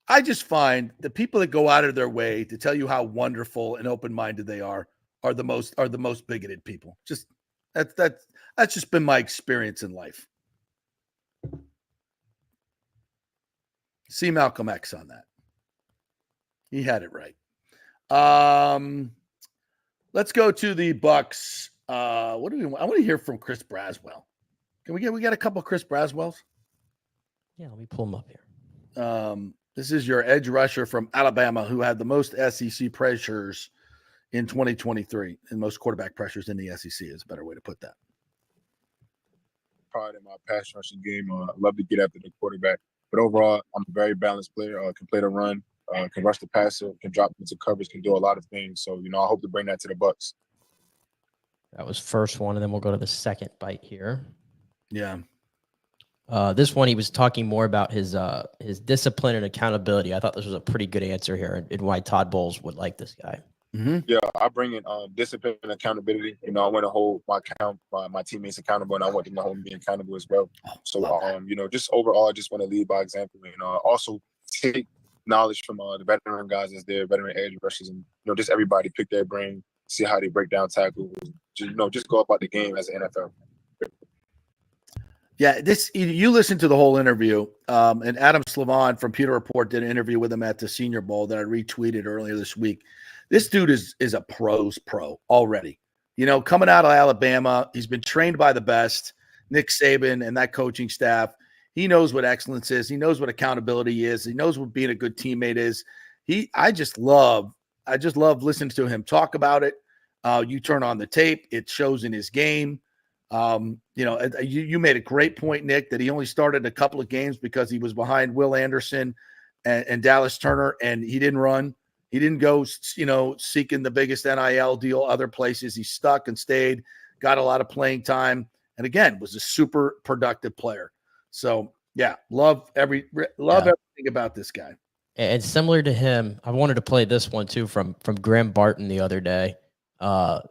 I just find the people that go out of their way to tell you how wonderful and open-minded they are the most bigoted people. Just that's just been my experience in life. See Malcolm X on that. He had it right. Let's go to the Bucks. What do we want? I want to hear from Chris Braswell. We got a couple of Chris Braswells? Yeah, let me pull them up here. This is your edge rusher from Alabama who had the most SEC pressures in 2023 and most quarterback pressures in the SEC is a better way to put that. Pride in my pass rushing game. I love to get after the quarterback. But overall, I'm a very balanced player. Can play the run, can rush the passer, can drop into coverage, can do a lot of things. So, I hope to bring that to the Bucs. That was first one, and then we'll go to the second bite here. Yeah. This one, he was talking more about his discipline and accountability. I thought this was a pretty good answer here and why Todd Bowles would like this guy. Mm-hmm. Yeah, I bring in discipline and accountability. I want to hold my teammates accountable, and I want them to hold me accountable as well. So, just overall, I just want to lead by example, and also take knowledge from the veteran guys as their veteran edge rushers, and just everybody pick their brain, see how they break down tackles. Just go about the game as an NFL. Yeah, you listened to the whole interview, and Adam Slavon from Pewter Report did an interview with him at the Senior Bowl that I retweeted earlier this week. This dude is a pro's pro already. Coming out of Alabama, he's been trained by the best, Nick Saban and that coaching staff. He knows what excellence is. He knows what accountability is. He knows what being a good teammate is. I just love listening to him talk about it. You turn on the tape, it shows in his game. You made a great point, Nick, that he only started a couple of games because he was behind Will Anderson and Dallas Turner, and he didn't run. He didn't go, seeking the biggest NIL deal other places. He stuck and stayed, got a lot of playing time, and again, was a super productive player. So, yeah, love everything about this guy. And similar to him, I wanted to play this one too from Graham Barton the other day. I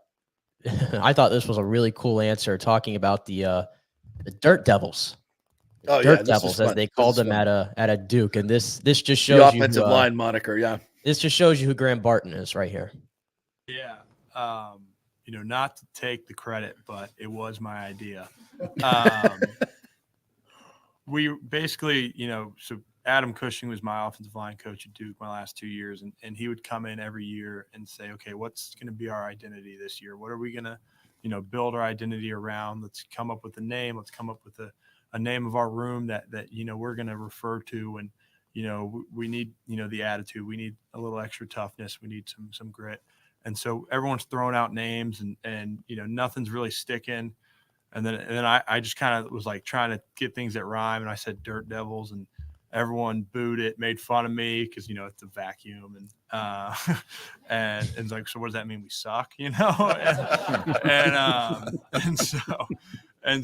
thought this was a really cool answer talking about the Dirt Devils. Dirt Devils, as they called them at a Duke. And this just shows the offensive line moniker, yeah. This just shows you who Graham Barton is right here. Yeah. Not to take the credit, but it was my idea. We basically, so Adam Cushing was my offensive line coach at Duke my last 2 years, and he would come in every year and say, okay, what's going to be our identity this year? What are we going to, build our identity around? Let's come up with a name. Let's come up with a name of our room that we're going to refer to. And, we need, the attitude. We need a little extra toughness. We need some grit. And so everyone's throwing out names and nothing's really sticking. And then I just kind of was like trying to get things that rhyme. And I said Dirt Devils, and everyone booed it, made fun of me because, it's a vacuum. And it's like, so what does that mean? We suck, and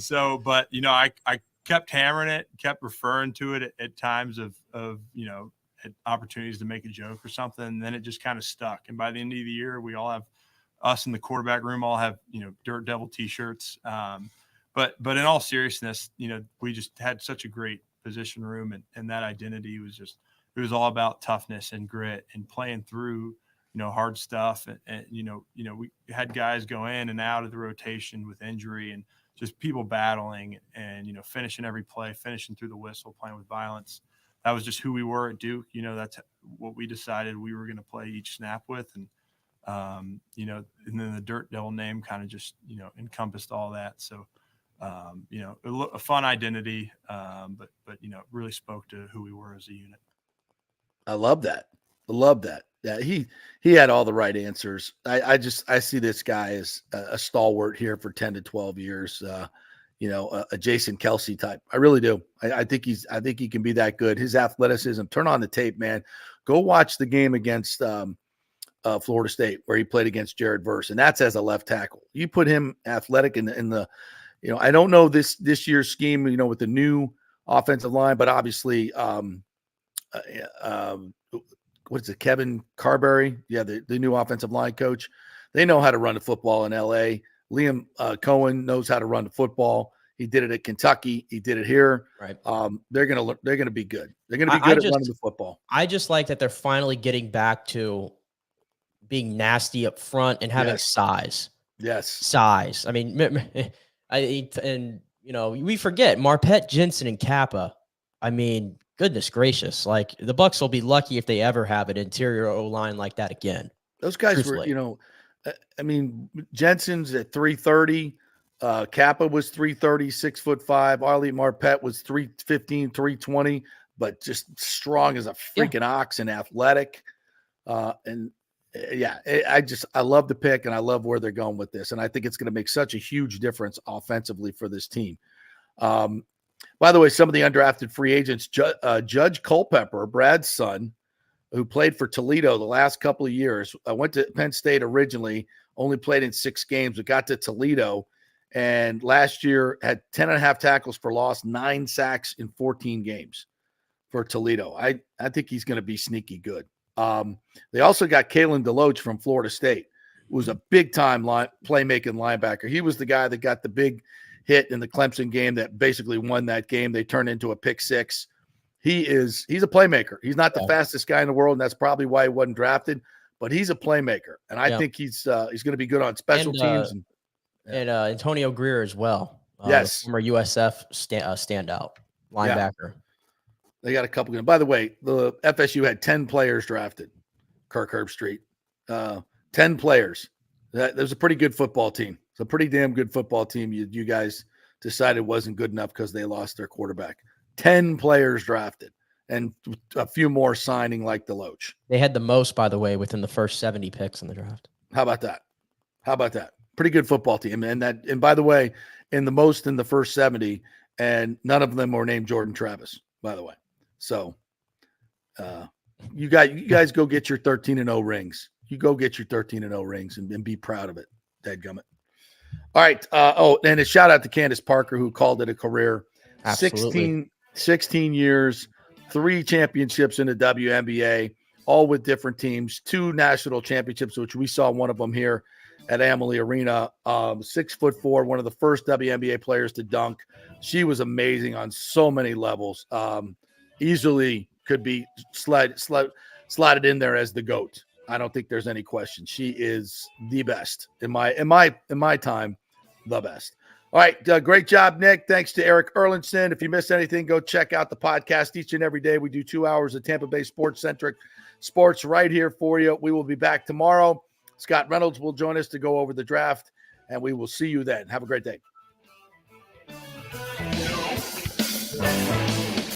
so, but, I kept hammering it, kept referring to it at times of at opportunities to make a joke or something. And then it just kind of stuck. And by the end of the year, we all have, us in the quarterback room all have, Dirt Devil t-shirts. But in all seriousness, we just had such a great position room, and that identity was just, it was all about toughness and grit and playing through, hard stuff. And we had guys go in and out of the rotation with injury and just people battling and, finishing every play, finishing through the whistle, playing with violence. That was just who we were at Duke. That's what we decided we were going to play each snap with. And, and then the Dirt Devil name kind of just, encompassed all that. So, a fun identity, but really spoke to who we were as a unit. I love that. Yeah, he had all the right answers. I see this guy as a stalwart here for 10 to 12 years. A Jason Kelsey type. I really do. I think he can be that good. His athleticism. Turn on the tape, man. Go watch the game against Florida State where he played against Jared Verse, and that's as a left tackle. You put him athletic in the. I don't know this year's scheme, with the new offensive line, but obviously, what is it, Kevin Carberry? Yeah, the new offensive line coach. They know how to run the football in LA. Liam Cohen knows how to run the football. He did it at Kentucky. He did it here. Right. They're gonna be good. They're gonna be good at running the football. I just like that they're finally getting back to being nasty up front and having size. Yes, size. I mean, we forget Marpet, Jensen, and Kappa. I mean, goodness gracious! Like the Bucs will be lucky if they ever have an interior O line like that again. Those guys truthfully. were, Jensen's at 330. Kappa was 330, 6'5". Arlie Marpet was 315, 320. but just strong as a freaking ox and athletic. I love the pick, and I love where they're going with this. And I think it's going to make such a huge difference offensively for this team. By the way, some of the undrafted free agents, Judge Culpepper, Brad's son, who played for Toledo the last couple of years, went to Penn State originally, only played in 6 games, but got to Toledo, and last year had 10.5 tackles for loss, 9 sacks in 14 games for Toledo. I think he's going to be sneaky good. They also got Kalen DeLoach from Florida State, who was a big-time playmaking linebacker. He was the guy that got the big hit in the Clemson game that basically won that game. They turned into a pick 6. He's a playmaker. He's not the fastest guy in the world, and that's probably why he wasn't drafted, but he's a playmaker. And I think he's going to be good on special teams. And Antonio Greer as well. Yes. Former USF standout linebacker. Yeah. They got a couple. By the way, the FSU had 10 players drafted. Kirk Herbstreit. 10 players. That was a pretty good football team. It's a pretty damn good football team. You guys decided wasn't good enough because they lost their quarterback. 10 players drafted and a few more signing like DeLoach. They had the most, by the way, within the first 70 picks in the draft. How about that? Pretty good football team. And by the way, in the first 70, and none of them were named Jordan Travis, by the way. So you guys go get your 13-0 rings. You go get your 13-0 rings and be proud of it. Dadgummit. All right. And a shout out to Candace Parker, who called it a career. Absolutely. 16 years, 3 championships in the WNBA, all with different teams, 2 national championships, which we saw one of them here at Amalie Arena. 6'4", one of the first WNBA players to dunk. She was amazing on so many levels. Easily could be slotted in there as the GOAT. I don't think there's any question. She is the best in my time, the best. All right, great job, Nick. Thanks to Eric Erlinson. If you missed anything, go check out the podcast each and every day. We do 2 hours of Tampa Bay sports-centric sports right here for you. We will be back tomorrow. Scott Reynolds will join us to go over the draft, and we will see you then. Have a great day.